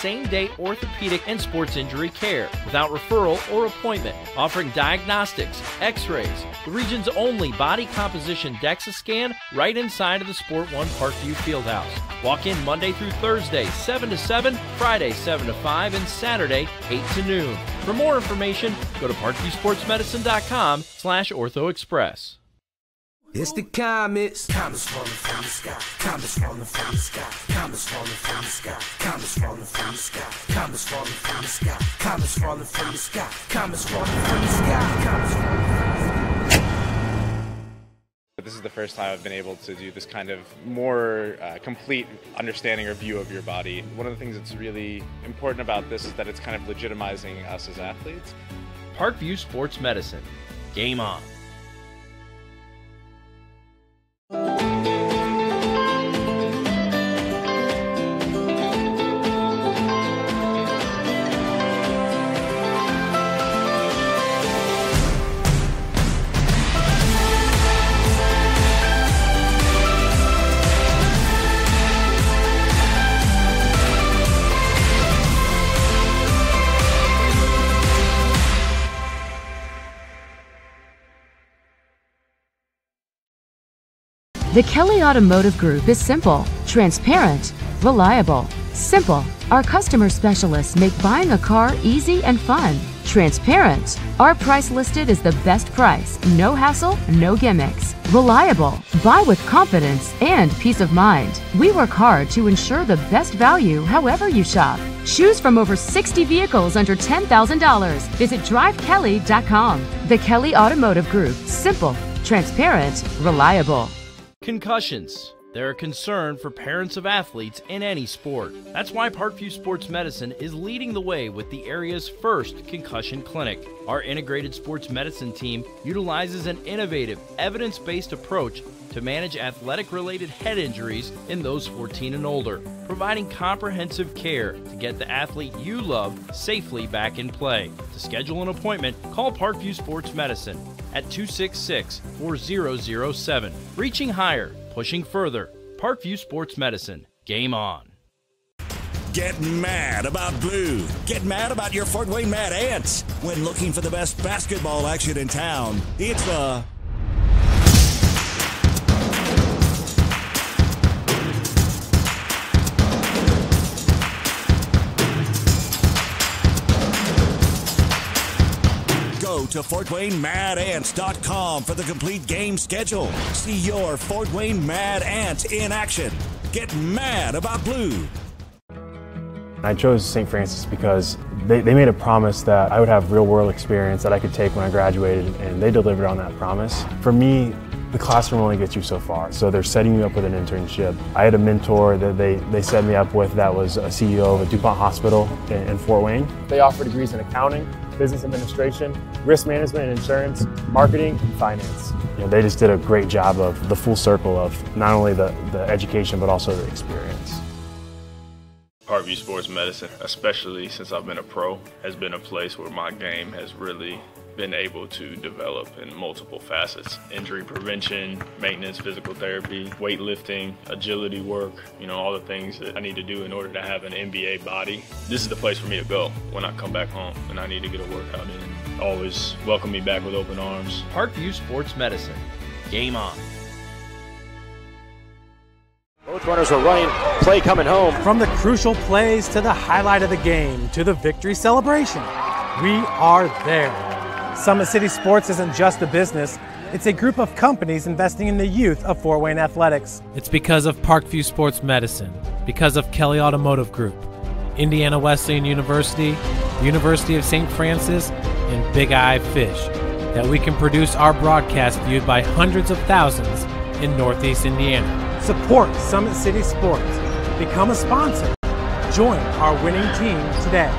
same-day orthopedic and sports injury care without referral or appointment, offering diagnostics, x-rays, the region's only body composition DEXA scan right inside of the Sport One Parkview Fieldhouse. Walk in Monday through Thursday, 7 to 7, Friday, 7 to 5, and Saturday, 8 to noon. For more information, go to parkviewsportsmedicine.com/orthoexpress. It's the comets. Comets falling from the sky. Comets falling from the sky. Comets falling from the sky. Comets falling from the sky. Comets falling from the sky. Comets falling from the sky. Comets falling from the sky. Comets falling from the sky. This is the first time I've been able to do this kind of more complete understanding or view of your body. One of the things that's really important about this is that it's kind of legitimizing us as athletes. Parkview Sports Medicine. Game on. The Kelly Automotive Group is simple, transparent, reliable. Simple. Our customer specialists make buying a car easy and fun. Transparent. Our price listed is the best price. No hassle, no gimmicks. Reliable. Buy with confidence and peace of mind. We work hard to ensure the best value however you shop. Choose from over 60 vehicles under $10,000. Visit drivekelly.com. The Kelly Automotive Group. Simple, transparent, reliable. Concussions. They're a concern for parents of athletes in any sport. That's why Parkview Sports Medicine is leading the way with the area's first concussion clinic. Our integrated sports medicine team utilizes an innovative, evidence-based approach to manage athletic-related head injuries in those 14 and older, providing comprehensive care to get the athlete you love safely back in play. To schedule an appointment, call Parkview Sports Medicine at 266-4007. Reaching higher, pushing further. Parkview Sports Medicine. Game on. Get mad about blue. Get mad about your Fort Wayne Mad Ants. When looking for the best basketball action in town, it's the Go to FortWayneMadAnts.com for the complete game schedule. See your Fort Wayne Mad Ants in action. Get mad about blue. I chose St. Francis because they made a promise that I would have real-world experience that I could take when I graduated, and they delivered on that promise. For me, the classroom only gets you so far, so they're setting you up with an internship. I had a mentor that they set me up with that was a CEO of a DuPont hospital in Fort Wayne. They offer degrees in accounting, business administration, risk management and insurance, marketing, and finance. You know, they just did a great job of the full circle of not only the education but also the experience. Parkview Sports Medicine, especially since I've been a pro, has been a place where my game has really been able to develop in multiple facets. Injury prevention, maintenance, physical therapy, weightlifting, agility work, you know, all the things that I need to do in order to have an NBA body. This is the place for me to go when I come back home and I need to get a workout in. Always welcome me back with open arms. Parkview Sports Medicine. Game on. Both runners are running, play coming home. From the crucial plays to the highlight of the game to the victory celebration, we are there. Summit City Sports isn't just a business, it's a group of companies investing in the youth of Fort Wayne athletics. It's because of Parkview Sports Medicine, because of Kelly Automotive Group, Indiana Wesleyan University, University of St. Francis, and Big Eye Fish, that we can produce our broadcast viewed by hundreds of thousands in Northeast Indiana. Support Summit City Sports. Become a sponsor. Join our winning team today.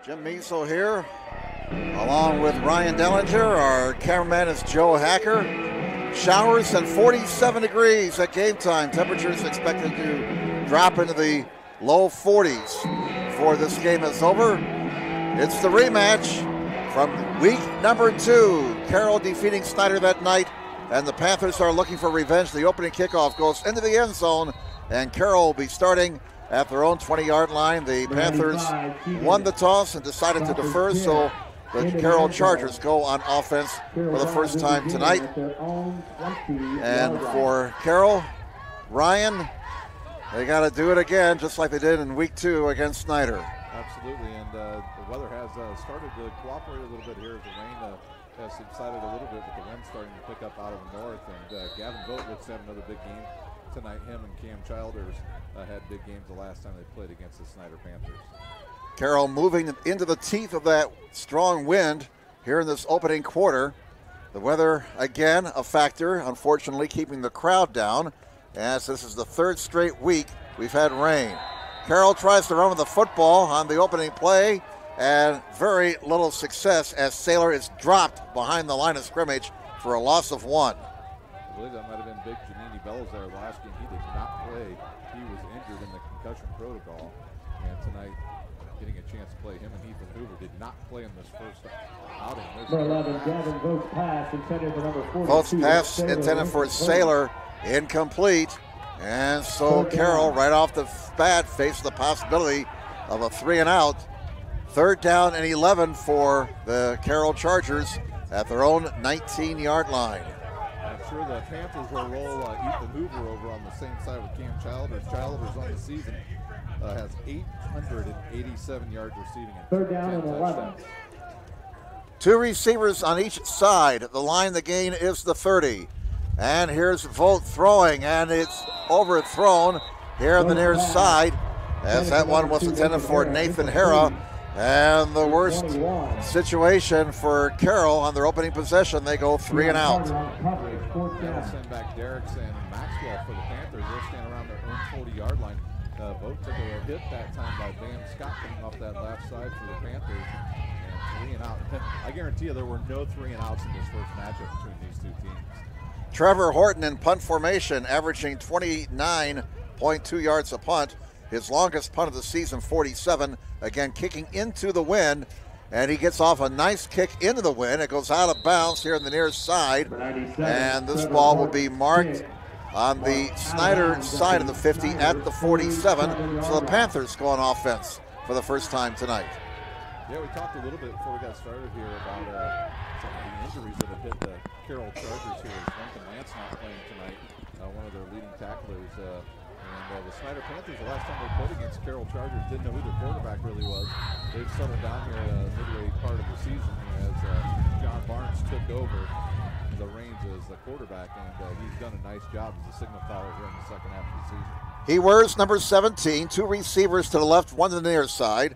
Jim Measel here, along with Ryan Dellinger. Our cameraman is Joe Hacker. Showers and 47 degrees at game time. Temperatures expected to drop into the low 40s before this game is over. It's the rematch from week number 2. Carroll defeating Snider that night and the Panthers are looking for revenge. The opening kickoff goes into the end zone, and Carroll will be starting at their own 20-yard line. The Panthers won the toss and decided to defer, so the Carroll Chargers go on offense for the first time tonight. And for Carroll, Ryan, they got to do it again, just like they did in week 2 against Snider. Absolutely, and the weather has started to cooperate a little bit here as the rain has subsided a little bit, with the wind starting to pick up out of the north. And Gavin Vogt looks to have another big game tonight. Him and Cam Childers had big games the last time they played against the Snider Panthers. Carroll moving into the teeth of that strong wind here in this opening quarter. The weather, again, a factor, unfortunately, keeping the crowd down, as this is the 3rd straight week we've had rain. Carroll tries to run with the football on the opening play, and very little success as Saylor is dropped behind the line of scrimmage for a loss of 1. I believe that might have been big Janini Bellows there last game. He did not play. He was injured in the concussion protocol, and tonight getting a chance to play. Him and Ethan Hoover did not play in this first outing. Number 11, Gavin Vogt's pass intended for number 42. Vogt's pass intended for Saylor, incomplete. And so Carroll, right off the bat, faces the possibility of a 3-and-out. 3rd down and 11 for the Carroll Chargers at their own 19-yard line. I'm sure the Panthers will roll Ethan Hoover over on the same side with Cam Childers. Childers on the season has 887 yards receiving and 3rd down and 11. 2 receivers on each side. The line, the gain is the 30. And here's Vogt throwing, and it's overthrown here on the near side, as that one was intended for Nathan Hara. And the worst situation for Carroll on their opening possession, they go 3-and-out. That'll send back Derrickson and Maxwell for the Panthers. They'll stand around their own 40-yard line. Vogt took a hit that time by Bam Scott coming off that left side for the Panthers. And 3-and-out. I guarantee you there were no 3-and-outs in this first matchup between these two teams. Trevor Horton in punt formation, averaging 29.2 yards a punt. His longest punt of the season, 47. Again, kicking into the wind, and he gets off a nice kick into the wind. It goes out of bounds here on the near side, and this ball will be marked on the Snider side of the 50 at the 47. So the Panthers go on offense for the first time tonight. Yeah, we talked a little bit before we got started here about some of the injuries that have hit the Carroll Chargers here. Duncan Lance not playing tonight, one of their leading tacklers. And the Snider Panthers, the last time they played against Carroll Chargers, didn't know who their quarterback really was. They've settled down here midway part of the season as John Barnes took over the reins as the quarterback, and he's done a nice job as a signal caller here in the second half of the season. He wears number 17, 2 receivers to the left, 1 to the near side.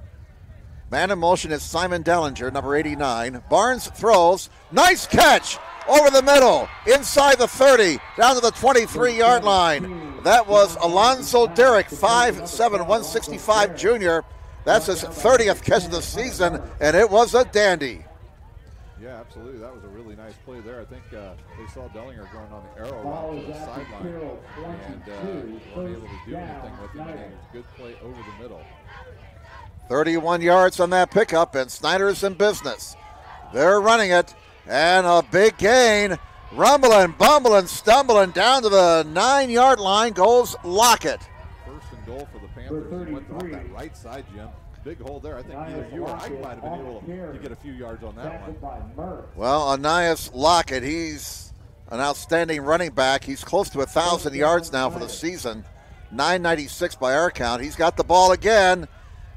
Man in motion is Simon Dellinger, number 89. Barnes throws, nice catch over the middle, inside the 30, down to the 23-yard line. That was Alonzo Derrick, 5'7", 165 junior. That's his 30th catch of the season, and it was a dandy. Yeah, absolutely. That was a really nice play there. I think they saw Dellinger going on the arrow route to the sideline and weren't able to do anything with him. It was a good play over the middle. 31 yards on that pickup, and Snider's in business. They're running it, and a big gain. Rumbling, bumbling, stumbling down to the 9-yard line goes Lockett. First and goal for the Panthers. He went off that right side, Jim. Big hole there. I think either you or I might have been able to get a few yards on that one. Well, Anias Lockett, he's an outstanding running back. He's close to 1,000 yards now for the season. 996 by our count. He's got the ball again.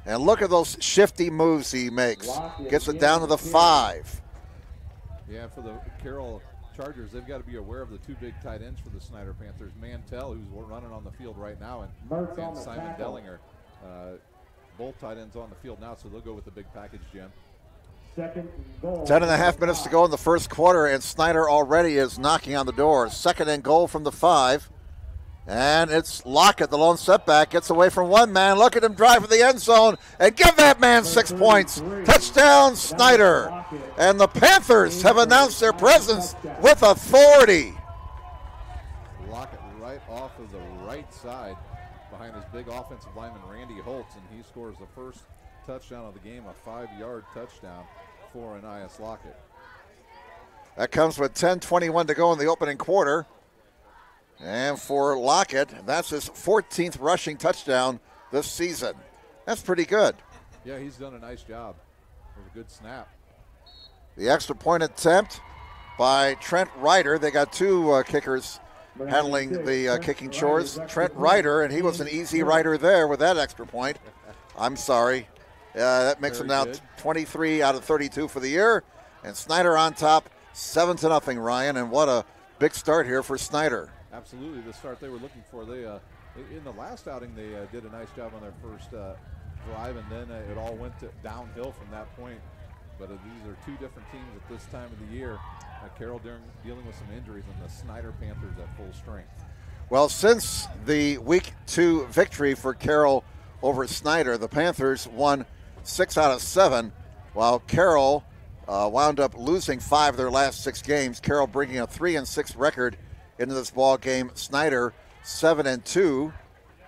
And look at those shifty moves he makes. Gets it down to the 5. Yeah, for the Carroll Chargers, they've got to be aware of the 2 big tight ends for the Snider Panthers. Mantell, who's running on the field right now, and Simon Dellinger. Both tight ends on the field now, so they'll go with the big package, Jim. 10.5 minutes to go in the first quarter, and Snider already is knocking on the door. 2nd and goal from the 5. And it's Lockett, the lone setback, gets away from one man. Look at him drive for the end zone and give that man 6 points. Touchdown, Snider. And the Panthers have announced their presence with authority. Lockett right off of the right side behind his big offensive lineman, Randy Holtz, and he scores the first touchdown of the game, a 5-yard touchdown for Anias Lockett. That comes with 10:21 to go in the opening quarter. And for Lockett, that's his 14th rushing touchdown this season. That's pretty good. Yeah, he's done a nice job. It was a good snap. The extra point attempt by Trent Ryder. They got two kickers handling the kicking chores. Trent Ryder, and he was an easy rider there with that extra point. I'm sorry. That makes him now 23 out of 32 for the year. And Snider on top, 7-0, Ryan. And what a big start here for Snider. Absolutely, the start they were looking for. They in the last outing, they did a nice job on their first drive, and then it all went downhill from that point. But these are two different teams at this time of the year. Carroll dealing with some injuries, and the Snider Panthers at full strength. Well, since the Week 2 victory for Carroll over Snider, the Panthers won 6 out of 7, while Carroll wound up losing 5 of their last 6 games. Carroll bringing a 3-6 record into this ball game. Snider 7-2,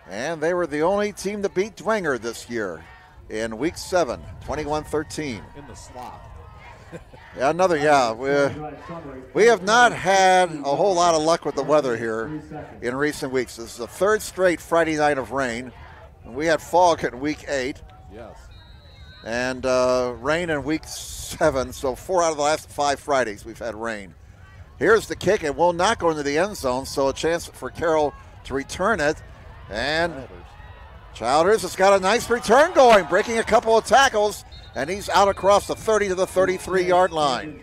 and they were the only team to beat Dwenger this year in Week 7, 21-13. In the slot. We have not had a whole lot of luck with the weather here in recent weeks. This is the 3rd straight Friday night of rain. We had fog in Week 8. Yes. And rain in Week 7, so 4 out of the last 5 Fridays we've had rain. Here's the kick. It will not go into the end zone, so a chance for Carroll to return it. And Childers has got a nice return going, breaking a couple of tackles, and he's out across the 30 to the 33-yard line.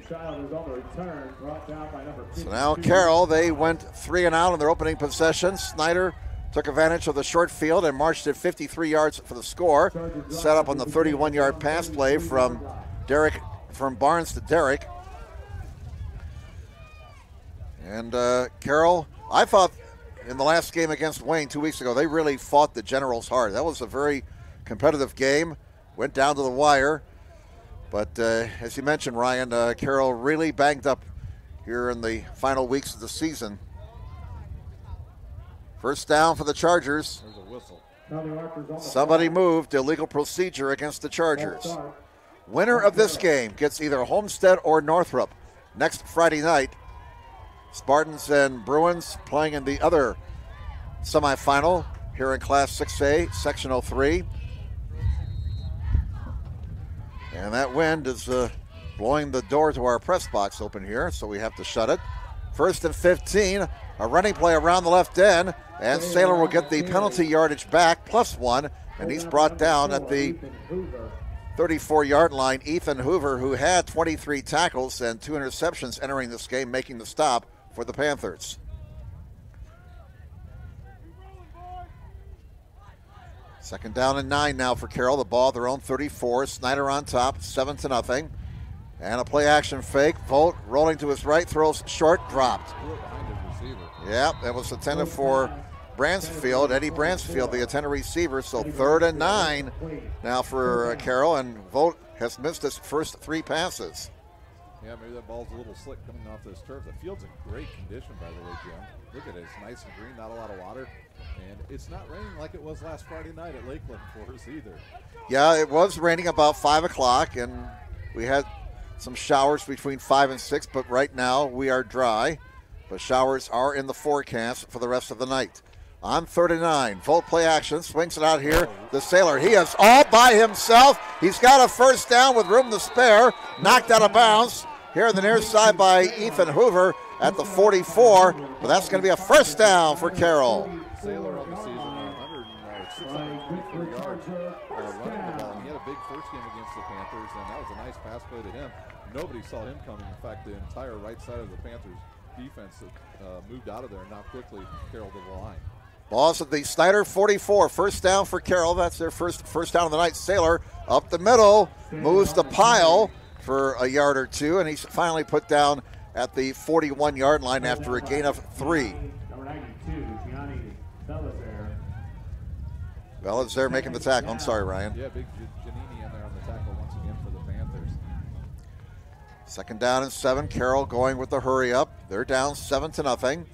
So now Carroll, they went 3 and out in their opening possession. Snider took advantage of the short field and marched it 53 yards for the score. Set up on the 31-yard pass play from Barnes to Derrick. And Carroll, I thought in the last game against Wayne 2 weeks ago, they really fought the Generals hard. That was a very competitive game. Went down to the wire. But as you mentioned, Ryan, Carroll really banged up here in the final weeks of the season. First down for the Chargers. There's a whistle. Somebody moved. Illegal procedure against the Chargers. Winner of this game gets either Homestead or Northrop next Friday night. Spartans and Bruins playing in the other semifinal here in Class 6A, Sectional 3. And that wind is blowing the door to our press box open here, so we have to shut it. 1st and 15, a running play around the left end, and Saylor will get the penalty yardage back, +1, and he's brought down at the 34-yard line. Ethan Hoover, who had 23 tackles and 2 interceptions entering this game, making the stop for the Panthers. Second down and 9 now for Carroll. The ball, their own 34. Snider on top, 7-0. And a play-action fake. Volt rolling to his right, throws short, dropped. Yeah, that was intended for Bransfield, Eddie Bransfield, the intended receiver. So 3rd and 9 now for Carroll, and Volt has missed his first 3 passes. Yeah, maybe that ball's a little slick coming off this turf. The field's in great condition, by the way, Jim. Look at it. It's nice and green, not a lot of water. And it's not raining like it was last Friday night at Lakeland for us either. Yeah, it was raining about 5 o'clock, and we had some showers between 5 and 6, but right now we are dry. But showers are in the forecast for the rest of the night. On 3rd and 9, Volt play action, swings it out here. The Sailor, he is all by himself. He's got a first down with room to spare. Knocked out of bounds here on the near side by Ethan Hoover at the 44. But that's going to be a first down for Carroll. Sailor on the season, 623 yards running the ball. He had a big first game against the Panthers, and that was a nice pass play to him. Nobody saw him coming. In fact, the entire right side of the Panthers defense moved out of there, and now quickly Carroll to the line. Ball's at the Snider 44. First down for Carroll. That's their first down of the night. Sailor up the middle, moves the pile for a yard or 2, and he's finally put down at the 41-yard line after a gain of 3. Number 92, Gianni Bella's there making the tackle. I'm sorry, Ryan. Yeah, big Giannini in there on the tackle once again for the Panthers. Second down and 7. Carroll going with the hurry up. They're down 7-0.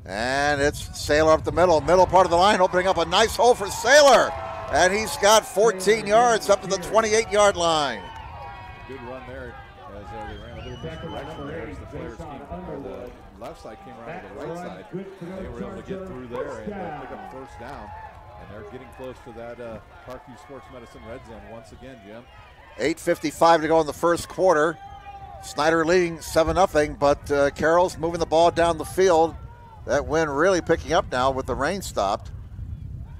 And it's Sailor up the middle part of the line, opening up a nice hole for Sailor. And he's got 14 yards up to the 28-yard line. Good run there as they ran a little misdirection there as the players left side, came around to the right side. They were able to get through there and pick up first down. And they're getting close to that Parkview Sports Medicine red zone once again, Jim. 8:55 to go in the first quarter. Snider leading 7-0, but Carroll's moving the ball down the field. That wind really picking up now with the rain stopped.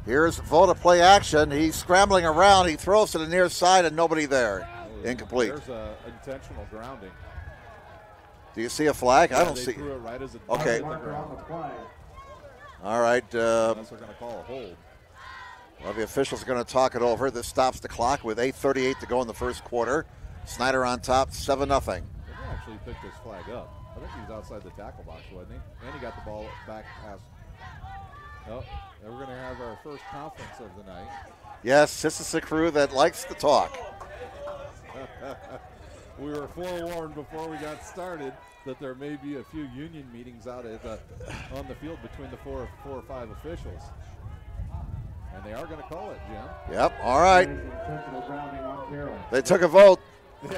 Here's Volta play action. He's scrambling around. He throws to the near side and nobody there. Incomplete. There's intentional grounding. Do you see a flag? Yeah, I don't they see. Threw it right as it Okay. hit the ground. All right. Unless they're going to call a hold. Well, the officials are going to talk it over. This stops the clock with 8:38 to go in the first quarter. Snider on top, 7-0. They actually picked this flag up. I think he was outside the tackle box, wasn't he? And he got the ball back past. Oh, and we're going to have our first conference of the night. Yes, this is a crew that likes to talk. We were forewarned before we got started that there may be a few union meetings out on the field between the four or five officials. And they are going to call it, Jim. Yep, all right. They took a vote. And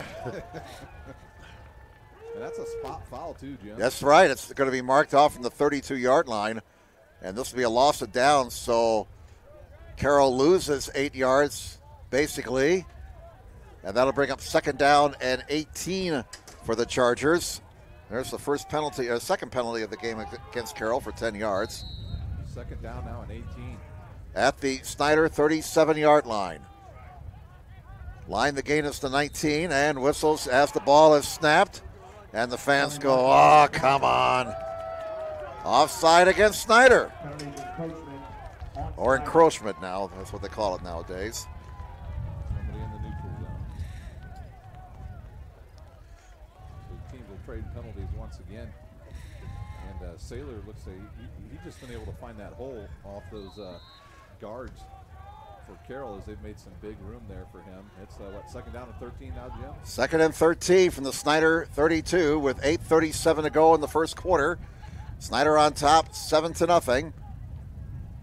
that's a spot foul too, Jim. That's right. It's going to be marked off from the 32-yard line. And this will be a loss of downs. So Carroll loses 8 yards, basically. And that'll bring up second down and 18 for the Chargers. There's the first penalty, second penalty of the game against Carroll for 10 yards. Second down now and 18. At the Snider 37-yard line. Line the gain is to 19 and whistles as the ball is snapped. And the fans go, oh, come on. Offside against Snider. Or encroachment now. That's what they call it nowadays. Somebody in the neutral zone. So teams will trade penalties once again. And Saylor looks like he's just been able to find that hole off those guards for Carroll as they've made some big room there for him. It's second down and 13 now, Jim? Second and 13 from the Snider 32 with 8:37 to go in the first quarter. Snider on top, 7-0.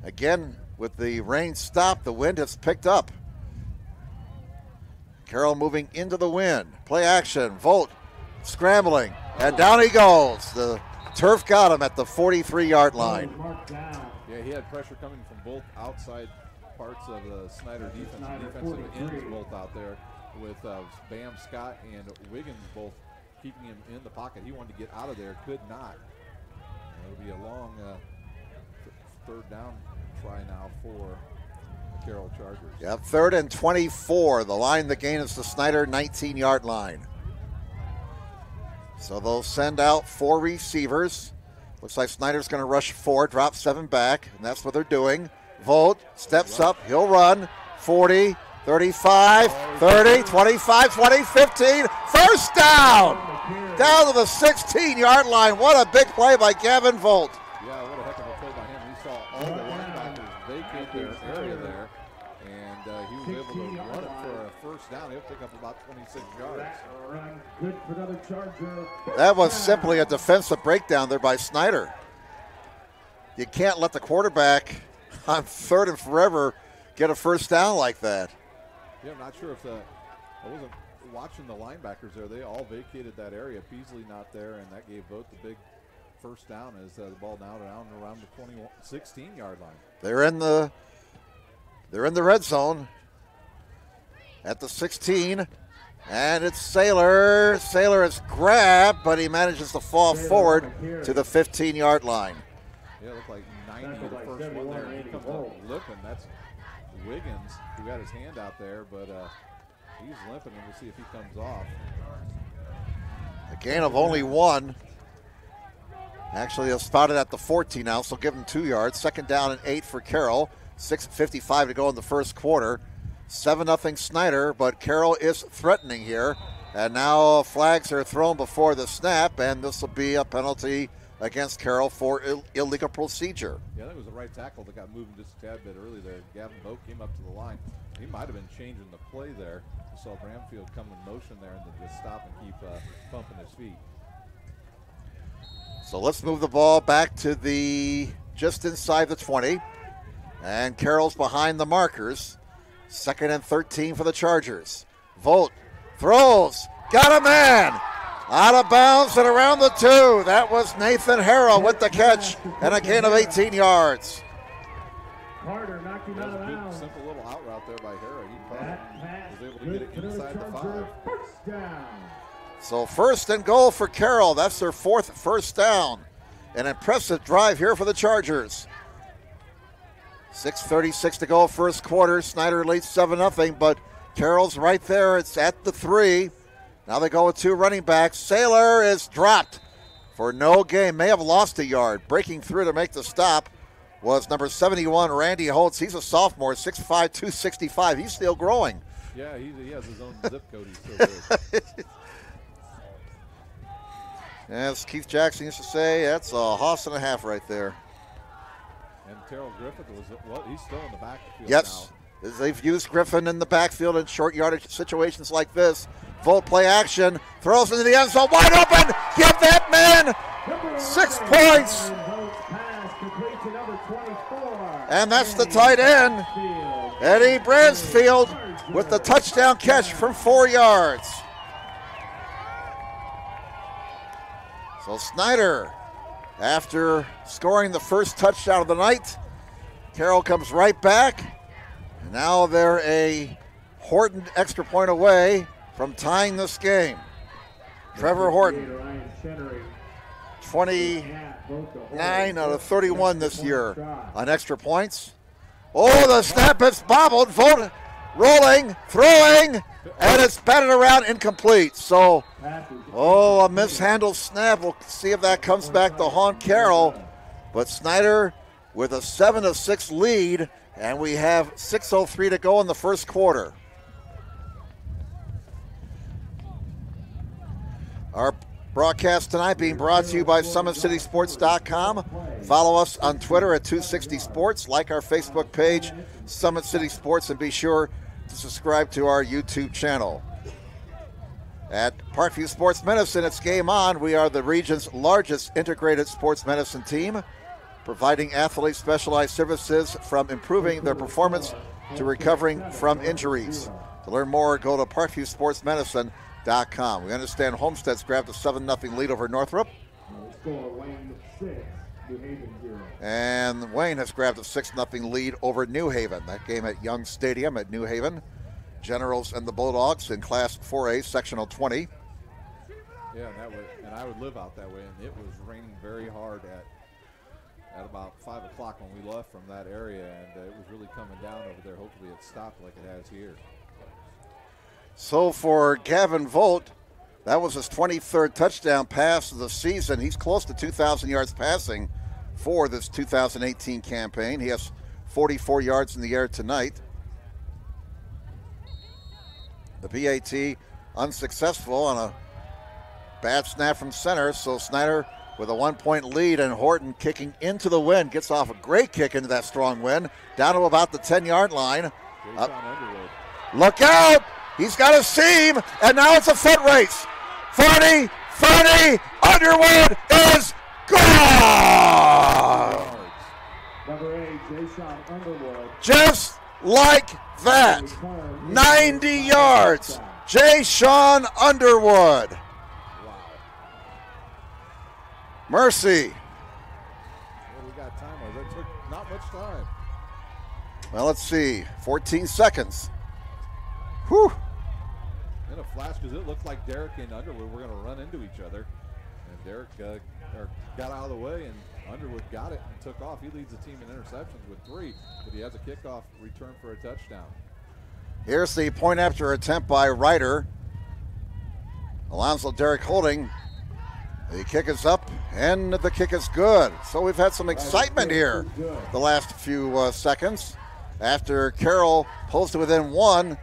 Again, with the rain stopped, the wind has picked up. Carroll moving into the wind. Play action, Volt scrambling, and down he goes. The turf got him at the 43-yard line. Yeah, he had pressure coming from both outside parts of the Snider defense. Defensive ends both out there with Bam Scott and Wiggins both keeping him in the pocket. He wanted to get out of there, could not. It'll be a long third down try now for the Carroll Chargers. Yep, 3rd and 24. The line, the gain is the Snider 19-yard line. So they'll send out 4 receivers. Looks like Snider's going to rush 4, drop 7 back, and that's what they're doing. Volt steps up, he'll run. 40, 35, 30, 25, 20, 15. First down! Down to the 16-yard line. What a big play by Gavin Volt. Yeah, what a heck of a play by him. He saw all the linebackers vacate their area there, and he was able to run it for a first down. He'll pick up about 26 yards. Good for another Charger. That was simply a defensive breakdown there by Snider. You can't let the quarterback on 3rd and forever get a first down like that. Yeah, I'm not sure if I wasn't watching the linebackers there. They all vacated that area. Peasley not there, and that gave Vogt the big first down as the ball now down around the 16-yard line. They're in the red zone at the 16, and it's Saylor. Saylor is grabbed, but he manages to fall forward to the 15-yard line. Yeah, it looked like 90 the first one there. He comes up limping. That's Wiggins who got his hand out there, but he's limping, and we'll see if he comes off. A gain of only 1. Actually, they'll spot it at the 14 now, so give him 2 yards. Second down and 8 for Carroll. 6:55 to go in the first quarter. 7-0 Snider, but Carroll is threatening here. And now flags are thrown before the snap, and this will be a penalty against Carroll for illegal procedure. Yeah, that was the right tackle that got moving just a tad bit early there. Gavin Vogt came up to the line. He might have been changing the play there. You saw Bramfield come in motion there and then just stop and keep pumping his feet. So let's move the ball back to the just inside the 20. And Carroll's behind the markers. 2nd and 13 for the Chargers. Volt throws, got a man. Out of bounds and around the 2. That was Nathan Harrell with the catch and a gain of 18 yards. Carter knocked him out of bounds. Simple little out route there by Harrell. He caught it. Was able to get it inside the 5. First down. So first and goal for Carroll. That's their 4th first down. An impressive drive here for the Chargers. 6:36 to go first quarter. Snider leads 7-0, but Carroll's right there. It's at the 3. Now they go with 2 running backs. Saylor is dropped for no gain. May have lost a yard. Breaking through to make the stop was number 71, Randy Holtz. He's a sophomore, 6'5", 265. He's still growing. Yeah, he has his own zip code. He's so good. As Keith Jackson used to say, that's a hoss and a half right there. And Terrell Griffith he's still in the backfield yes, now. They've used Griffin in the backfield in short yardage situations like this. Volt play action, throws into the end zone, wide open. Give that man 6 points. And that's the tight end, Eddie Bransfield, with the touchdown catch from 4 yards. So Snider, after scoring the first touchdown of the night, Carroll comes right back. And now they're a Horton extra point away from tying this game. Trevor Horton, 29 out of 31 this year on extra points. Oh, the snap is bobbled. Vogt rolling, throwing, and it's batted around, incomplete. So, a mishandled snap. We'll see if that comes back to haunt Carroll. But Snider with a 7-6 lead, and we have 6:03 to go in the first quarter. Our broadcast tonight being brought to you by SummitCitySports.com. Follow us on Twitter at 260 Sports. Like our Facebook page, Summit City Sports, and be sure to subscribe to our YouTube channel. At Parkview Sports Medicine, it's game on. We are the region's largest integrated sports medicine team, providing athletes specialized services from improving their performance to recovering from injuries. To learn more, go to ParkviewSportsMedicine.com. We understand Homestead's grabbed a 7-0 lead over Northrop. And Wayne has grabbed a 6-0 lead over New Haven. That game at Young Stadium at New Haven. Generals and the Bulldogs in Class 4A, Sectional 20. Yeah, and I would live out that way, and it was raining very hard at about 5 o'clock when we left from that area, and it was really coming down over there. Hopefully it stopped like it has here. So for Gavin Vogt, that was his 23rd touchdown pass of the season. He's close to 2,000 yards passing for this 2018 campaign. He has 44 yards in the air tonight. The PAT unsuccessful on a bad snap from center, so Snider with a 1-point lead, and Horton kicking into the wind. Gets off a great kick into that strong wind, down to about the 10-yard line. Look out! He's got a seam, and now it's a foot race. 30, Underwood is gone! Number 8, Jason Underwood. Just like that. 90 yards. Jay-Sean Underwood. Wow. Mercy. Well, we got time. That took not much time. Well, let's see. 14 seconds. Whew. In a flash, because it looked like Derek and Underwood were going to run into each other. And Derek got out of the way, and Underwood got it and took off. He leads the team in interceptions with 3, but he has a kickoff return for a touchdown. Here's the point after attempt by Ryder. Alonzo Derek holding. The kick is up, and the kick is good. So we've had some excitement here the last few seconds. After Carroll pulls to within 1,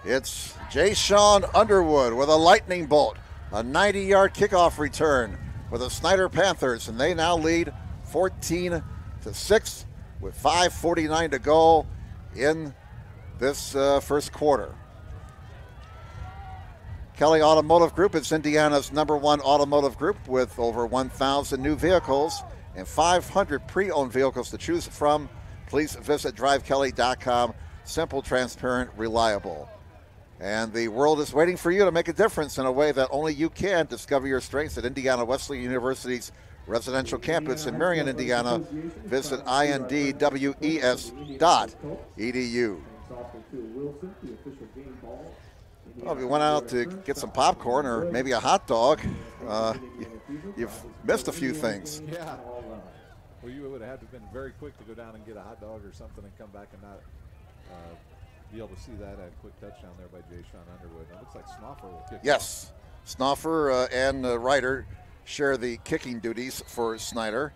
it's Jay-Sean Underwood with a lightning bolt. A 90-yard kickoff return for the Snider Panthers, and they now lead 14-6 with 5:49 to go in this first quarter. Kelly Automotive Group is Indiana's #1 automotive group with over 1,000 new vehicles and 500 pre-owned vehicles to choose from. Please visit drivekelly.com. Simple, transparent, reliable. And the world is waiting for you to make a difference in a way that only you can. Discover your strengths at Indiana Wesleyan University's residential campus in Marion, Indiana. Visit indwes.edu. Well, if you went out to get some popcorn or maybe a hot dog, you've missed a few things. Yeah. Well, you would have had to have been very quick to go down and get a hot dog or something and come back and not be able to see that. A quick touchdown there by Jay Sean Underwood. It looks like Snoffer will kick. Yes. Snoffer and Ryder share the kicking duties for Snider.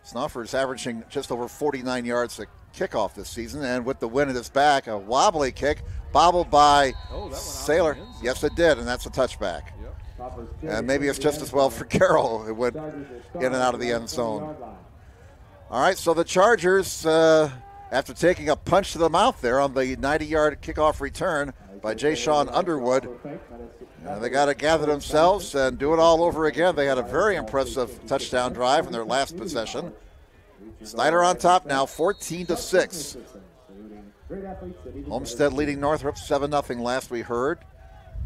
Snoffer is averaging just over 49 yards a kickoff this season, and with the wind at his back, a wobbly kick, bobbled by Sailor. Yes, it did, and that's a touchback. Yep. And maybe it's just as well for Carroll. It went in and out of the end zone. All right, so the Chargers, after taking a punch to the mouth there on the 90-yard kickoff return by Jay Sean Underwood, they got to gather themselves and do it all over again. They had a very impressive touchdown drive in their last possession. Snider on top now, 14-6. Homestead leading Northrop 7-0 last we heard.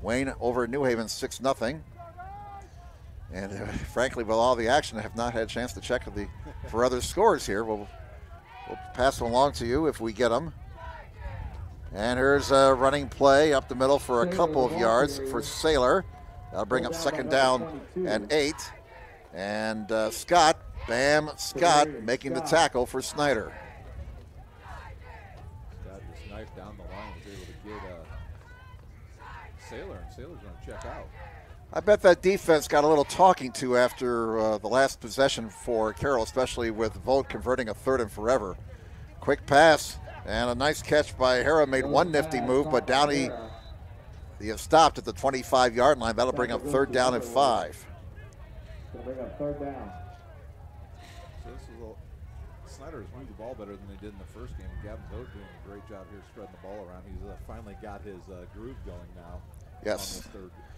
Wayne over New Haven 6-0. And frankly, with all the action, I have not had a chance to check for other scores here. We'll pass them along to you if we get them. And here's a running play up the middle for a couple of yards for Sailor. That'll bring up 2nd down and 8. And Scott making the tackle for Snider. Scott just knifed down the line, was able to get Sailor, and Sailor's going to check out. I bet that defense got a little talking to after the last possession for Carroll, especially with Vogt converting a 3rd and forever. Quick pass and a nice catch by Hera. Made one nifty move, but Downey he has stopped at the 25-yard line. That'll bring up 3rd down and 5. Bring up 3rd down. So this is Snider has moved the ball better than they did in the first game. Gavin Vogt doing a great job here spreading the ball around. He's finally got his groove going now. Yes.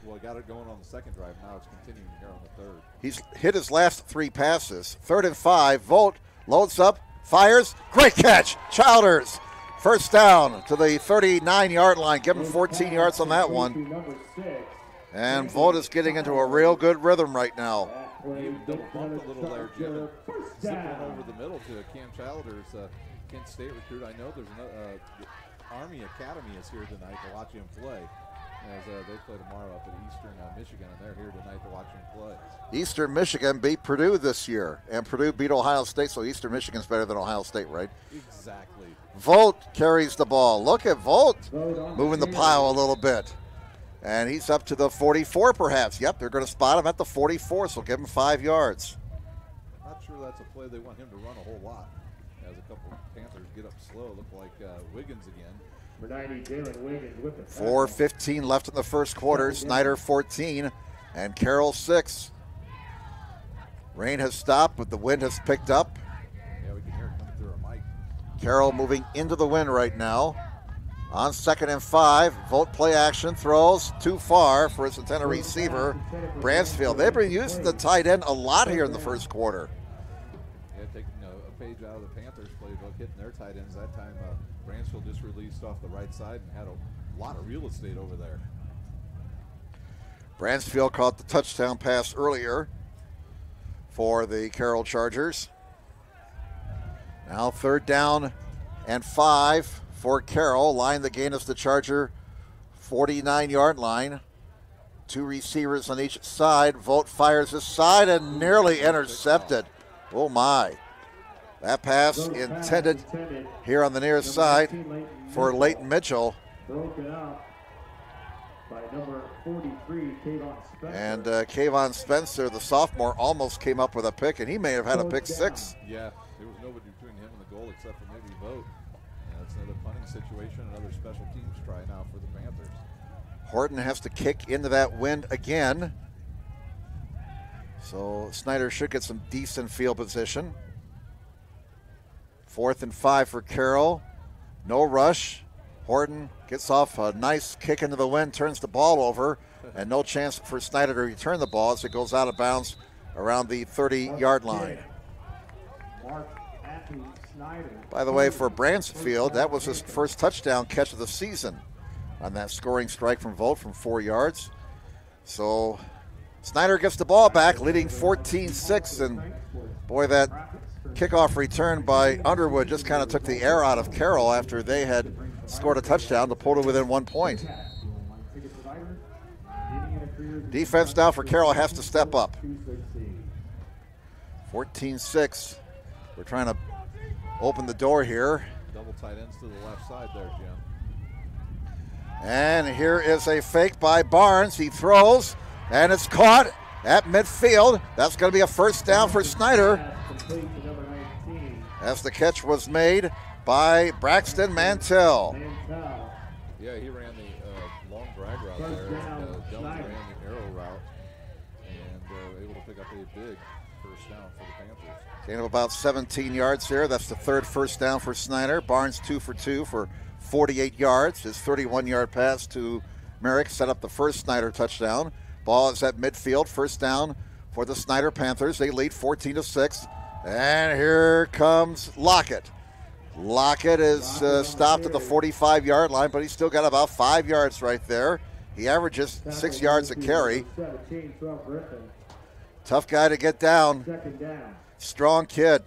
Well, he got it going on the second drive. Now it's continuing here on the 3rd. He's hit his last 3 passes. 3rd and 5. Vogt loads up, fires. Great catch. Childers. 1st down to the 39-yard line. Give him 14 yards on that one. And Vogt is getting into a real good rhythm right now. He even double bumped a little there, Jim, and zipped one over the middle to Cam Childers, Kent State recruit. I know there's another Army Academy is here tonight to watch him play. As they play tomorrow up at Eastern Michigan, and they're here tonight to watch him play. Eastern Michigan beat Purdue this year, and Purdue beat Ohio State, so Eastern Michigan's better than Ohio State, right? Exactly. Vogt carries the ball. Look at Vogt moving the pile a little bit. And he's up to the 44 perhaps. Yep, they're going to spot him at the 44, so give him 5 yards. Not sure that's a play they want him to run a whole lot. As a couple Panthers get up slow, look like Wiggins again. 4:15 left in the first quarter. Snider 14 and Carroll 6. Rain has stopped, but the wind has picked up. Yeah, we can hear it coming through our mic. Carroll moving into the wind right now. On 2nd and 5, Vogt play action, throws too far for his intended receiver, Bransfield. They've been using the tight end a lot here in the first quarter. Yeah, taking a page out of the Panthers playbook, hitting their tight ends. That time Bransfield just released off the right side and had a lot of real estate over there. Bransfield caught the touchdown pass earlier for the Carroll Chargers. Now 3rd down and 5 for Carroll. Line the gain is the Charger 49-yard line. 2 receivers on each side. Vogt fires his side and nearly intercepted. Oh my. That pass intended here on the near side for Leighton Mitchell. Broken up by number 43, Kayvon Spencer. And Kayvon Spencer, the sophomore, almost came up with a pick, and he may have had a pick 6. Yeah, there was nobody between him and the goal except for maybe Vogt. That's another punting situation, another special teams try now for the Panthers. Horton has to kick into that wind again. So Snider should get some decent field position. 4th and 5 for Carroll. No rush. Horton gets off a nice kick into the wind, turns the ball over, and no chance for Snider to return the ball as it goes out of bounds around the 30-yard line. By the way, for Bransfield, that was his first touchdown catch of the season. on that scoring strike from Volt from 4 yards. So Snider gets the ball back, leading 14-6, and boy, that kickoff return by Underwood just kind of took the air out of Carroll after they had scored a touchdown to pull it within 1 point. Defense now for Carroll has to step up. 14-6. We're trying to open the door here. Double tight ends to the left side there, Jim. And here is a fake by Barnes. He throws, and it's caught at midfield. That's going to be a first down for Snider, as the catch was made by Braxton Mantell. Yeah, he ran the long drag route there. Dillon ran the arrow route, and able to pick up a big first down for the Panthers. Gain of about 17 yards here. That's the third first down for Snider. Barnes 2 for 2 for 48 yards. His 31-yard pass to Merrick set up the first Snider touchdown. Ball is at midfield. First down for the Snider Panthers. They lead 14-6. And here comes Lockett. Lockett is stopped at the 45-yard line, but he's still got about 5 yards right there. He averages 6 yards a carry. Tough guy to get down. Strong kid.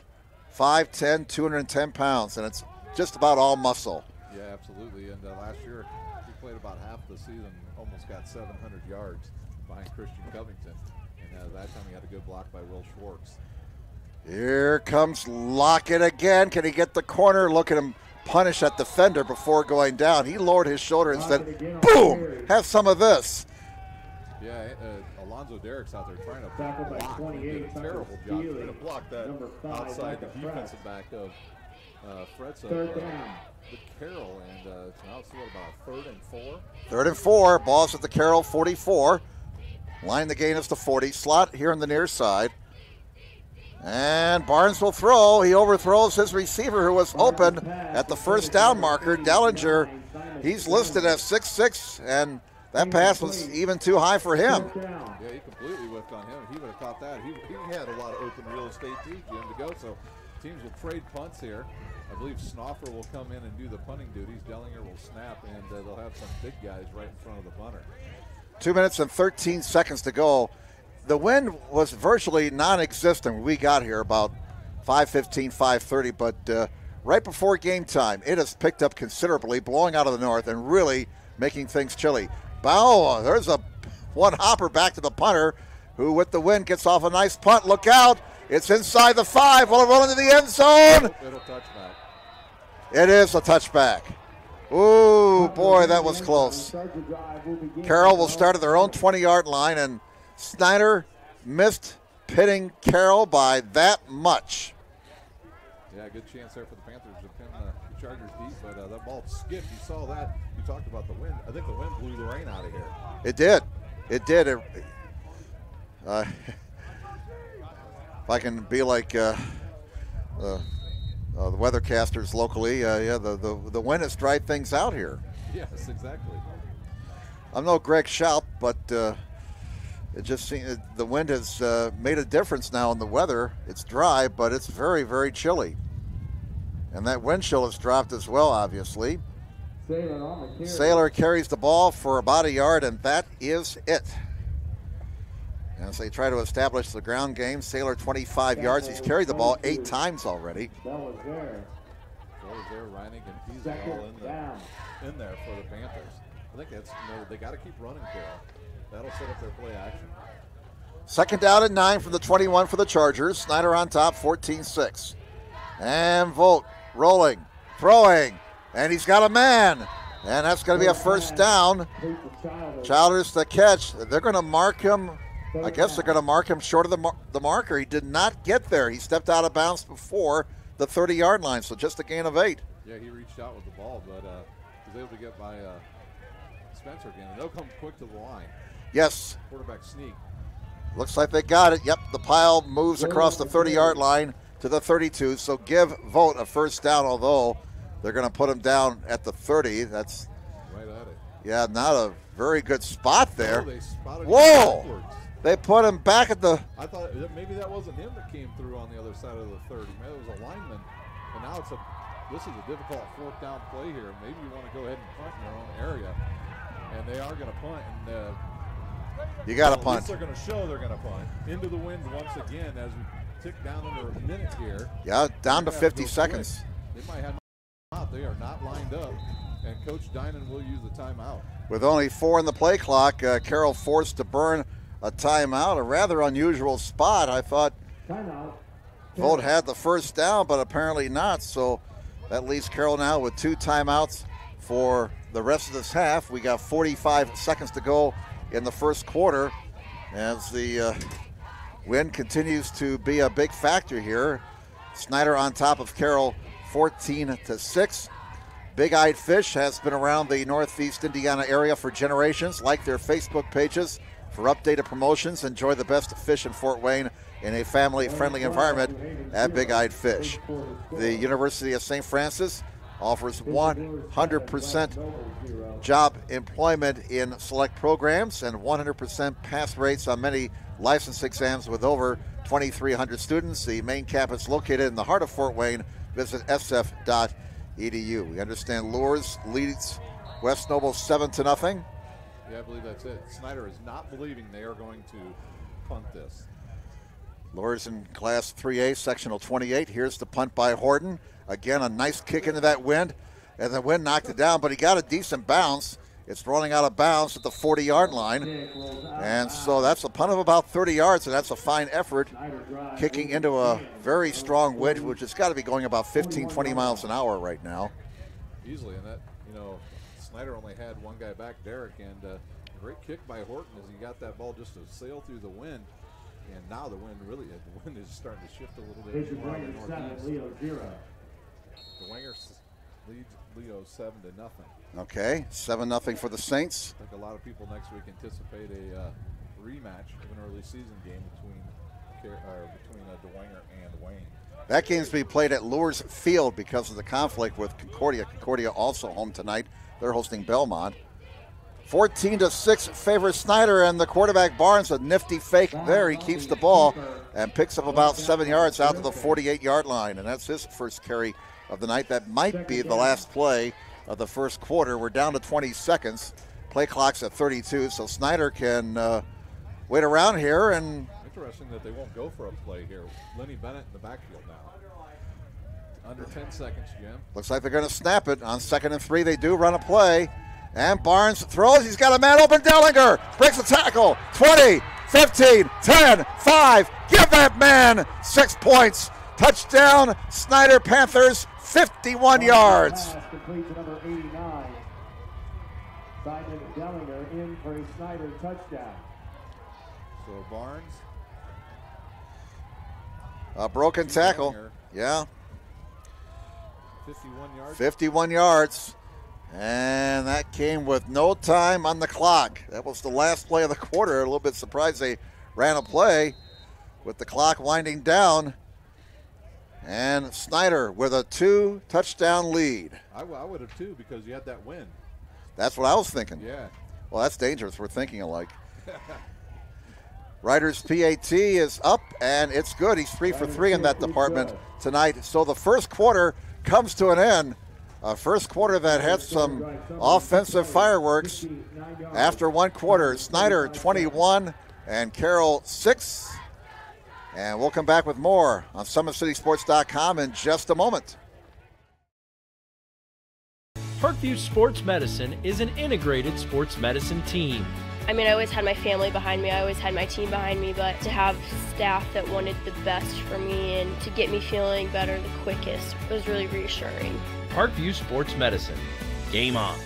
5'10", 210 pounds, and it's just about all muscle. Yeah, absolutely. And last year, he played about half the season, almost got 700 yards behind Christian Covington. And that time he had a good block by Will Schwartz. Here comes Lockett again. Can he get the corner? Look at him punish that defender before going down. He lowered his shoulder and said, boom, have some of this. Yeah, Alonzo Derrick's out there trying to block. He did a terrible job trying to block that outside the defensive back of Fred's with Carroll. And now it's what, about 3rd and 4? 3rd and 4. Ball's at the Carroll 44. Line the gain is to 40. Slot here on the near side. And Barnes will throw. He overthrows his receiver who was open at the first down marker. Dellinger, he's listed as 6'6", and that pass was even too high for him. Yeah, he completely whipped on him. He would have caught that. He had a lot of open real estate too, Jim, to go. So teams will trade punts here. I believe Snoffer will come in and do the punting duties. Dellinger will snap, and they'll have some big guys right in front of the punter. 2 minutes and 13 seconds to go. The wind was virtually non-existent when we got here, about 5:15, 5:30, but right before game time, it has picked up considerably, blowing out of the north and really making things chilly. Bow, there's a one hopper back to the punter, who with the wind gets off a nice punt. Look out, it's inside the 5. Will it roll into the end zone? It'll touchback. It is a touchback. Ooh, boy, that was close. Carroll will start at their own 20-yard line, and Snider missed pitting Carroll by that much. Yeah, good chance there for the Panthers to pin the Chargers deep, but that ball skipped. You saw that. You talked about the wind. I think the wind blew the rain out of here. It did. It did. If I can be like the weathercasters locally, yeah, the wind has dried things out here. Yes, exactly. I'm no Greg Schaup, but it just seems the wind has made a difference now in the weather. It's dry, but it's very, very chilly. And that wind chill has dropped as well, obviously. Saylor carries the ball for about a yard, and that is it. As they try to establish the ground game, Saylor 25 yards. He's carried the ball 8 times already. That was there. Reining and he's all in there for the Panthers. I think that's, they got to keep running, Carroll. That'll set up their play action. Second down and 9 from the 21 for the Chargers. Snider on top, 14-6. And Volt rolling, throwing, and he's got a man. And that's going to be a first down. Childers the catch. They're going to mark him. I guess they're going to mark him short of the marker. He did not get there. He stepped out of bounds before the 30-yard line, so just a gain of 8. Yeah, he reached out with the ball, but was able to get by Spencer again. And they'll come quick to the line. Yes. Quarterback sneak. Looks like they got it. Yep, the pile moves across the 30-yard line to the 32, so give Vogt a first down, although they're going to put him down at the 30. That's right at it. Yeah, not a very good spot there. Oh, they spotted Whoa! him backwards. They put him back at the... I thought maybe that wasn't him that came through on the other side of the 30. Maybe it was a lineman. And now this is a difficult 4th down play here. Maybe you want to go ahead and punt in your own area. And they are going to punt. And you got to at punt. least they're going to show they're going to punt. Into the wind once again as we tick down under a minute here. Yeah, down to 50 seconds. They might have out. They are not lined up. And Coach Dinan will use the timeout. With only 4 in the play clock, Carroll forced to burn a timeout. A rather unusual spot. I thought Volt had the first down, but apparently not. So that leaves Carroll now with 2 timeouts for the rest of this half. We got 45 seconds to go in the first quarter as the wind continues to be a big factor here. Snider on top of Carroll 14-6. Big-Eyed Fish has been around the Northeast Indiana area for generations. Like their Facebook pages for updated promotions. Enjoy the best fish in Fort Wayne in a family-friendly environment at Big-Eyed Fish. The University of St. Francis offers 100% job employment in select programs and 100% pass rates on many license exams with over 2,300 students. The main campus located in the heart of Fort Wayne. Visit sf.edu. We understand Lures leads West Noble 7-0. Yeah, I believe that's it. Snider is not believing they are going to punt this. Lures in Class 3A, Sectional 28. Here's the punt by Horton. Again, a nice kick into that wind, and the wind knocked it down, but he got a decent bounce. It's rolling out of bounds at the 40-yard line, and so that's a punt of about 30 yards, and that's a fine effort, kicking into a very strong wind, which has got to be going about 15, 20 miles an hour right now. Easily, and that, Snider only had one guy back, Derek, and a great kick by Horton as he got that ball just to sail through the wind. And now the wind is starting to shift a little bit. The Wangers leads Leo 7-0. Okay, 7-0 for the Saints. I think a lot of people next week anticipate a rematch of an early season game between DeWanger and Wayne. That game's being played at Lures Field because of the conflict with Concordia. Concordia also home tonight. They're hosting Belmont. 14-6 favors Snider, and the quarterback Barnes, a nifty fake there. He keeps the ball and picks up about 7 yards out to the 48-yard line, and that's his first carry of the night. That might be the last play of the first quarter. We're down to 20 seconds. Play clock's at 32, so Snider can wait around here. And interesting that they won't go for a play here. Lenny Bennett in the backfield now. Under 10 seconds, Jim. Looks like they're going to snap it. On 2nd and 3, they do run a play. And Barnes throws. He's got a man open. Dellinger breaks the tackle. 20, 15, 10, 5. Give that man 6 points. Touchdown, Snider Panthers, 51 yards. Complete to number 89. Simon Dellinger in for a Snider touchdown. So Barnes. A broken tackle. Yeah. 51 yards. 51 yards. And that came with no time on the clock. That was the last play of the quarter. A little bit surprised they ran a play with the clock winding down. And Snider with a 2-touchdown lead. I would have too, because you had that win. That's what I was thinking. Yeah. Well, that's dangerous. We're thinking alike. Ryder's PAT is up, and it's good. He's 3 for 3 in that department tonight. So the first quarter comes to an end. A first quarter that had some offensive fireworks. After one quarter, Snider 21 and Carroll 6. And we'll come back with more on SummitCitySports.com in just a moment. Parkview Sports Medicine is an integrated sports medicine team. I mean, I always had my family behind me, I always had my team behind me, but to have staff that wanted the best for me and to get me feeling better the quickest was really reassuring. Parkview Sports Medicine. Game on.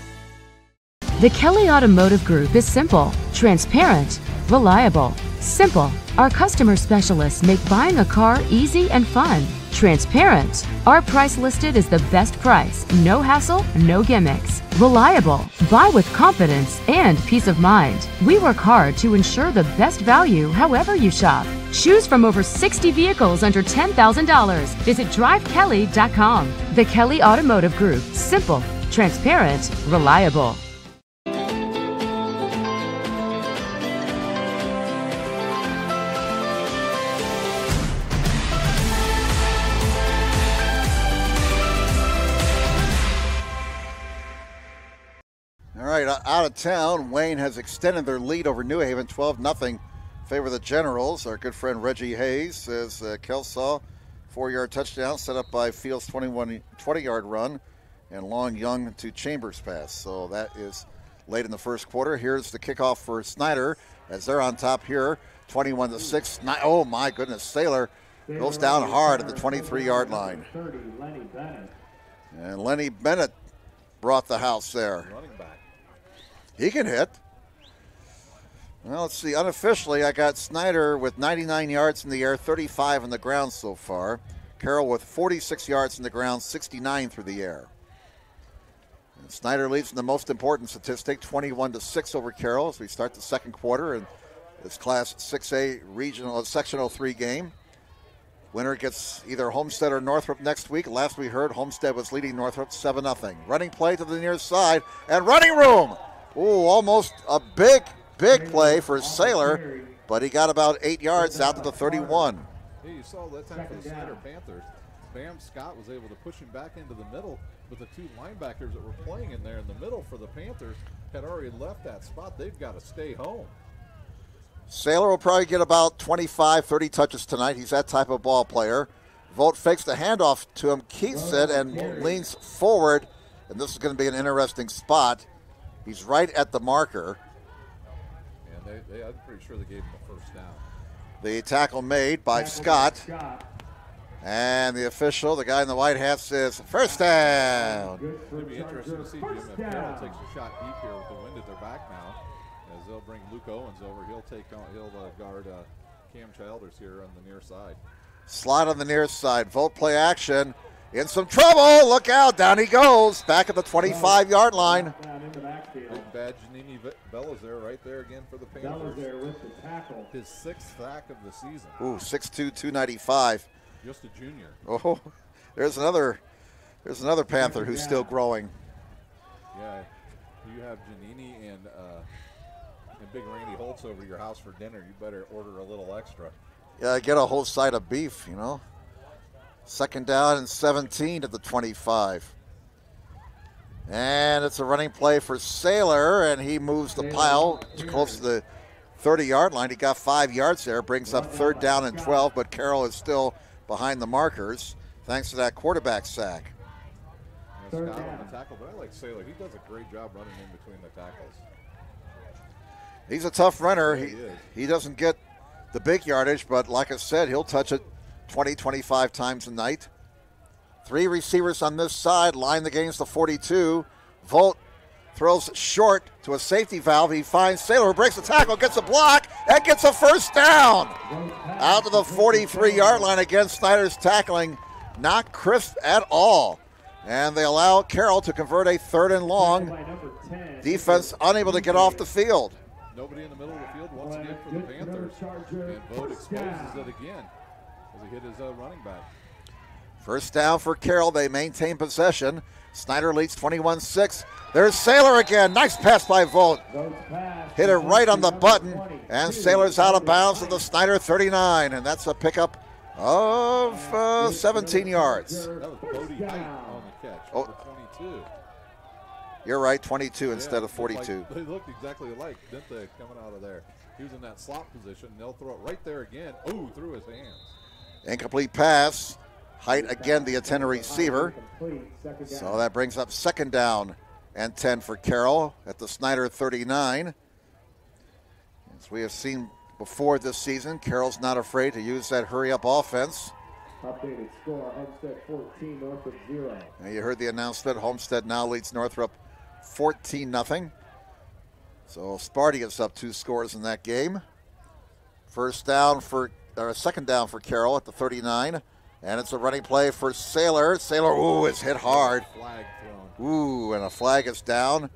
The Kelly Automotive Group is simple, transparent, reliable. Simple. Our customer specialists make buying a car easy and fun. Transparent. Our price listed is the best price. No hassle, no gimmicks. Reliable. Buy with confidence and peace of mind. We work hard to ensure the best value however you shop. Choose from over 60 vehicles under $10,000. Visit drivekelly.com. The Kelly Automotive Group. Simple, transparent, reliable. right, out of town, Wayne has extended their lead over New Haven, 12-0. Favor the Generals. Our good friend Reggie Hayes says Kelsaw, 4-yard touchdown set up by Fields' 20-yard run, and Long Young to Chambers pass. So that is late in the first quarter. Here's the kickoff for Snider as they're on top here, 21-6. Oh my goodness, Saylor goes down hard at the 23-yard line. And Lenny Bennett brought the house there. Running back. He can hit. Well, let's see. Unofficially, I got Snider with 99 yards in the air, 35 on the ground so far. Carroll with 46 yards in the ground, 69 through the air. And Snider leads in the most important statistic, 21-6 over Carroll as we start the second quarter in this Class 6A regional Sectional 3 game. Winner gets either Homestead or Northrop next week. Last we heard, Homestead was leading Northrop 7-0. Running play to the near side and running room. Ooh, almost a big play for Saylor, but he got about 8 yards out to the 31. Hey, you saw that time for the Snider Panthers. Bam Scott was able to push him back into the middle, but the two linebackers that were playing in there in the middle for the Panthers had already left that spot. They've got to stay home. Saylor will probably get about 25, 30 touches tonight. He's that type of ball player. Vogt fakes the handoff to him, keeps it, and leans forward. And this is going to be an interesting spot. He's right at the marker. And I'm pretty sure they gave him a first down. The tackle made by Scott. And the official, the guy in the white hat, says first down. It'll be interesting to see, Jim, if Carroll takes a shot deep here with the wind at their back now. As they'll bring Luke Owens over, he'll guard Cam Childers here on the near side. Slot on the near side. Vogt play action. In some trouble. Look out. Down he goes. Back at the 25-yard line. And bad Janini Bella's there, right there again for the Panthers. His sixth sack of the season. Ooh, 6'2", 295. Just a junior. Oh, there's another Panther who's still growing. Yeah, you have Janini and Big Randy Holtz over to your house for dinner. You better order a little extra. Yeah, get a whole side of beef, you know. Second down and 17 at the 25. And it's a running play for Saylor, and he moves the pile close to the 30-yard line. He got 5 yards there, brings up third down and 12, but Carroll is still behind the markers thanks to that quarterback sack. Scott on the tackle, but I like Saylor. He does a great job running in between the tackles. He's a tough runner. Yeah, he doesn't get the big yardage, but like I said, he'll touch it 20, 25 times a night. 3 receivers on this side line the gains to 42. Vogt throws short to a safety valve. He finds Saylor, breaks the tackle, gets a block, and gets a first down. Out to the 43-yard line again. Snider's tackling not crisp at all. And they allow Carroll to convert a 3rd and long. Defense unable to get off the field. Nobody in the middle of the field once again for the Panthers. And Vogt exposes it again as he hit his running back. First down for Carroll. They maintain possession. Snider leads 21-6. There's Saylor again. Nice pass by Vogt. Hit it right on the button. And Saylor's out of bounds at the Snider 39. And that's a pickup of 17 yards. That was Bodie Height on the catch. Oh. 22. You're right, 22 instead of 42. They looked exactly alike, didn't they, coming out of there? He was in that slot position. They'll throw it right there again. Ooh, through his hands. Incomplete pass. Height again, the attendant receiver. So that brings up 2nd down and 10 for Carroll at the Snider 39. As we have seen before this season, Carroll's not afraid to use that hurry-up offense. Updated score, Homestead 14, Northrop 0. Now you heard the announcement. Homestead now leads Northrop 14-0. So Sparty is up 2 scores in that game. Second down for Carroll at the 39. And it's a running play for Saylor. Saylor, ooh, it's hit hard. Flag thrown. Ooh, and a flag is down.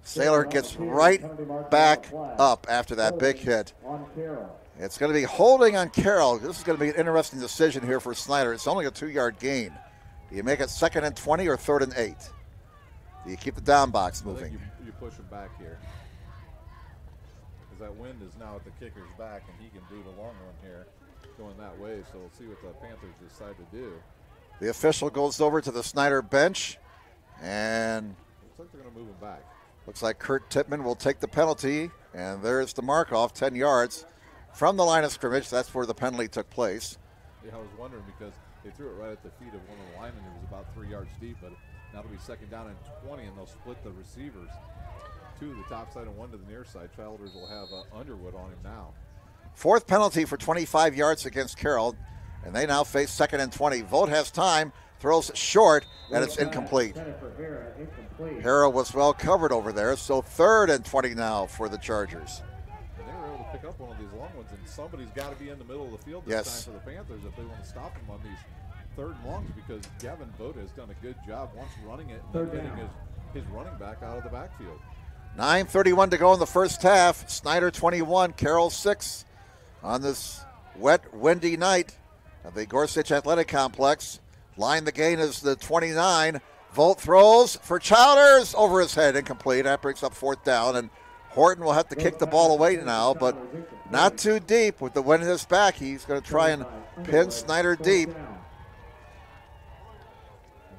Saylor gets right back up after that big hit. It's going to be holding on Carroll. This is going to be an interesting decision here for Snider. It's only a 2-yard gain. Do you make it 2nd and 20 or 3rd and 8? Do you keep the down box moving? You push him back here. Because that wind is now at the kicker's back, and he can do the long run here going that way. So we'll see what the Panthers decide to do. The official goes over to the Snider bench, and looks like they're going to move him back. Looks like Kurt Tippmann will take the penalty, and there's the mark off, 10 yards from the line of scrimmage. That's where the penalty took place. Yeah, I was wondering because they threw it right at the feet of one of the linemen who was about 3 yards deep, but now it'll be second down and 20, and they'll split the receivers. 2 to the top side and 1 to the near side. Childers will have Underwood on him now. 4th penalty for 25 yards against Carroll, and they now face second and 20. Vogt has time, throws short, and it's incomplete. Harrell was well covered over there, so 3rd and 20 now for the Chargers. And they were able to pick up one of these long ones, and somebody's got to be in the middle of the field this time for the Panthers if they want to stop them on these 3rd and longs, because Gavin Vogt has done a good job once running it and then getting his running back out of the backfield. 9:31 to go in the first half. Snider 21, Carroll 6 on this wet, windy night at the Gorsuch Athletic Complex. Line the gain is the 29. Vogt throws for Childers over his head, incomplete. That brings up 4th down, and Horton will have to kick the ball away now, but not too deep with the wind in his back. He's going to try and pin Snider deep. And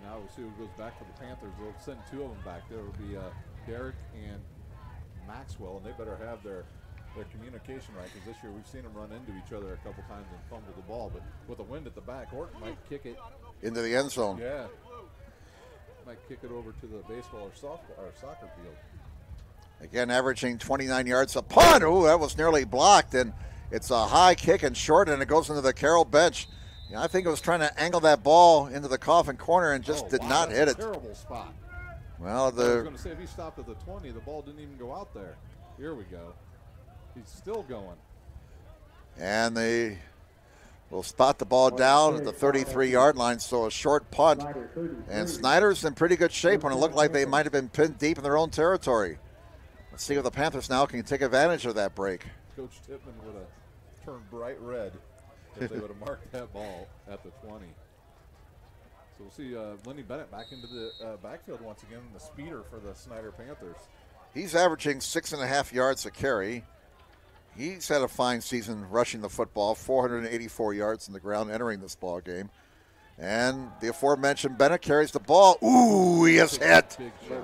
now we'll see who goes back for the Panthers. They'll send 2 of them back. There will be Derek and Maxwell, and they better have their communication right, because this year we've seen them run into each other a couple times and fumble the ball, but with the wind at the back, Horton might kick it into the end zone. Yeah, might kick it over to the baseball or softball or soccer field. Again, averaging 29 yards a punt. Ooh, that was nearly blocked, and it's a high kick and short, and it goes into the Carroll bench. I think it was trying to angle that ball into the coffin corner and just did not hit it. Terrible spot. Well, I was going to say, if he stopped at the 20, the ball didn't even go out there. Here we go. He's still going. And they will spot the ball down at the 33-yard line, so a short punt. And Snider's in pretty good shape when it looked like they might have been pinned deep in their own territory. Let's see if the Panthers now can take advantage of that break. Coach Tippmann would have turned bright red if they would have marked that ball at the 20. So we'll see Lenny Bennett back into the backfield once again, the speeder for the Snider Panthers. He's averaging 6.5 yards a carry. He's had a fine season rushing the football, 484 yards in the ground entering this ball game. And the aforementioned Bennett carries the ball. Ooh, he is hit.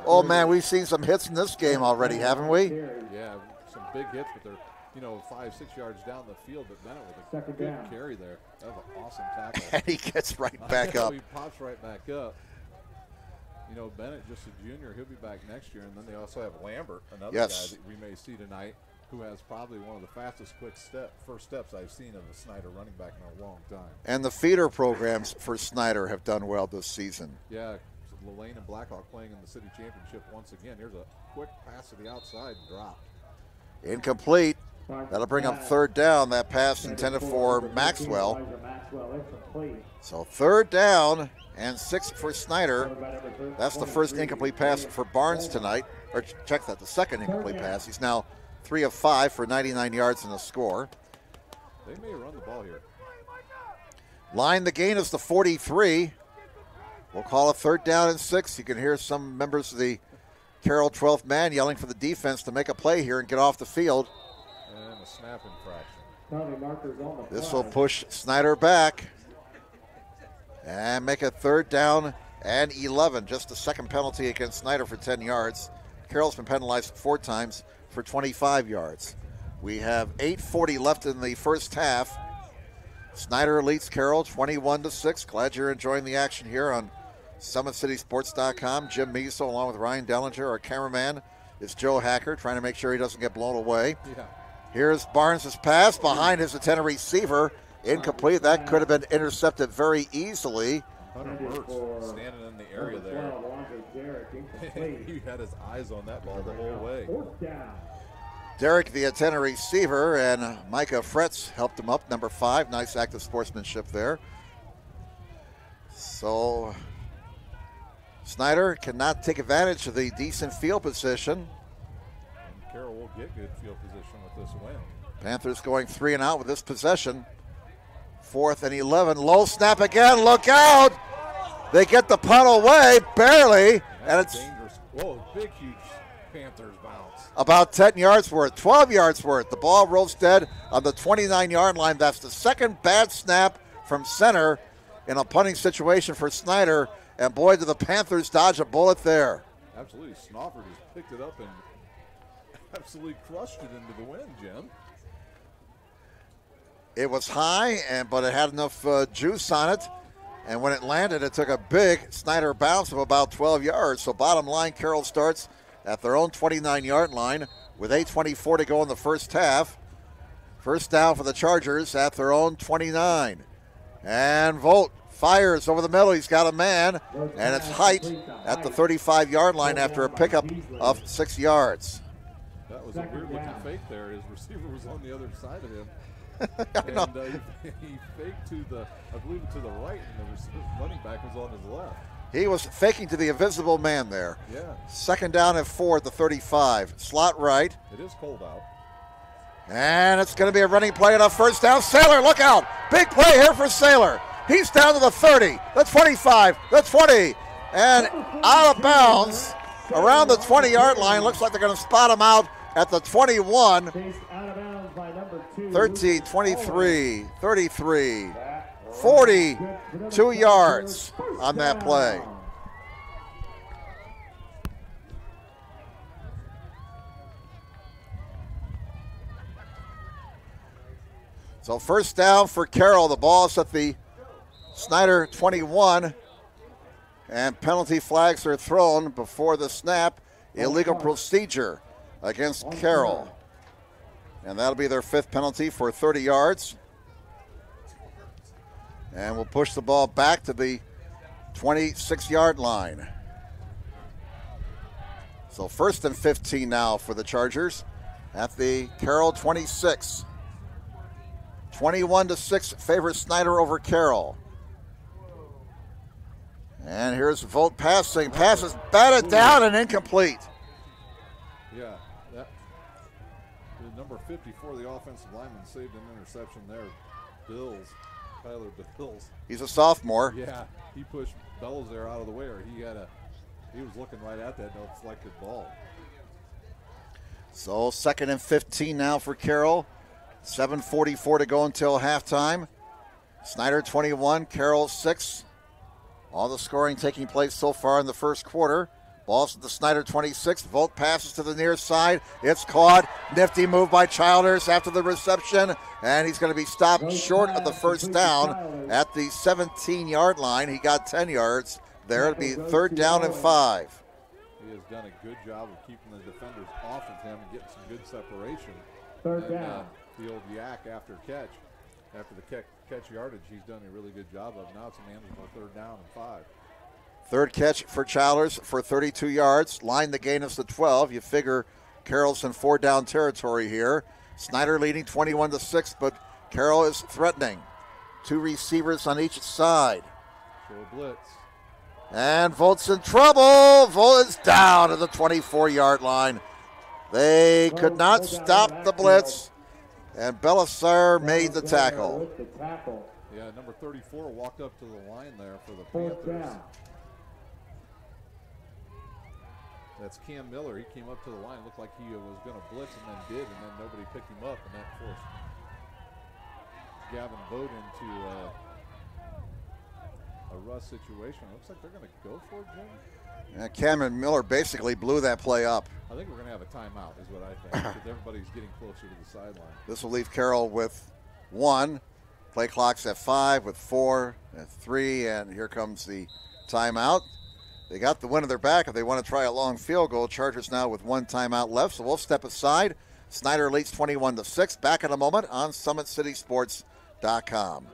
Oh, man, we've seen some hits in this game already, haven't we? Yeah, some big hits, but they're 5-6 yards down the field. But Bennett with a good carry there. That was an awesome tackle. And he gets right back up. He pops right back up. Bennett, just a junior, he'll be back next year. And then they also have Lambert, another guy that we may see tonight, who has probably one of the fastest first steps I've seen of a Snider running back in a long time. And the feeder programs for Snider have done well this season. Yeah, so Lane and Blackhawk playing in the city championship once again. Here's a quick pass to the outside and dropped. Incomplete. That'll bring up 3rd down. That pass intended for Maxwell. So 3rd down and 6 for Snider. That's the first incomplete pass for Barnes tonight. Or check that, the second incomplete pass. He's now 3 of 5 for 99 yards and a score. They may run the ball here. Line the gain is the 43. We'll call it 3rd down and 6. You can hear some members of the Carroll 12th man yelling for the defense to make a play here and get off the field. And a snap infraction. This will push Snider back and make it 3rd down and 11. Just the second penalty against Snider for 10 yards. Carroll's been penalized 4 times for 25 yards. We have 8:40 left in the first half. Snider leads Carroll 21-6. Glad you're enjoying the action here on SummitCitySports.com. Jim Measle along with Ryan Dellinger. Our cameraman is Joe Hacker, trying to make sure he doesn't get blown away. Yeah. Here's Barnes' pass behind his intended receiver. Incomplete. That could have been intercepted very easily. Hunter Mertz standing in the area there. He had his eyes on that ball the whole way. Derek, the intended receiver, and Micah Fretz helped him up, number 5. Nice active sportsmanship there. So Snider cannot take advantage of the decent field position. And Carroll will get good field position with this win. Panthers going 3 and out with this possession. 4th and 11. Low snap again. Look out! They get the punt away, barely. And it's dangerous. Whoa, big, huge Panthers bounce. About 10 yards worth, 12 yards worth. The ball rolls dead on the 29-yard line. That's the second bad snap from center in a punting situation for Snider. And boy, do the Panthers dodge a bullet there. Absolutely. Snoffer just picked it up and absolutely crushed it into the wind, Jim. It was high, but it had enough juice on it. And when it landed, it took a big Snider bounce of about 12 yards. So bottom line, Carroll starts at their own 29-yard line with 8:24 to go in the first half. First down for the Chargers at their own 29. And Volt fires over the middle. He's got a man, and it's Height at the 35-yard line after a pickup of 6 yards. That was a weird-looking fake there. His receiver was on the other side of him. And he faked to the, I believe, to the right, and the running back was on his left. He was faking to the invisible man there. Yeah. Second down and 4 at the 35. Slot right. It is cold out. And it's going to be a running play on a first down. Saylor, look out. Big play here for Saylor. He's down to the 30, the 25, the 20, and out of bounds around the 20-yard line. Looks like they're going to spot him out at the 21. 13, 23, 33, 42 yards on that play. So first down for Carroll. The ball is at the Snider 21, and penalty flags are thrown before the snap. Illegal procedure against Carroll. And that'll be their 5th penalty for 30 yards. And we'll push the ball back to the 26-yard line. So 1st and 15 now for the Chargers at the Carroll 26. 21-6 favors Snider over Carroll. And here's Volt passing. Passes batted down and incomplete. Yeah, that the number 54, the offensive lineman, saved an interception there. Tyler Bills. He's a sophomore. Yeah, he pushed Bellows there out of the way, or he was looking right at that deflected ball. So 2nd and 15 now for Carroll. 7:44 to go until halftime. Snider 21, Carroll 6. All the scoring taking place so far in the first quarter. Ball's at the Snider 26. Volt passes to the near side. It's caught. Nifty move by Childers after the reception. And he's going to be stopped short of the first down at the 17-yard line. He got 10 yards there. It'll be 3rd down and 5. He has done a good job of keeping the defenders off of him and getting some good separation. 3rd down. The old yak after the catch yardage, he's done a really good job of. Now it's a manageable 3rd down and 5. Third catch for Childers for 32 yards. Line the gain is to 12. You figure Carroll's in 4-down territory here. Snider leading 21-6, but Carroll is threatening. 2 receivers on each side. So a blitz. And Volt's in trouble. Volt is down at the 24-yard line. They could not stop the blitz. And Belisar made the tackle. Yeah, number 34 walked up to the line there for the Panthers. That's Cam Miller. He came up to the line. Looked like he was going to blitz and then did, and then nobody picked him up, and that forced Gavin Bode into a rush situation. Looks like they're going to go for it, Jim. Cameron Miller basically blew that play up. I think we're going to have a timeout is what I think, because everybody's getting closer to the sideline. This will leave Carroll with 1. Play clock's at 5 with 4 and 3, and here comes the timeout. They got the wind of their back if they want to try a long field goal. Chargers now with 1 timeout left, so we'll step aside. Snider leads 21-6. Back in a moment on SummitCitySports.com.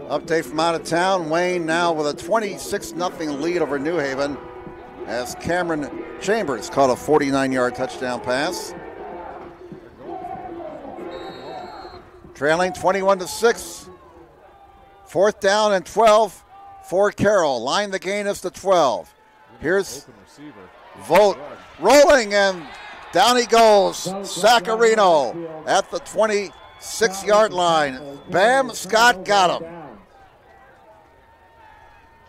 Update from out of town. Wayne now with a 26-0 lead over New Haven as Cameron Chambers caught a 49-yard touchdown pass. Trailing 21-6. 4th down and 12 for Carroll. Line the gain is to 12. Here's Volt rolling, and down he goes. Saccarino at the 26-yard line. Bam, Scott got him.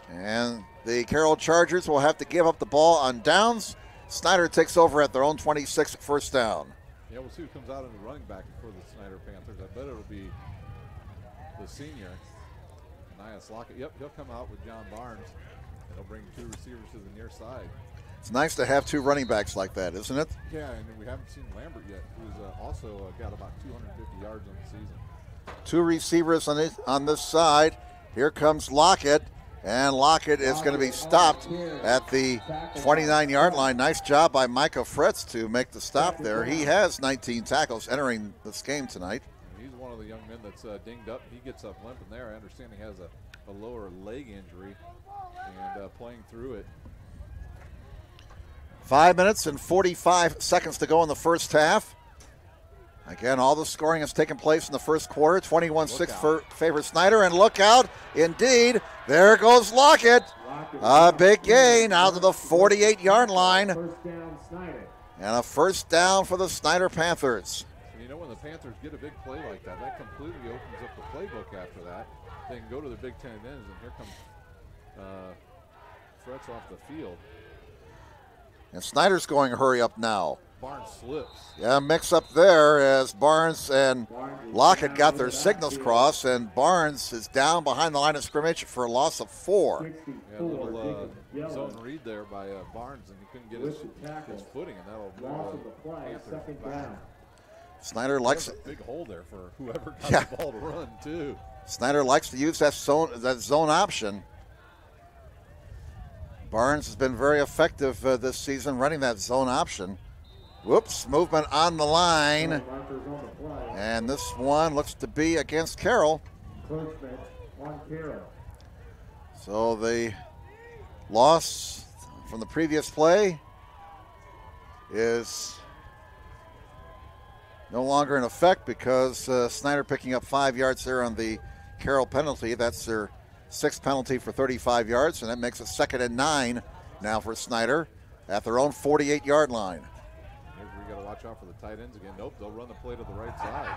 And the Carroll Chargers will have to give up the ball on downs. Snider takes over at their own 26, 1st down. Yeah, we'll see who comes out in the running back for the Snider Panthers. I bet it'll be the senior, Nias Lockett. Yep, he'll come out with John Barnes. And he'll bring 2 receivers to the near side. It's nice to have two running backs like that, isn't it? Yeah, and we haven't seen Lambert yet, who's also got about 250 yards on the season. Two receivers on this side. Here comes Lockett, and Lockett is going to be stopped at the 29-yard line. Nice job by Micah Fretz to make the stop there. He has 19 tackles entering this game tonight. He's one of the young men that's dinged up. He gets up limping there. I understand he has a lower leg injury and playing through it. 5 minutes and 45 seconds to go in the first half. Again, all the scoring has taken place in the first quarter. 21-6 for favor Snider, and look out, indeed, there goes Lockett. A big gain out to the 48-yard line. And a first down for the Snider Panthers. You know, when the Panthers get a big play like that, that completely opens up the playbook after that. They can go to the Big Ten ends, and here comes Fretz off the field. And Snider's going hurry up now. Barnes slips. Yeah, mix up there as Barnes and Lockett got their signals crossed, and Barnes is down behind the line of scrimmage for a loss of 4. Yeah, a little zone read there by Barnes, and he couldn't get his footing, and that'll move the Panthers back. Snider likes a big hole there for whoever got the ball to run, too. Snider likes to use that zone option. Barnes has been very effective this season running that zone option. Whoops, movement on the line. And this one looks to be against Carroll. So the loss from the previous play is no longer in effect because Snider picking up 5 yards there on the Carroll penalty. That's their 6th penalty for 35 yards, and that makes it 2nd and 9 now for Snider at their own 48-yard line. Here's where you got to watch out for the tight ends again. Nope, they'll run the play to the right side.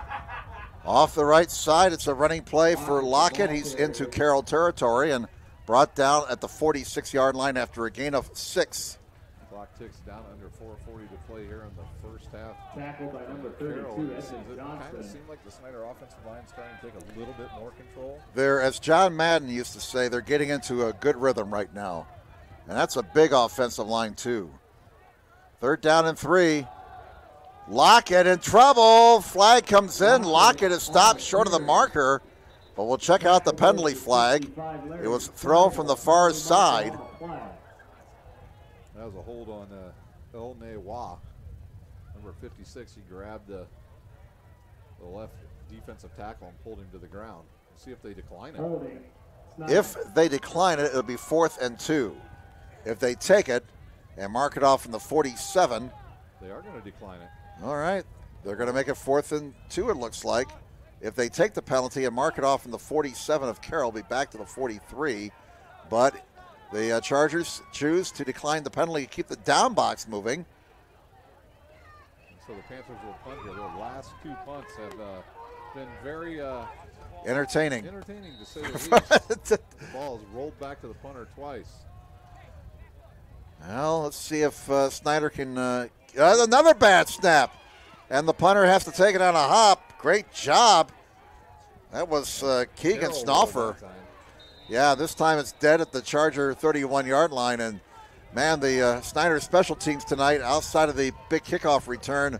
Off the right side, it's a running play for Lockett. He's into Carroll territory and brought down at the 46-yard line after a gain of 6. Clock ticks down under 4:40 to play here in the first half. Tackled by number 32, it kind of seemed like the Snider offensive line starting to take a little bit more control. They're, as John Madden used to say, they're getting into a good rhythm right now. And that's a big offensive line, too. 3rd down and 3. Lockett in trouble. Flag comes in. Lockett is stopped short of the marker. But we'll check out the penalty flag. It was thrown from the far side. That was a hold on El Newa. Number 56, he grabbed the left defensive tackle and pulled him to the ground. Let's see if they decline it. If they decline it, it'll be 4th and 2. If they take it and mark it off from the 47. They are going to decline it. All right. They're going to make it 4th and 2, it looks like. If they take the penalty and mark it off from the 47 of Carroll, be back to the 43. But the Chargers choose to decline the penalty to keep the down box moving. So the Panthers will punt here. Their last 2 punts have been very entertaining. Entertaining, to say the least. The ball has rolled back to the punter twice. Well, let's see if Snider can. Another bad snap. And the punter has to take it on a hop. Great job. That was Keegan Snoffer. Yeah, this time it's dead at the Charger 31-yard line. And, man, the Snider special teams tonight, outside of the big kickoff return,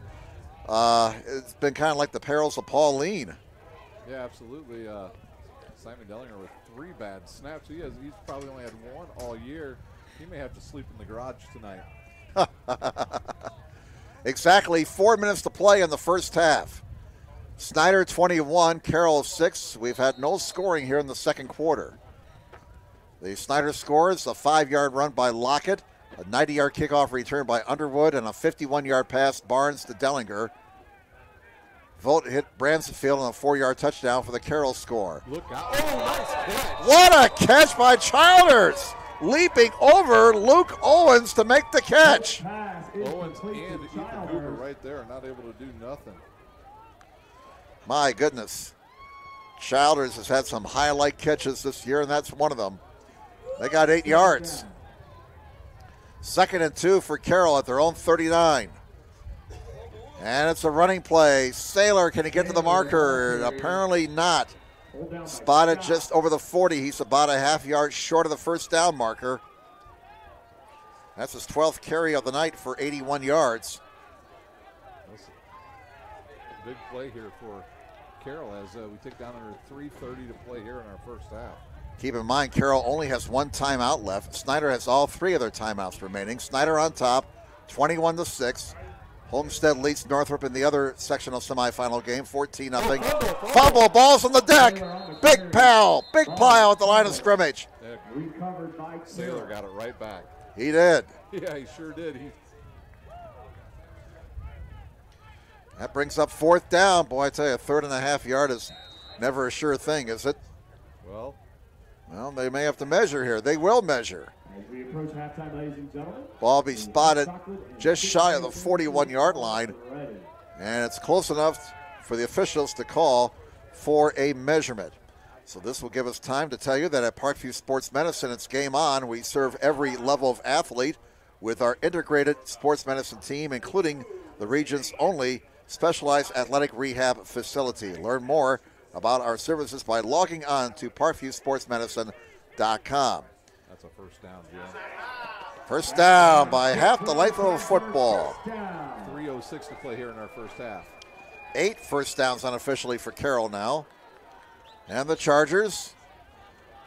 it's been kind of like the perils of Pauline. Yeah, absolutely. Simon Dellinger with 3 bad snaps. He's probably only had 1 all year. He may have to sleep in the garage tonight. Exactly 4 minutes to play in the first half. Snider 21, Carroll 6. We've had no scoring here in the second quarter. The Snider scores a 5-yard run by Lockett, a 90-yard kickoff return by Underwood, and a 51-yard pass Barnes to Dellinger. Vogt hit Bransfield on a 4-yard touchdown for the Carroll score. Look out. Oh, nice catch. What a catch by Childers! Leaping over Luke Owens to make the catch. Owens and Ethan Hoover right there are not able to do nothing. My goodness. Childers has had some highlight catches this year, and that's one of them. They got 8 yards. 2nd and 2 for Carroll at their own 39. And it's a running play. Saylor, can he get to the marker? Apparently not. Spotted just over the 40. He's about a half yard short of the first down marker. That's his 12th carry of the night for 81 yards. That's a big play here for Carroll as we take down under 3:30 to play here in our first half. Keep in mind, Carroll only has one timeout left. Snider has all 3 of their timeouts remaining. Snider on top, 21-6. Homestead leads Northrop in the other sectional semifinal game, 14-0. Fumble, balls on the deck. Big pile at the line of scrimmage. Sailor got it right back. He did. Yeah, he sure did. That brings up 4th down. Boy, I tell you, 3.5 yard is never a sure thing, is it? Well, they may have to measure here. They will measure. As we approach halftime, ladies and gentlemen. Ball be spotted just shy of the 41-yard line. And it's close enough for the officials to call for a measurement. So this will give us time to tell you that at Parkview Sports Medicine, it's game on. We serve every level of athlete with our integrated sports medicine team, including the region's only specialized athletic rehab facility. Learn more about our services by logging on to parkviewsportsmedicine.com. That's a first down, Jim. First down by half the length of a football. 3:06 to play here in our first half. 8 first downs unofficially for Carroll now. And the Chargers,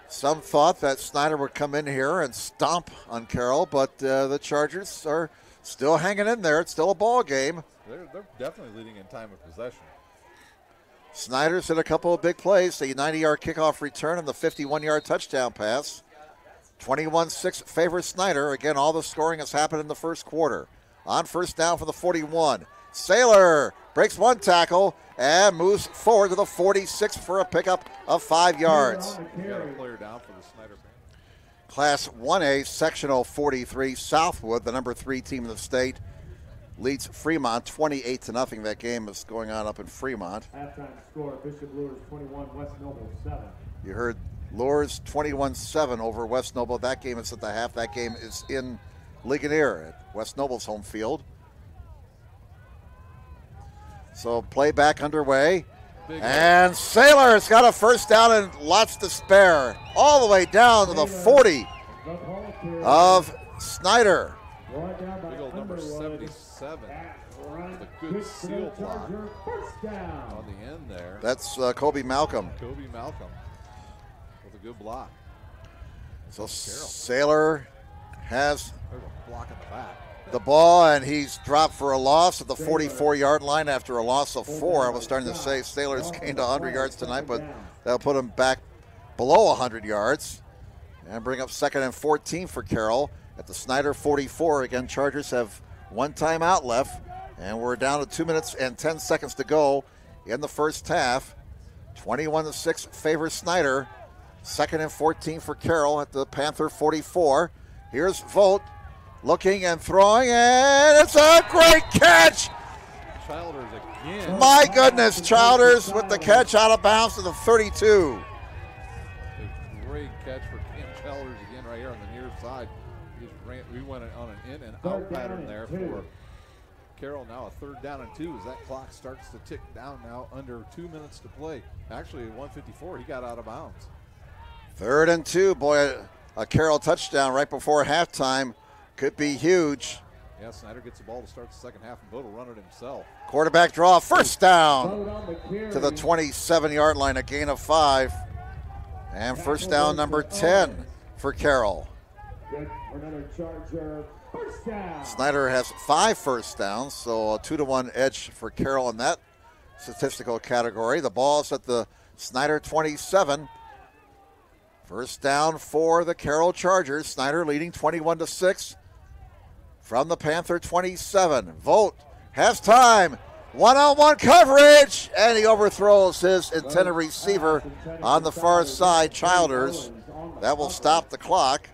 some thought that Snider would come in here and stomp on Carroll, but the Chargers are still hanging in there. It's still a ball game. They're definitely leading in time of possession. Snider's hit a couple of big plays, a 90-yard kickoff return and the 51-yard touchdown pass. 21-6 favors Snider. Again, all the scoring has happened in the first quarter. On first down for the 41. Sailor breaks one tackle and moves forward to the 46 for a pickup of 5 yards. Got a player down for the Snider band. Class 1A, Sectional 43, Southwood, the number 3 team in the state, leads Fremont 28-0. That game is going on up in Fremont. Halftime score, Bishop Lures 21, West Noble 7. You heard Lures 21-7 over West Noble. That game is at the half. That game is in Ligonier at West Noble's home field. So play back underway. And Sailor's got a first down and lots to spare. All the way down to the 40 of Snider. Big old number 77 with a good seal block on the end there. That's Kobe Malcolm. Kobe Malcolm with a good block. So Sailor has There's a block in the back. the ball, and he's dropped for a loss at the 44-yard line after a loss of 4. I was starting to say Sailor's gained 100 yards tonight, but that'll put him back below 100 yards and bring up 2nd and 14 for Carroll at the Snider 44. Again, Chargers have one timeout left, and we're down to 2 minutes and 10 seconds to go in the first half. 21-6 favors Snider. 2nd and 14 for Carroll at the Panther 44. Here's Volt looking and throwing, and it's a great catch. Childers again. My goodness, Childers with the catch out of bounds to the 32. A great catch for Cam Childers again right here on the near side. We went on an in and out pattern there for Carroll. Now a 3rd down and 2 as that clock starts to tick down now under 2 minutes to play. Actually, at 1:54, he got out of bounds. 3rd and 2, boy, a Carroll touchdown right before halftime could be huge. Yeah, Snider gets the ball to start the second half, and Bo will run it himself. Quarterback draw, first down to the 27-yard line, a gain of 5. And first down number 10 for Carroll. Snider has 5 first downs, so a 2-1 edge for Carroll in that statistical category. The ball's at the Snider 27. First down for the Carroll Chargers. Snider leading 21-6 from the Panther 27. Volt has time. One-on-one coverage, and he overthrows his intended receiver on the far side, Childers. That will stop the clock.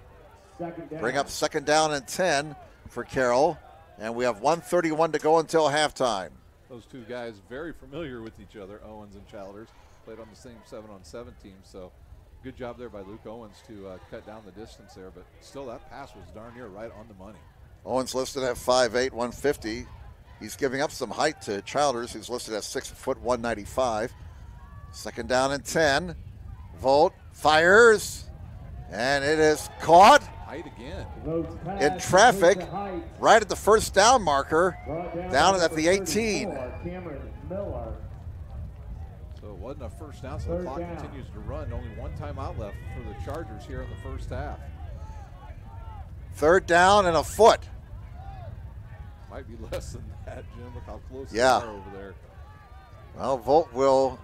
Bring up 2nd down and 10 for Carroll, and we have 1:31 to go until halftime. Those two guys very familiar with each other, Owens and Childers. Played on the same 7-on-7 team, so good job there by Luke Owens to cut down the distance there, but still that pass was darn near right on the money. Owens listed at 5'8", 150. He's giving up some height to Childers, who's listed at 6 foot 195. 2nd down and 10. Volt fires, and it is caught Height again. in traffic right at the first down marker, down at the 18. So it wasn't a first down, so the clock continues to run. Only one timeout left for the Chargers here in the first half. Third down and a foot. Might be less than that, Jim. Look how close they Yeah. are over there. Well, Volt will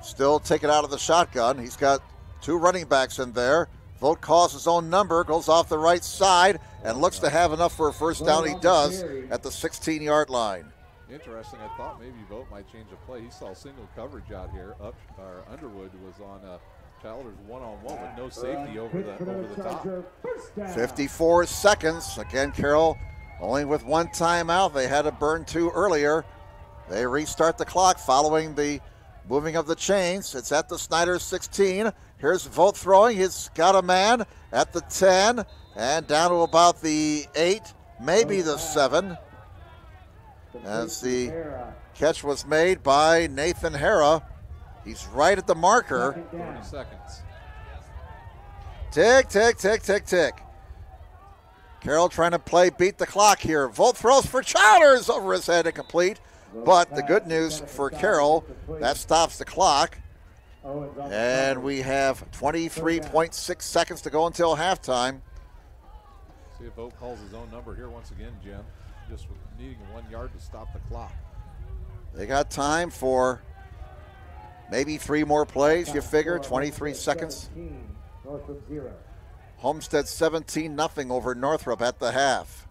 still take it out of the shotgun. He's got two running backs in there. Volt calls his own number, goes off the right side, and looks to have enough for a first down. He does at the 16-yard line. Interesting. I thought maybe Vogt might change the play. He saw single coverage out here. Underwood was on Childers one-on-one with no safety over the top. 54 seconds. Again, Carroll only with one timeout. They had to burn two earlier. They restart the clock following the moving of the chains. It's at the Snider 16. Here's Volt throwing. He's got a man at the 10 and down to about the 8, maybe the 7. As the catch was made by Nathan Hara. He's right at the marker. 30 seconds. Tick, tick, tick, tick, tick. Carroll trying to play beat the clock here. Volt throws for Childers over his head, incomplete. But the good news for Carroll, that stops the clock. And we have 23.6 seconds to go until halftime. See if Vogt calls his own number here once again, Jim. Just needing 1 yard to stop the clock. They got time for maybe 3 more plays, you figure, 23 seconds. Homestead 17-0 over Northrop at the half.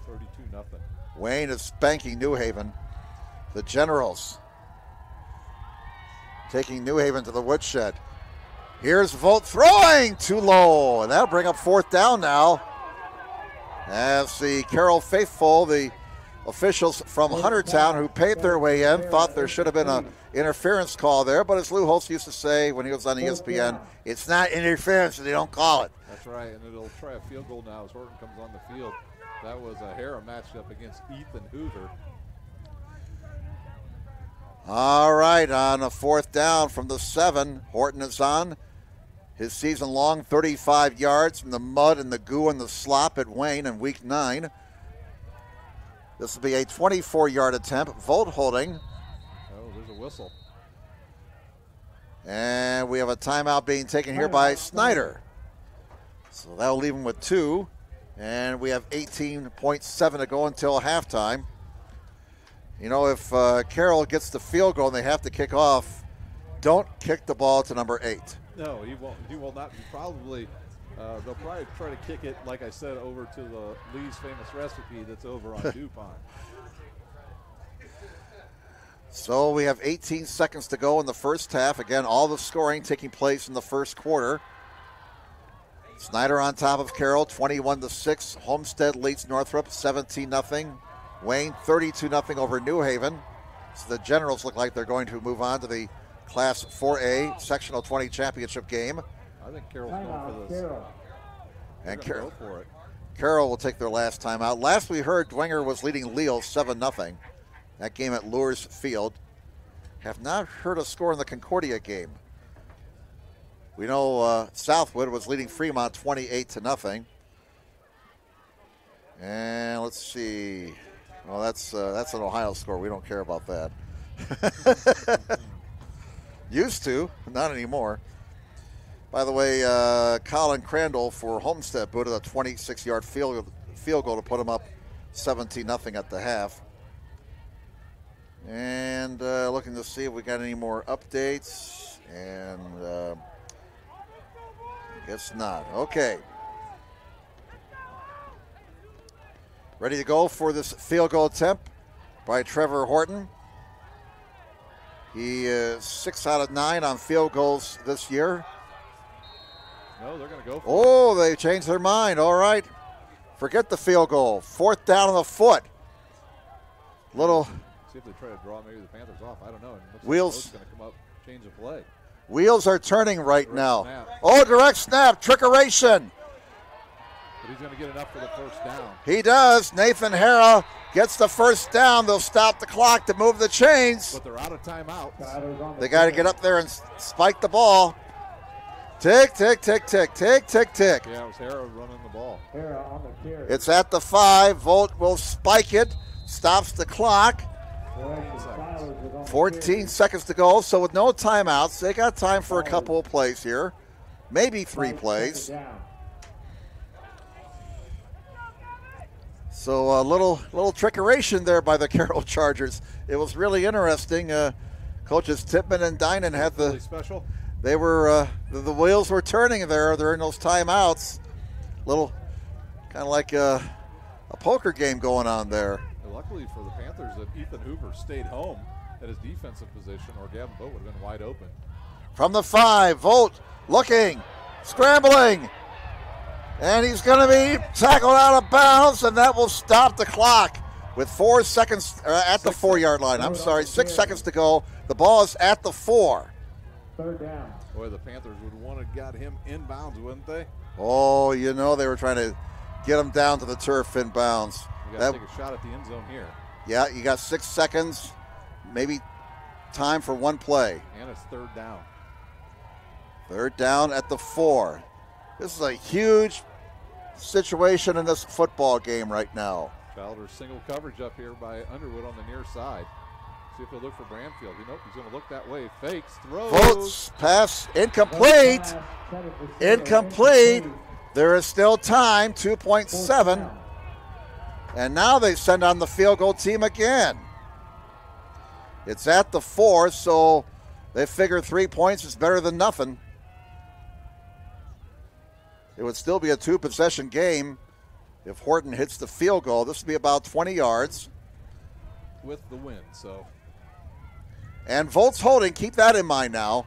32-0. Wayne is spanking New Haven. The Generals taking New Haven to the woodshed. Here's Volt throwing too low, and that'll bring up fourth down now. As the Carroll faithful, the officials from Huntertown who paid their way in, thought there should have been an interference call there, but as Lou Holtz used to say when he was on ESPN, it's not interference and they don't call it. That's right, and it'll try a field goal now as Horton comes on the field. That was a Hara matched up against Ethan Hoover. All right, on a fourth down from the 7, Horton is on his season-long 35 yards from the mud and the goo and the slop at Wayne in week 9. This will be a 24-yard attempt. Volt holding. Oh, there's a whistle. And we have a timeout being taken here by Snider. So that'll leave him with 2. And we have 18.7 to go until halftime. You know, if Carroll gets the field goal and they have to kick off, don't kick the ball to number 8. No, he won't. He will not. They'll probably try to kick it, like I said, over to the Lee's famous recipe that's over on DuPont. So we have 18 seconds to go in the first half. Again, all the scoring taking place in the first quarter. Snider on top of Carroll, 21-6. Homestead leads Northrop, 17-0. Wayne, 32-0 over New Haven. So the Generals look like they're going to move on to the Class 4A Sectional 20 Championship game. I think Carroll's going for this. And Carroll for it. Carroll will take their last time out. Last we heard, Dwenger was leading Leal 7-0. That game at Lures Field. Have not heard a score in the Concordia game. We know Southwood was leading Fremont 28-0. And let's see. Well, that's an Ohio score. We don't care about that. Used to, not anymore. By the way, Colin Crandall for Homestead booted a 26-yard field goal to put him up 17-0 at the half. And looking to see if we got any more updates. And guess not. Okay. Ready to go for this field goal attempt by Trevor Horton. He is 6 out of 9 on field goals this year. No, they're going to go for Oh, they changed their mind. All right. Forget the field goal. Fourth down on the foot. Little. See if they try to draw maybe the Panthers off. I don't know. Wheels. Going to come up, change of play. Wheels are turning right now. Snap. Oh, direct snap. Trickeration. But he's going to get enough for the first down. He does. Nathan Hara gets the first down. They'll stop the clock to move the chains. But they're out of timeouts. They got to get up there and spike the ball. Tick, tick, tick, tick, tick, tick, tick. Yeah, it was Hara running the ball. Hara on the carry. It's at the 5. Volt will spike it. Stops the clock. 14 seconds to go. So with no timeouts, they got time for a couple of plays here. Maybe 3 plays. So a little trickeration there by the Carroll Chargers. It was really interesting. Coaches Tippmann and Dinan had the special. They were the wheels were turning there during those timeouts. Little kind of like a poker game going on there. Luckily for the Panthers that Ethan Hoover stayed home at his defensive position, or Gavin Boat would have been wide open. From the 5, Volt looking, scrambling, and he's going to be tackled out of bounds, and that will stop the clock with 4 seconds at the 4-yard line. I'm sorry, 6 seconds to go. The ball is at the 4. Third down. Boy, the Panthers would want to got him inbounds, wouldn't they? Oh, you know they were trying to get him down to the turf inbounds. You got to take a shot at the end zone here. Yeah, you got 6 seconds, maybe time for 1 play. And it's third down. Third down at the 4. This is a huge situation in this football game right now. Bowder single coverage up here by Underwood on the near side. See if he'll look for Bramfield. Nope, he's going to look that way. Fakes, throws. Votes, pass, incomplete. Incomplete. There is still time, 2.7. And now they send on the field goal team again. It's at the 4, so they figure 3 points is better than nothing. It would still be a 2-possession game if Horton hits the field goal. This would be about 20 yards. With the win, so. And Volt's holding. Keep that in mind now.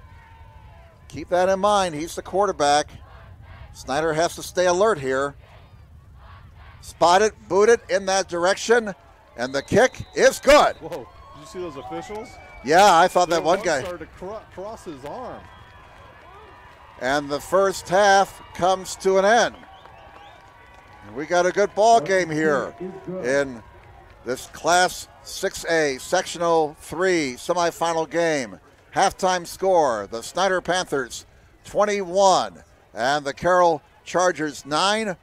Keep that in mind. He's the quarterback. Snider has to stay alert here. Spot it, boot it in that direction, and the kick is good. Whoa, did you see those officials? Yeah, I thought that one guy started to cross his arm. And the first half comes to an end. And we got a good ball game here in this Class 6A Sectional 3 semifinal game. Halftime score, the Snider Panthers 21 and the Carroll Chargers 9.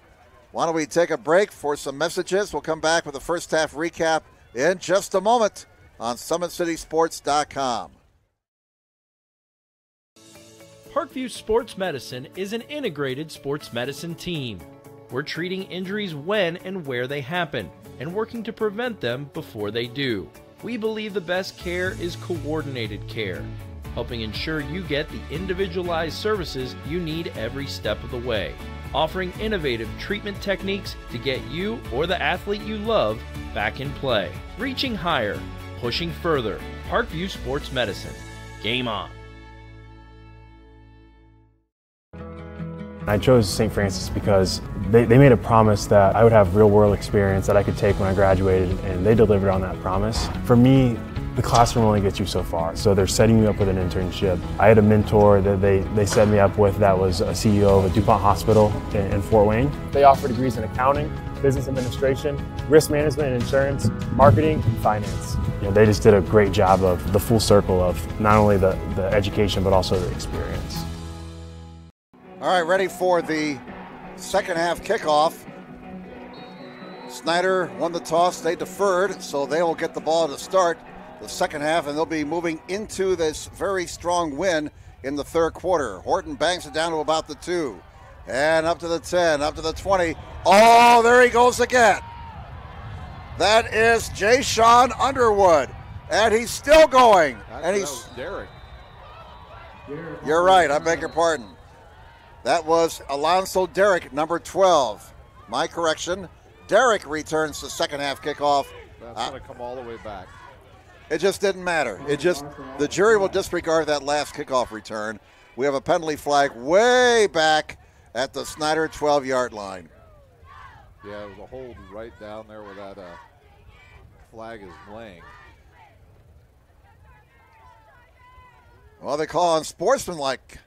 Why don't we take a break for some messages? We'll come back with the first half recap in just a moment on SummitCitySports.com. Parkview Sports Medicine is an integrated sports medicine team. We're treating injuries when and where they happen and working to prevent them before they do. We believe the best care is coordinated care, helping ensure you get the individualized services you need every step of the way, offering innovative treatment techniques to get you or the athlete you love back in play. Reaching higher, pushing further. Parkview Sports Medicine. Game on. I chose St. Francis because they made a promise that I would have real-world experience that I could take when I graduated, and they delivered on that promise. For me, the classroom only gets you so far, so they're setting you up with an internship. I had a mentor that they set me up with that was a CEO of a DuPont hospital in Fort Wayne. They offer degrees in accounting, business administration, risk management and insurance, marketing, and finance. You know, they just did a great job of the full circle of not only the education but also the experience. All right, ready for the second half kickoff. Snider won the toss, they deferred, so they will get the ball to start the second half, and they'll be moving into this very strong win in the third quarter. Horton bangs it down to about the 2, and up to the 10, up to the 20. Oh, there he goes again. That is Jay-Sean Underwood, and he's still going. Actually, and he's that was Derek. You're right, I beg your pardon. That was Alonso Derrick, number 12. My correction. Derrick returns the second half kickoff. That's going to come all the way back. It just didn't matter. The jury will disregard that last kickoff return. We have a penalty flag way back at the Snider 12-yard line. Yeah, it was a hold right down there where that flag is laying. Well, they call unsportsmanlike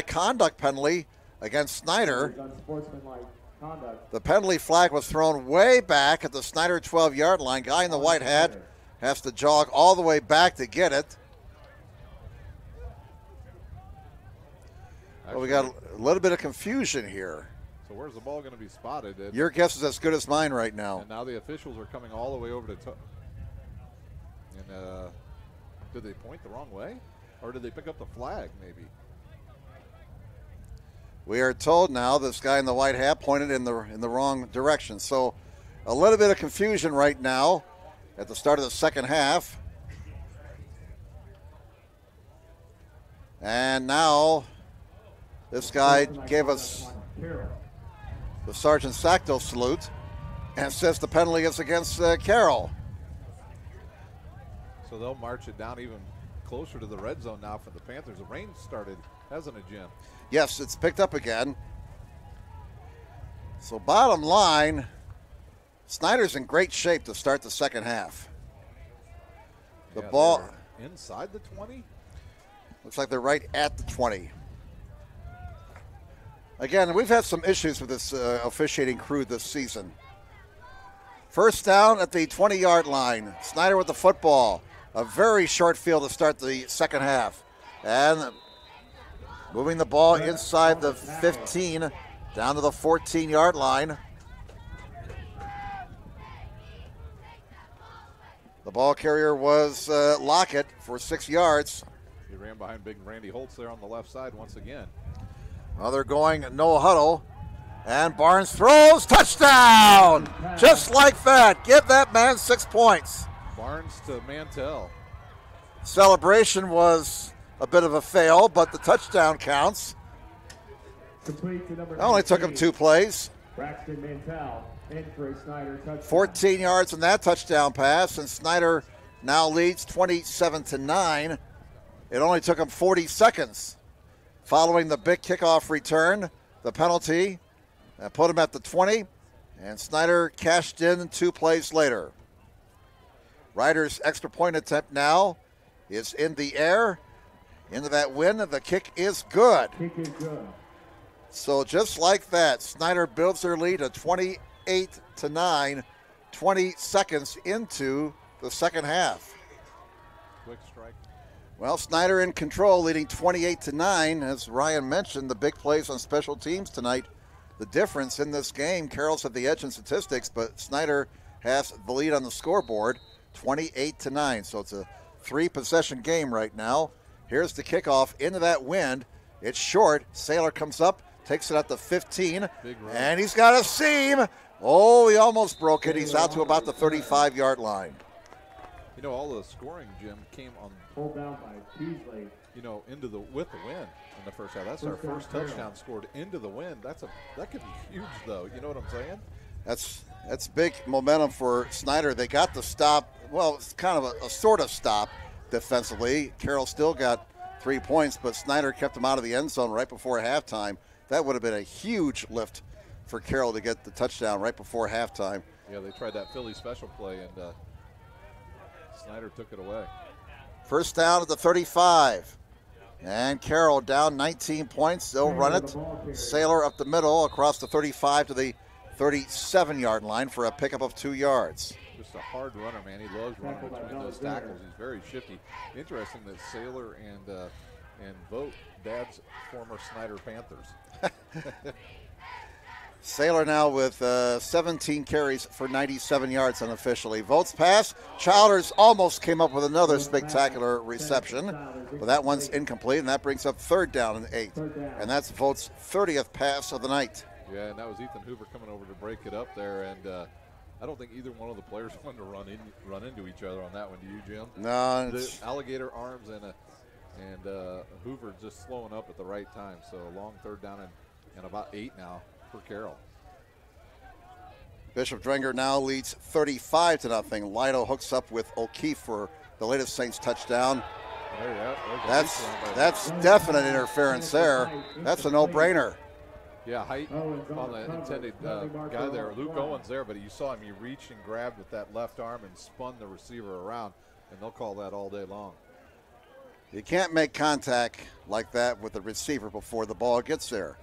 conduct penalty against Snider. The penalty flag was thrown way back at the Snider 12-yard line. Guy in the white hat has to jog all the way back to get it. Well, we got a little bit of confusion here. So where's the ball going to be spotted? Your guess is as good as mine right now. And now the officials are coming all the way over to and did they point the wrong way? Or did they pick up the flag, maybe? We are told now this guy in the white hat pointed in the wrong direction. So a little bit of confusion right now at the start of the second half. And now this guy gave us the Sergeant Sacto salute and says the penalty is against Carroll. So they'll march it down even closer to the red zone now for the Panthers. The rain started, hasn't it, Jim? Yes, it's picked up again. So bottom line, Snider's in great shape to start the second half. The ball inside the 20? Looks like they're right at the 20. Again, we've had some issues with this officiating crew this season. First down at the 20-yard line. Snider with the football. A very short field to start the second half. And moving the ball inside the 15 down to the 14-yard line. The ball carrier was Lockett for 6 yards. He ran behind big Randy Holtz there on the left side once again. Well, they're going no huddle. And Barnes throws, touchdown! Just like that. Give that man 6 points. Barnes to Mantell. Celebration was a bit of a fail, but the touchdown counts. It only took him 2 plays. Braxton Mantell in for a Snider touchdown. 14 yards on that touchdown pass, and Snider now leads 27-9. It only took him 40 seconds. Following the big kickoff return, the penalty put him at the 20, and Snider cashed in 2 plays later. Ryder's extra point attempt now is in the air. Into that win, the kick is good. Kick is good. So just like that, Snider builds their lead to 28-9, 20 seconds into the second half. Quick strike. Well, Snider in control, leading 28-9. As Ryan mentioned, the big plays on special teams tonight. The difference in this game, Carroll's at the edge in statistics, but Snider has the lead on the scoreboard, 28-9. So it's a 3-possession game right now. Here's the kickoff into that wind. It's short. Saylor comes up, takes it at the 15, and he's got a seam. Oh, he almost broke it. He's out to about the 35-yard line. You know, all the scoring, Jim, came on pulled down by Beasley. You know, with the wind in the first half. That's our first touchdown scored into the wind. That could be huge, though. You know what I'm saying? That's big momentum for Snider. They got the stop. Well, it's kind of a sort of stop defensively. Carroll still got 3 points, but Snider kept them out of the end zone right before halftime. That would have been a huge lift for Carroll to get the touchdown right before halftime. Yeah, they tried that Philly special play, and Snider took it away. First down at the 35. And Carroll down 19 points. They'll run it. Saylor up the middle across the 35 to the 37-yard line for a pickup of 2 yards. Just a hard runner, man. He loves running between those tackles. He's very shifty. Interesting that Saylor and Vogt, Dad's former Snider Panthers. Saylor now with 17 carries for 97 yards unofficially. Vogt's pass. Childers almost came up with another spectacular reception, but that one's incomplete, and that brings up 3rd down and 8. And that's Vogt's 30th pass of the night. Yeah, and that was Ethan Hoover coming over to break it up there, and I don't think either one of the players wanted to run into each other on that one. Do you, Jim? No. The alligator arms and Hoover just slowing up at the right time. So a long 3rd down and about 8 now for Carroll. Bishop Drenger now leads 35-0. Lido hooks up with O'Keefe for the latest Saints touchdown. That's definite interference there. That's a no-brainer. Yeah, height on the intended guy there. Luke Owens there, but you saw him. He reached and grabbed with that left arm and spun the receiver around, and they'll call that all day long. You can't make contact like that with the receiver before the ball gets there.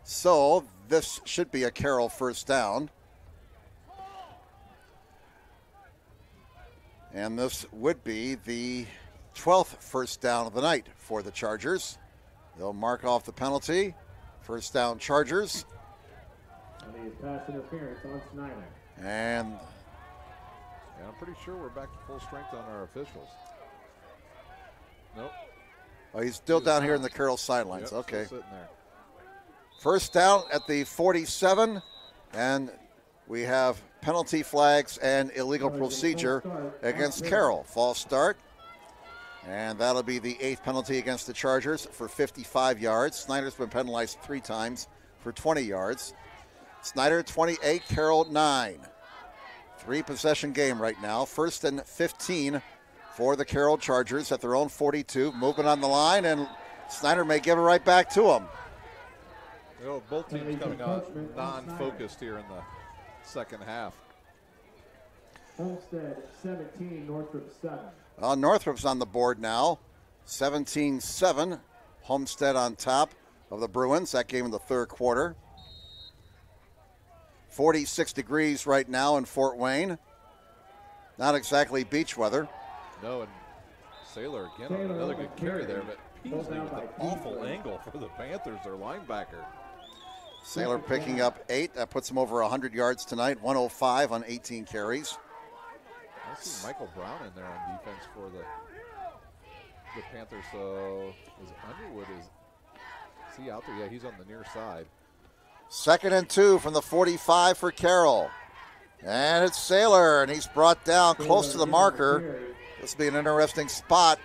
So this should be a Carroll first down. And this would be the 12th first down of the night for the Chargers. They'll mark off the penalty. First down, Chargers. And he pass interference on Snider. And I'm pretty sure we're back to full strength on our officials. Nope. Oh, he's still down here in the Carroll sidelines. Yep, okay. still sitting there. First down at the 47, and we have penalty flags and illegal procedure against Carroll. False start, and that'll be the 8th penalty against the Chargers for 55 yards. Snider's been penalized 3 times for 20 yards. Snider 28, Carroll 9. 3-possession game right now. First and 15 for the Carroll Chargers at their own 42. Movement on the line, and Snider may give it right back to him. You know, both teams coming out non-focused here in the second half. Homestead 17, Northrop 7. Northrop's on the board now. 17-7. Homestead on top of the Bruins. That game in the third quarter. 46 degrees right now in Fort Wayne. Not exactly beach weather. No, and Saylor again on another good carry there, but Peasley with an awful angle for the Panthers, their linebacker. Saylor picking up 8. That puts him over 100 yards tonight. 105 on 18 carries. I see Michael Brown in there on defense for the Panthers. So is Underwood, is he out there? Yeah, he's on the near side. Second and 2 from the 45 for Carroll. And it's Saylor, and he's brought down close to the marker. This will be an interesting spot.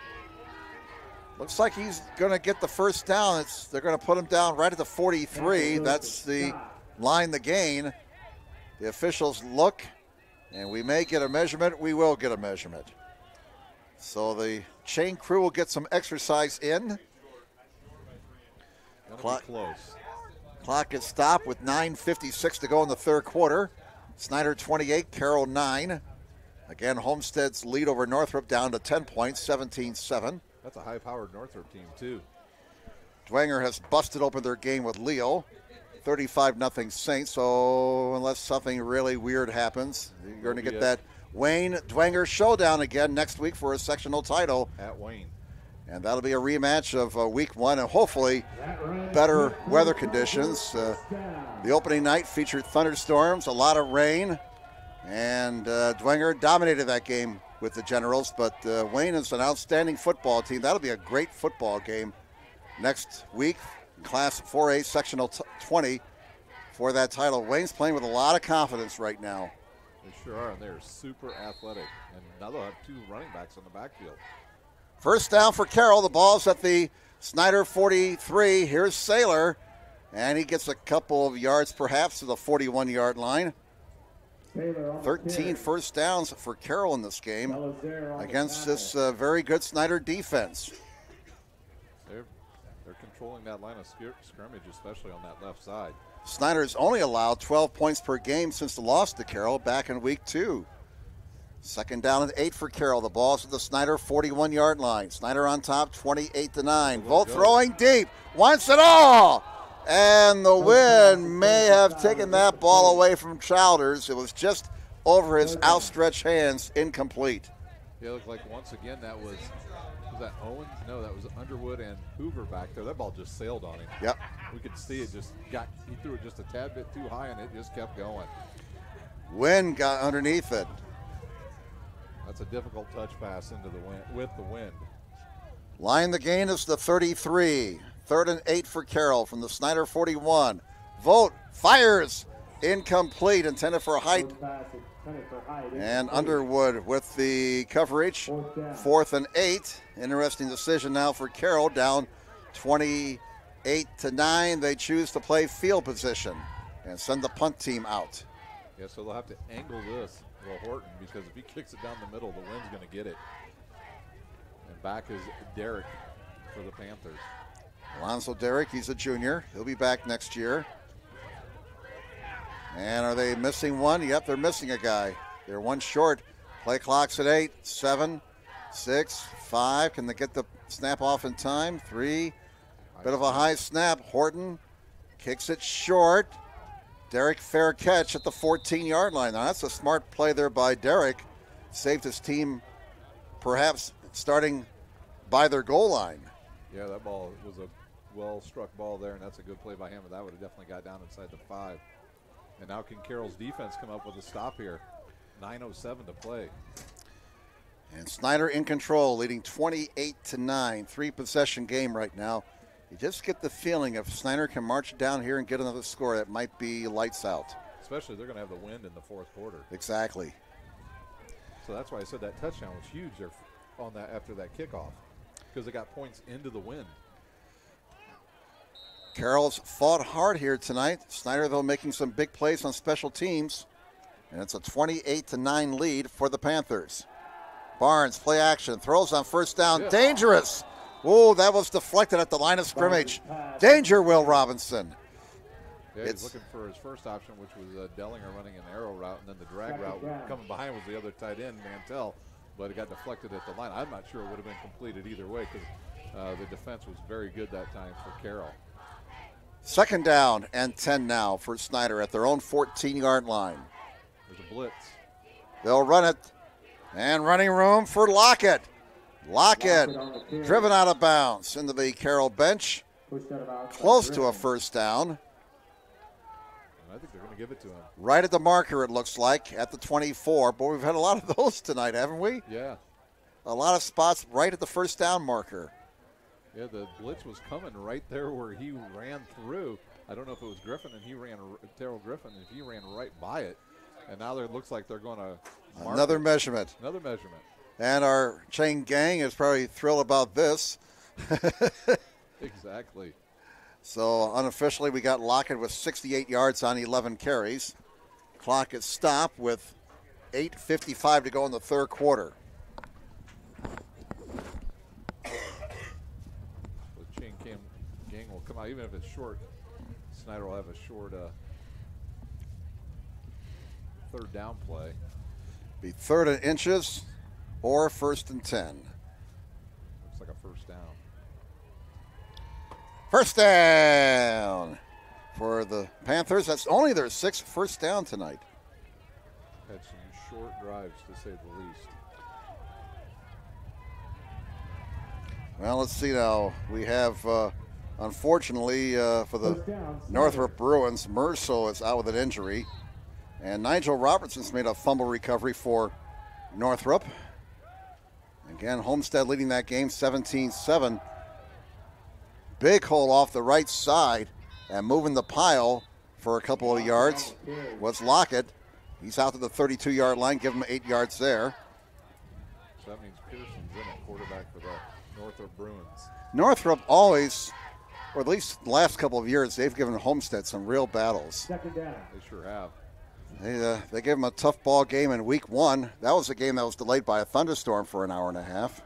Looks like he's going to get the first down. They're going to put him down right at the 43. That's the line, the gain. The officials look, and we may get a measurement. We will get a measurement. So the chain crew will get some exercise in. Clock is stopped with 9:56 to go in the third quarter. Snider 28, Carroll 9. Again, Homestead's lead over Northrop down to 10 points, 17-7. That's a high-powered Northrop team, too. Dwenger has busted open their game with Leo. 35-0 Saints, so unless something really weird happens, you're going to get that Wayne-Dwenger showdown again next week for a sectional title. At Wayne. And that'll be a rematch of week 1 and hopefully better weather conditions. The opening night featured thunderstorms, a lot of rain, and Dwenger dominated that game with the Generals, but Wayne is an outstanding football team. That'll be a great football game next week, Class 4A Sectional 20 for that title. Wayne's playing with a lot of confidence right now. They sure are, and they're super athletic. And now they'll have 2 running backs on the backfield. First down for Carroll. The ball's at the Snider 43. Here's Saylor, and he gets a couple of yards perhaps to the 41-yard line. 13 first downs for Carroll in this game against this very good Snider defense. They're controlling that line of scrimmage, especially on that left side. Snider's only allowed 12 points per game since the loss to Carroll back in week 2. Second down and 8 for Carroll. The ball's at the Snider 41-yard line. Snider on top, 28-9. Volt throwing deep, wants it all. And the wind may have taken that ball away from Childers. It was just over his outstretched hands, incomplete. Yeah, it looked like once again that was that Owens? No, that was Underwood and Hoover back there. That ball just sailed on him. Yep. We could see it he threw it just a tad bit too high and it just kept going. Wind got underneath it. That's a difficult touch pass into the wind with the wind. Line the gain is the 33. Third and 8 for Carroll from the Snider 41. Vogt fires. Incomplete, intended for Height. And Underwood with the coverage. 4th and 8. Interesting decision now for Carroll. Down 28-9. They choose to play field position and send the punt team out. Yeah, so they'll have to angle this, Horton, because if he kicks it down the middle, the wind's going to get it. And back is Derrick for the Panthers. Alonzo Derrick, he's a junior. He'll be back next year. And are they missing one? Yep, they're missing a guy. They're one short. Play clock's at 8, 7, 6, 5. Can they get the snap off in time? 3. Bit of a high snap. Horton kicks it short. Derrick, fair catch at the 14-yard line. Now, that's a smart play there by Derrick. Saved his team perhaps starting by their goal line. Yeah, that ball was well-struck ball there, and that's a good play by him, but that would have definitely got down inside the 5. And now can Carroll's defense come up with a stop here? 9:07 to play. And Snider in control, leading 28-9. 3-possession game right now. You just get the feeling if Snider can march down here and get another score, that might be lights out. Especially they're going to have the wind in the 4th quarter. Exactly. So that's why I said that touchdown was huge there on that after that kickoff, because they got points into the wind. Carroll's fought hard here tonight. Snider, though, making some big plays on special teams. And it's a 28-9 lead for the Panthers. Barnes, play action, throws on first down. Yeah. Dangerous. Oh, that was deflected at the line of scrimmage. Danger, Will Robinson. Yeah, he's looking for his first option, which was Dellinger running an arrow route, and then the drag route coming behind was the other tight end, Mantell, but it got deflected at the line. I'm not sure it would have been completed either way because the defense was very good that time for Carroll. 2nd down and 10 now for Snider at their own 14-yard line. There's a blitz. They'll run it, and running room for Lockett. Lockett driven out of bounds into the Carroll bench, close to a first down. I think they're going to give it to him. Right at the marker, it looks like, at the 24. Boy, we've had a lot of those tonight, haven't we? Yeah. A lot of spots right at the first down marker. Yeah, the blitz was coming right there where he ran through. I don't know if it was Griffin, and Terrell Griffin, and he ran right by it. And now it looks like they're going to mark Another measurement. Another measurement. And our chain gang is probably thrilled about this. Exactly. So unofficially, we got Lockett with 68 yards on 11 carries. Clock is stopped with 8:55 to go in the 3rd quarter. The chain gang will come out, even if it's short. Snider will have a short 3rd down play. Be 3rd and inches or 1st and 10. Looks like a first down. First down for the Panthers. That's only their 6th first down tonight. Had some short drives, to say the least. Well, let's see now. We have, unfortunately, for the Northrop Bruins, Merso is out with an injury. And Nigel Robertson's made a fumble recovery for Northrop. Again, Homestead leading that game 17-7. Big hole off the right side, and moving the pile for a couple of yards was Lockett. He's out to the 32-yard line. Give him 8 yards there. So that means Pearson's in at quarterback for the Northrop Bruins. Northrop always, or at least the last couple of years, they've given Homestead some real battles. They sure have. They gave him a tough ball game in week 1. That was a game that was delayed by a thunderstorm for an hour and a half.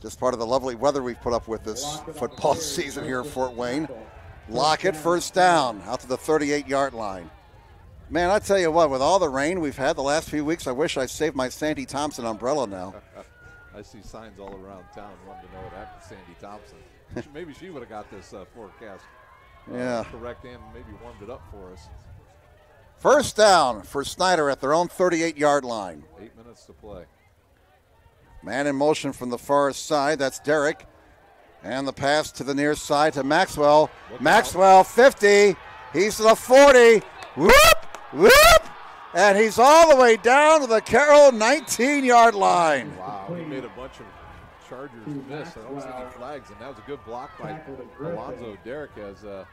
Just part of the lovely weather we've put up with this football season here in Fort Wayne. Lockett, first down, out to the 38-yard line. Man, I tell you what, with all the rain we've had the last few weeks, I wish I saved my Sandy Thompson umbrella now. I see signs all around town wanting to know what happened to Sandy Thompson. Maybe she would have got this forecast correct and maybe warmed it up for us. First down for Snider at their own 38-yard line. 8 minutes to play. Man in motion from the far side. That's Derrick. And the pass to the near side to Maxwell. Maxwell, 50. He's to the 40. Whoop, whoop. And he's all the way down to the Carroll 19-yard line. Wow, he made a bunch of Chargers miss. I don't see any flags, and that was a good block by Alonzo Derrick as the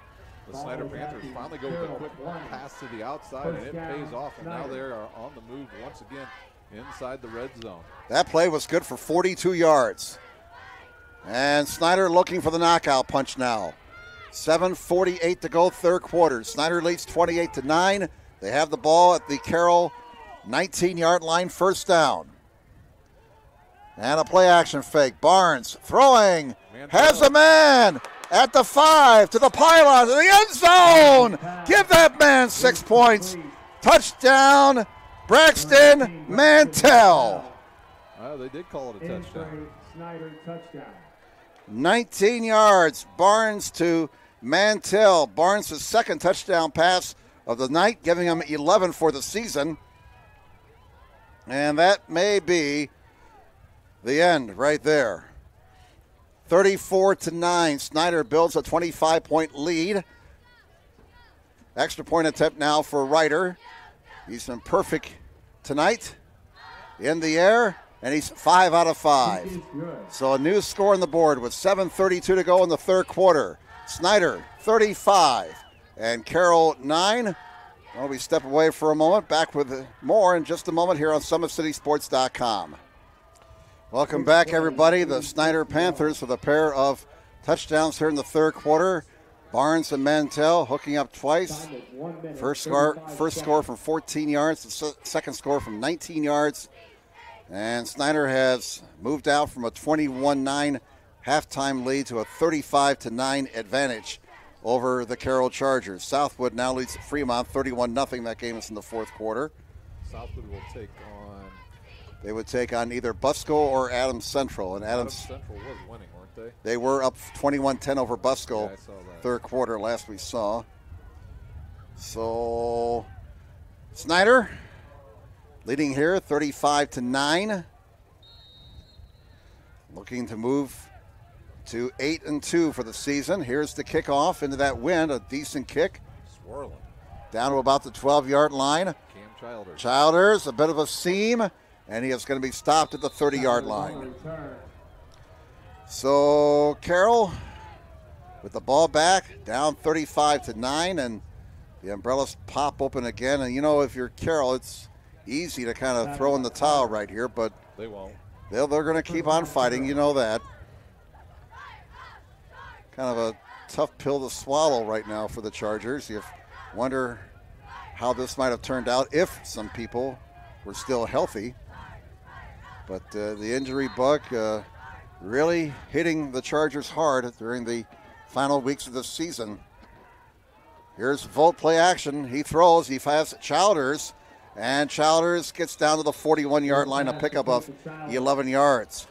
Snider Panthers finally go with a quick pass to the outside, and it pays off, and now they are on the move once again inside the red zone. That play was good for 42 yards. And Snider looking for the knockout punch now. 7:48 to go, 3rd quarter. Snider leads 28-9. They have the ball at the Carroll 19-yard line, first down. And a play action fake. Barnes throwing, has a man at the 5 to the pylon to the end zone. Give that man 6 points. Touchdown, Braxton Mantell. They did call it a touchdown. Snider touchdown. 19 yards, Barnes to Mantell. Barnes' 2nd touchdown pass of the night, giving him 11 for the season. And that may be the end right there. 34-9. Snider builds a 25-point lead. Extra point attempt now for Ryder. He's been perfect tonight. In the air, and he's 5 out of 5. So a new score on the board with 7:32 to go in the third quarter. Snider, 35, and Carroll, 9. Well, we step away for a moment. Back with more in just a moment here on SummitCitySports.com. Welcome back, everybody. The Snider Panthers with a pair of touchdowns here in the third quarter. Barnes and Mantell hooking up twice. First score from 14 yards. The second score from 19 yards. And Snider has moved out from a 21-9 halftime lead to a 35-9 advantage over the Carroll Chargers. Southwood now leads Fremont 31-0. That game is in the fourth quarter. Southwood will take on... They would take on either Busco or Adams Central. And Adams Central was winning, weren't they? They were up 21-10 over Busco. Yeah, I saw that. Third quarter last we saw. So Snider leading here 35-9. Looking to move to 8-2 for the season. Here's the kickoff into that wind. A decent kick. Swirling. Down to about the 12-yard line. Cam Childers. Childers, a bit of a seam, and he is going to be stopped at the 30-yard line. So Carroll with the ball back, down 35-9, and the umbrellas pop open again. And you know, if you're Carroll, it's easy to kind of throw in the towel right here, but they won't. They're going to keep on fighting, you know that. Kind of a tough pill to swallow right now for the Chargers. You wonder how this might have turned out if some people were still healthy. But the injury bug really hitting the Chargers hard during the final weeks of the season. Here's Volt play action. He throws. He has Childers. And Childers gets down to the 41-yard line, a pickup of 11 yards.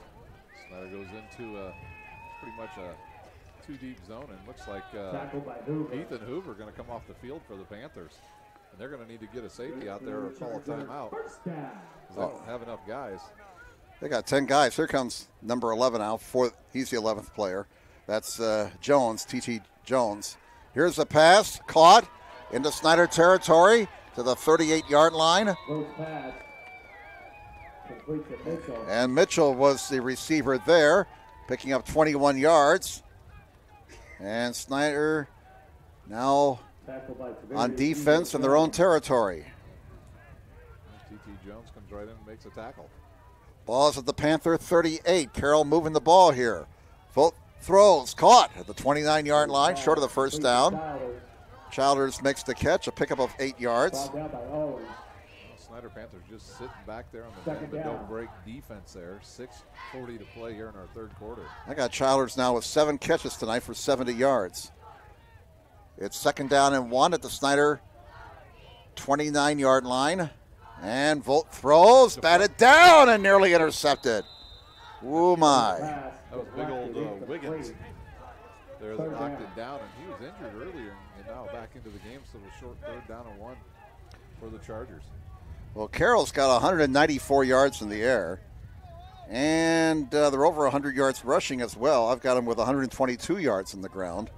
Snider goes into pretty much a two-deep zone, and looks like Ethan Hoover going to come off the field for the Panthers. And they're going to need to get a safety out there or call a timeout. They don't have enough guys. They got 10 guys. Here comes number 11 out. He's the 11th player. That's Jones, T.T. Jones. Here's the pass, caught into Snider territory to the 38-yard line. And Mitchell was the receiver there, picking up 21 yards. And Snider now on defense in their own territory. T.T. Jones comes right in and makes a tackle. Ball's at the Panther 38. Carroll moving the ball here. Volt throws, caught at the 29-yard line, short of the first down. Childers makes the catch, a pickup of 8 yards. Snider Panthers just sitting back there on the bend but don't break defense there. 6:40 to play here in our third quarter. I got Childers now with 7 catches tonight for 70 yards. It's second down and 1 at the Snider 29-yard line. And Volt throws, batted down and nearly intercepted. Oh my. That was big old Wiggins there that knocked it down, and he was injured earlier and now back into the game, so it was short third down and 1 for the Chargers. Well, Carroll's got 194 yards in the air, and they're over 100 yards rushing as well. I've got them with 122 yards in the ground.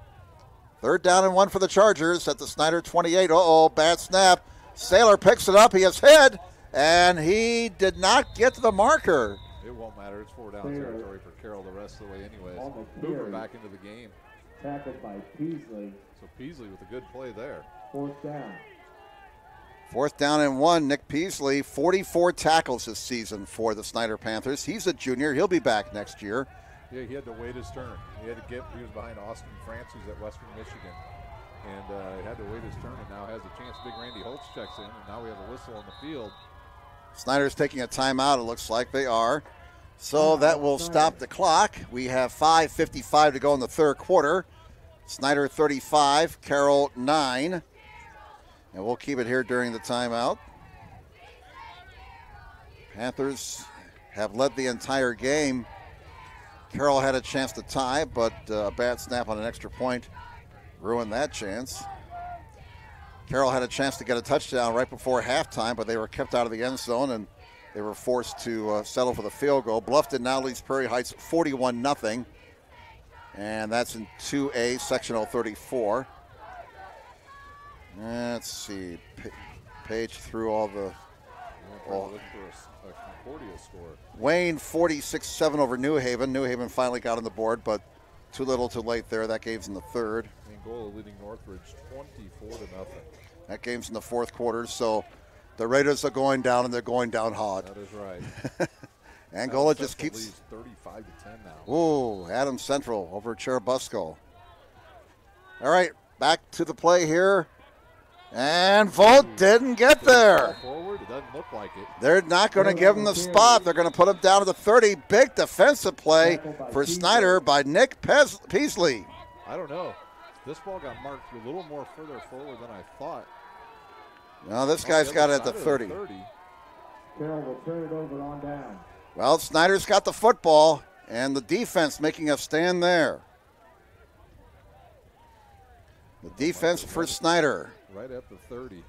Third down and 1 for the Chargers at the Snider 28. Uh-oh, bad snap. Saylor picks it up. He is hit, and he did not get to the marker. It won't matter. It's 4-down territory for Carroll the rest of the way anyways. Hoover back into the game. Tackled by Peasley. So Peasley with a good play there. Fourth down. Fourth down and 1. Nick Peasley, 44 tackles this season for the Snider Panthers. He's a junior. He'll be back next year. Yeah, he had to wait his turn. He was behind Austin France, who's at Western Michigan. And he had to wait his turn, and now has a chance. Big Randy Holtz checks in, and now we have a whistle on the field. Snider's taking a timeout, it looks like they are. So that will stop the clock. We have 5:55 to go in the third quarter. Snider 35, Carroll 9. And we'll keep it here during the timeout. Panthers have led the entire game. Carroll had a chance to tie, but a bad snap on an extra point ruined that chance. Carroll had a chance to get a touchdown right before halftime, but they were kept out of the end zone, and they were forced to settle for the field goal. Bluffton now leads Prairie Heights 41-0. And that's in 2A, sectional 34. Let's see. Page through all the. Look for a Concordia score. Wayne 46-7 over New Haven. New Haven finally got on the board, but too little too late there. That game's in the third. Angola leading Northridge 24-0. That game's in the fourth quarter, so the Raiders are going down, and they're going down hard. That is right. Angola just keeps. Leads 35-10 now. Ooh, Adams Central over Cherubusco. All right, back to the play here. And Volt didn't get there. Forward, it doesn't look like it. They're not going to give him the spot. They're going to put him down to the 30. Big defensive play for Snider by Nick Peasley. I don't know. This ball got marked a little more further forward than I thought. No, this guy's got it at the 30. Carroll will turn it over on down. Well, Snider's got the football, and the defense making a stand there. The defense for Snider. Right at the 30.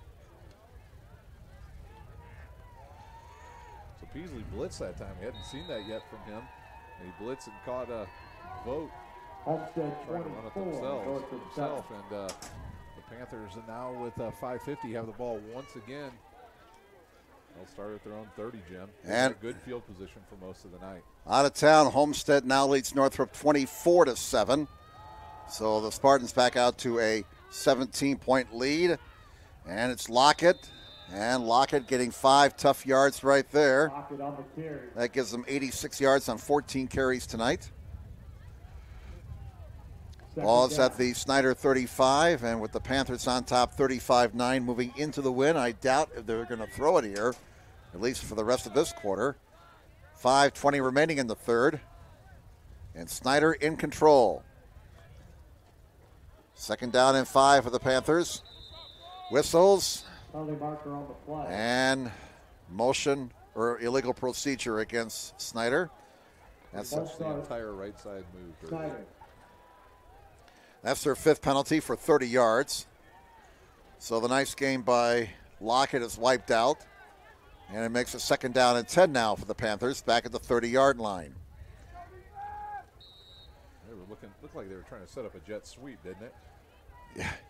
So Peasley blitzed that time. We hadn't seen that yet from him. And he blitzed and caught a vote. Homestead trying to run it themselves. And the Panthers are now with 5:50 have the ball once again. They'll start at their own 30, Jim. And a good field position for most of the night. Out of town, Homestead now leads Northrop 24-7. So the Spartans back out to a 17-point lead. And it's Lockett. And Lockett getting 5 tough yards right there. Lockett on the carry. That gives them 86 yards on 14 carries tonight. Ball is at the Snider 35, and with the Panthers on top 35-9 moving into the win, I doubt if they're going to throw it here, at least for the rest of this quarter. 5:20 remaining in the third, and Snider in control. Second down and 5 for the Panthers. Whistles Marker on the play. and motion or illegal procedure against Snider. That's the entire right side move. Snider. That's their 5th penalty for 30 yards. So the nice game by Lockett is wiped out. And it makes it 2nd down and 10 now for the Panthers, back at the 30-yard line. They were looked like they were trying to set up a jet sweep, didn't it?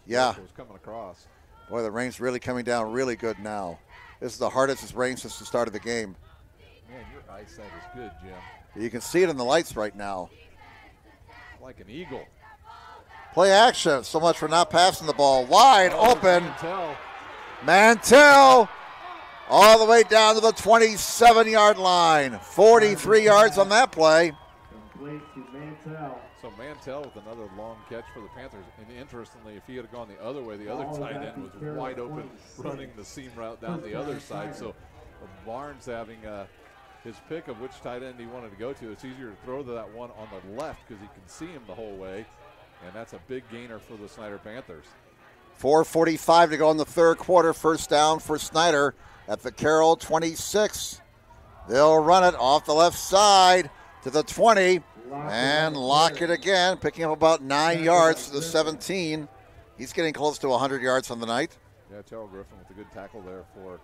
Yeah. It was coming across. Boy, the rain's really coming down really good now. This is the hardest it's rained since the start of the game. Man, your eyesight is good, Jim. You can see it in the lights right now. Like an eagle. Play action. So much for not passing the ball. Wide open. Mantell all the way down to the 27-yard line. 43 yards on that play. Complete to Mantell. So Mantell with another long catch for the Panthers. And interestingly, if he had gone the other way, the other tight end was wide open running the seam route down the other side. So Barnes having his pick of which tight end he wanted to go to. It's easier to throw to that one on the left because he can see him the whole way. And that's a big gainer for the Snider Panthers. 4:45 to go in the third quarter. First down for Snider at the Carroll 26. They'll run it off the left side to the 20. And Lockett again, picking up about 9 yards to the 17. He's getting close to 100 yards on the night. Yeah, Terrell Griffin with a good tackle there for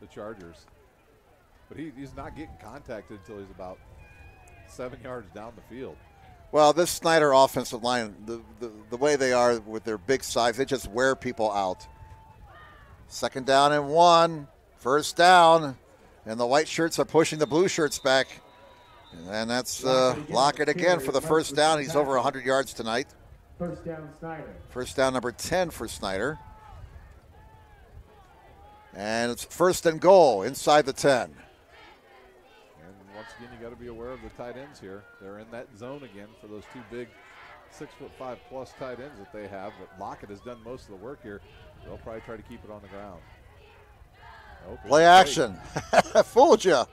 the Chargers. But he's not getting contacted until he's about 7 yards down the field. Well, this Snider offensive line, the way they are with their big size, they just wear people out. 2nd down and 1. First down. And the white shirts are pushing the blue shirts back. And that's Lockett again for the first down. He's over 100 yards tonight. First down, Snider. First down number 10 for Snider. And it's 1st and goal inside the 10. Once again, you got to be aware of the tight ends here. They're in that zone again for those 2 big 6'5" plus tight ends that they have. But Lockett has done most of the work here. They'll probably try to keep it on the ground. Play action. Fooled you.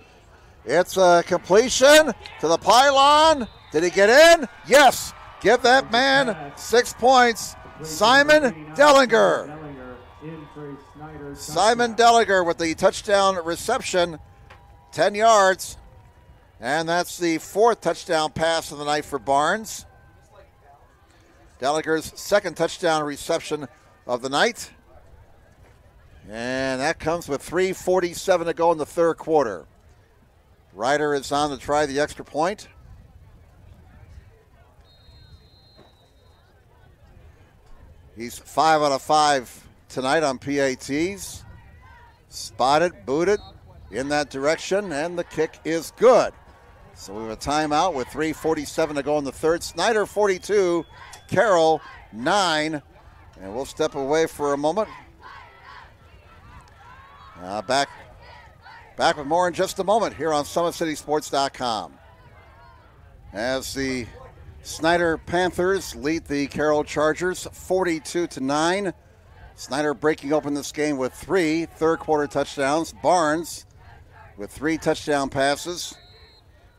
It's a completion to the pylon. Did he get in? Yes. Give that man 6 points. Simon Dellinger. Simon Dellinger with the touchdown reception. 10 yards. And that's the 4th touchdown pass of the night for Barnes. Dellinger's 2nd touchdown reception of the night. And that comes with 3:47 to go in the third quarter. Ryder is on to try the extra point. He's 5 out of 5 tonight on PATs. Spotted, booted in that direction, and the kick is good. So we have a timeout with 3:47 to go in the third. Snider 42, Carroll 9. And we'll step away for a moment. Back with more in just a moment here on SummitCitySports.com. As the Snider Panthers lead the Carroll Chargers 42-9. Snider breaking open this game with 3 third-quarter touchdowns. Barnes with 3 touchdown passes.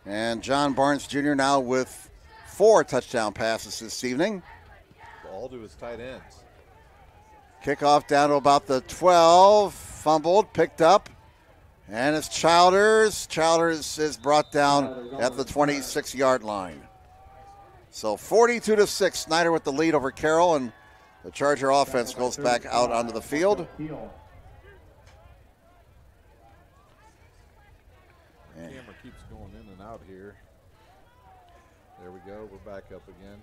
And John Barnes Jr. now with 4 touchdown passes this evening. All to his tight ends. Kickoff down to about the 12. Fumbled, picked up. And it's Childers. Childers is brought down at the 26-yard line. So 42-6, Snider with the lead over Carroll, and the Charger offense goes back out onto the field. Camera keeps going in and out here. There we go. We're back up again.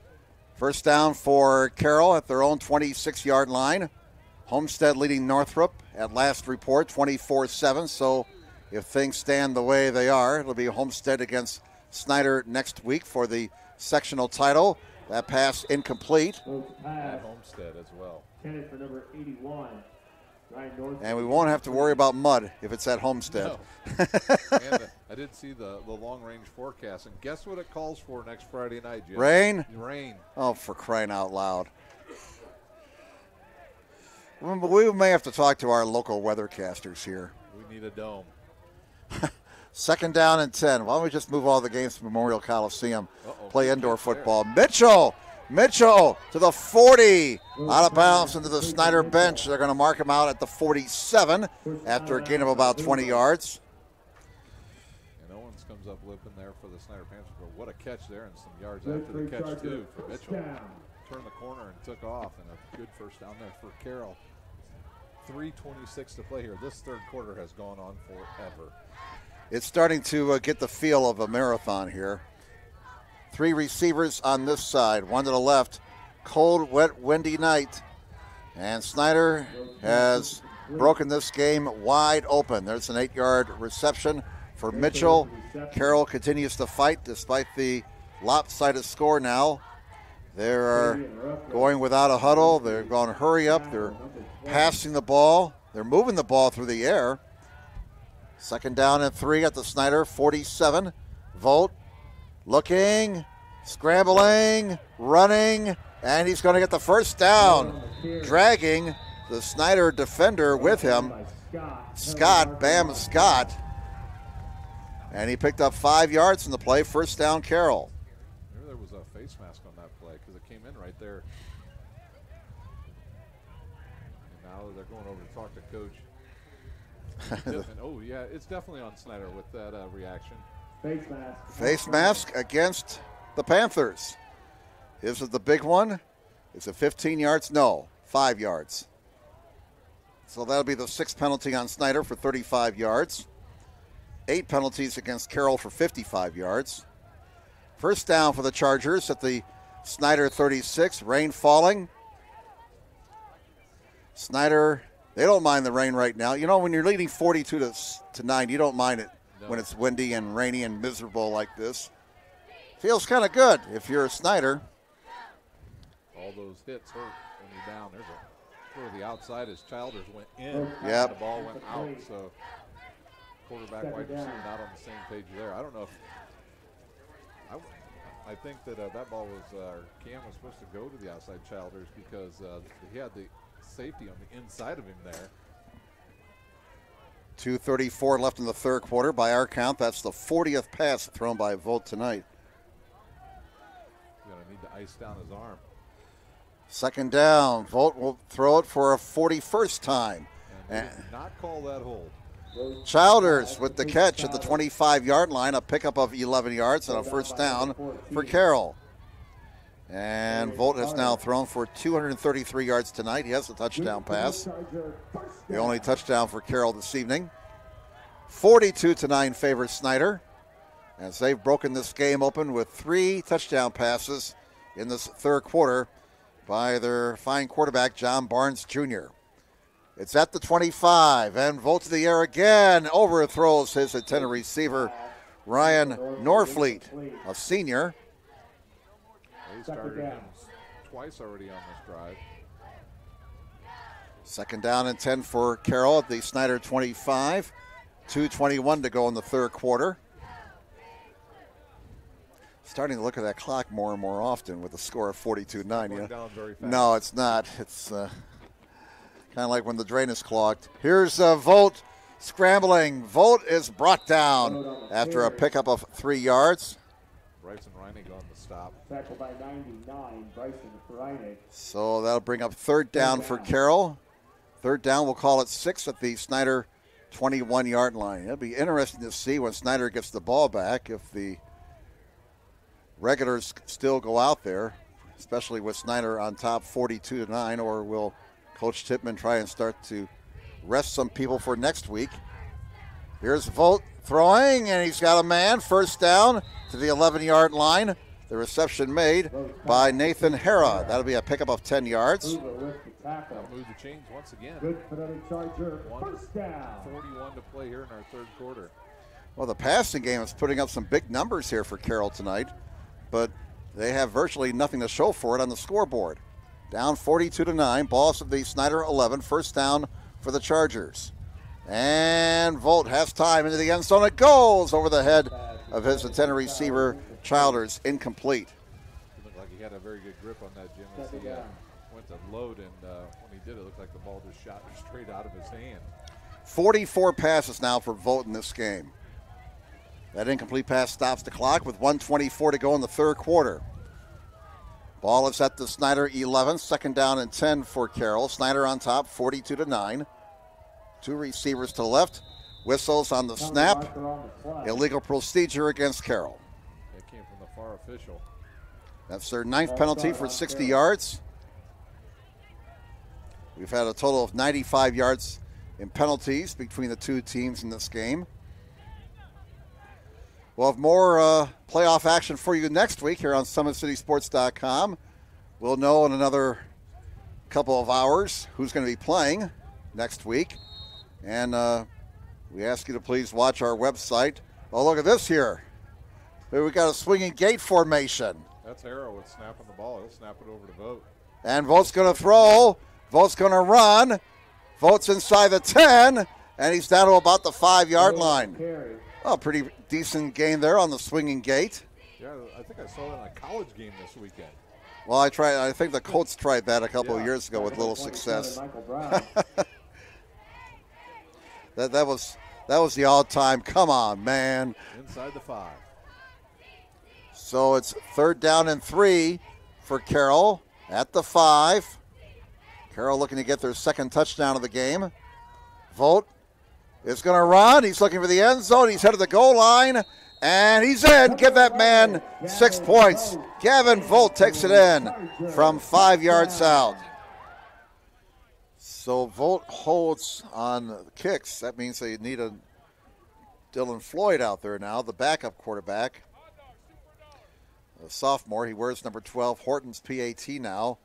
First down for Carroll at their own 26-yard line. Homestead leading Northrop at last report 24-7. So if things stand the way they are, it'll be Homestead against Snider next week for the sectional title. That pass incomplete. At Homestead as well. For number 81. And we won't have to worry about mud if it's at Homestead. No. I did see the long-range forecast, and guess what it calls for next Friday night, Jim? Rain? Rain. Oh, for crying out loud. We may have to talk to our local weathercasters here. We need a dome. Second down and 10. Why don't we just move all the games to Memorial Coliseum? Play indoor football. Mitchell to the 40. Out of bounds into the Snider bench. They're going to mark him out at the 47 after a gain of about 20 yards. And Owens comes up limping there for the Snider Panthers. But what a catch there and some yards after the catch, too, for Mitchell. Turned the corner and took off, and a good first down there for Carroll. 3:26 to play here. This third quarter has gone on forever. It's starting to get the feel of a marathon here. 3 receivers on this side, 1 to the left. Cold, wet, windy night. And Snider has broken this game wide open. There's an 8-yard reception for Mitchell. Carroll continues to fight despite the lopsided score now. They're going without a huddle. They're going to hurry up. They're passing the ball. They're moving the ball through the air. Second down and 3 at the Snider 47. Volt looking, scrambling, running, and he's going to get the first down, dragging the Snider defender with him, Bam Scott. And he picked up 5 yards in the play. First down, Carroll. Maybe there was a face mask on that play because it came in right there. And now they're going over to talk to Coach. Oh, yeah, it's definitely on Snider with that reaction. Face mask against the Panthers. Is it the big one? Is it 15 yards? No, 5 yards. So that'll be the 6th penalty on Snider for 35 yards. 8 penalties against Carroll for 55 yards. First down for the Chargers at the Snider 36. Rain falling. Snider, they don't mind the rain right now. You know, when you're leading 42-9, you don't mind it when it's windy and rainy and miserable like this. Feels kind of good if you're a Snider. All those hits hurt when you're down. There's a throw to the outside as Childers went in. Yep. The ball went out, so quarterback, wide receiver not on the same page there. I don't know if I think that that ball was Cam was supposed to go to the outside Childers because he had the safety on the inside of him there. 2:34 left in the third quarter. By our count, that's the 40th pass thrown by Volt tonight. He's going to need to ice down his arm. Second down. Volt will throw it for a 41st time. And did not call that hold. Childers with the catch at the 25-yard line, a pickup of 11 yards and a first down for Carroll. And Volt has now thrown for 233 yards tonight. He has a touchdown pass. The only touchdown for Carroll this evening. 42-9 favors Snider, as they've broken this game open with 3 touchdown passes in this third quarter. by their fine quarterback, John Barnes Jr. It's at the 25, and Volt to the air again. Overthrows his intended receiver, Ryan Norfleet, a senior. He started him twice already on this drive. Second down and 10 for Carroll at the Snider 25. 2:21 to go in the third quarter. Starting to look at that clock more and more often with a score of 42-9. No, it's not. It's kind of like when the drain is clogged. Here's Volt scrambling. Volt is brought down after a pickup of 3 yards. Bryson Reinig on the stop. Tackled by 99, Bryson Reinig. So that'll bring up third down for Carroll. Third down, we'll call it 6 at the Snider 21-yard line. It'll be interesting to see when Snider gets the ball back if the regulars still go out there, especially with Snider on top 42-9, or will Coach Tippmann try and start to rest some people for next week? Here's Volt throwing, and he's got a man. First down to the 11-yard line. The reception made by Nathan Hera. That'll be a pickup of 10 yards. Move the chains once again. Good for the Charger. First down. 41 to play here in our third quarter. Well, the passing game is putting up some big numbers here for Carroll tonight, but they have virtually nothing to show for it on the scoreboard. Down 42-9. Ball's at the Snider 11. First down for the Chargers. And Volt has time into the end zone. It goes over the head of his intended receiver, Childers, incomplete. It looked like he had a very good grip on that, Jim, as he went to load, and when he did, it looked like the ball just shot straight out of his hand. 44 passes now for Volt in this game. That incomplete pass stops the clock with 1:24 to go in the third quarter. Ball is at the Snider 11. Second down and 10 for Carroll. Snider on top, 42-9. 2 receivers to the left. Whistles on the snap. Illegal procedure against Carroll. That came from the far official. That's their 9th penalty for 60 yards. We've had a total of 95 yards in penalties between the two teams in this game. We'll have more playoff action for you next week here on SummitCitySports.com. We'll know in another couple of hours who's going to be playing next week. And we ask you to please watch our website. Oh, look at this here. Here we got a swinging gate formation. That's Harrow with snapping the ball. He'll snap it over to Vogt. And Vogt's going to throw. Vogt's going to run. Vogt's inside the 10, and he's down to about the 5-yard line. Oh, pretty decent game there on the swinging gate. Yeah, I think I saw it in a college game this weekend. Well, I think the Colts tried that a couple of years ago with little success. that was the all-time. Come on, man. Inside the 5. So it's third down and 3 for Carroll at the 5. Carroll looking to get their second touchdown of the game. Volt is going to run. He's looking for the end zone. He's headed the goal line, and he's in. Give that man 6 points. Gavin Volt takes it in from 5 yards out. So Volt holds on kicks. That means they need a Dylan Floyd out there now, the backup quarterback. A sophomore. He wears number 12, Horton's PAT now.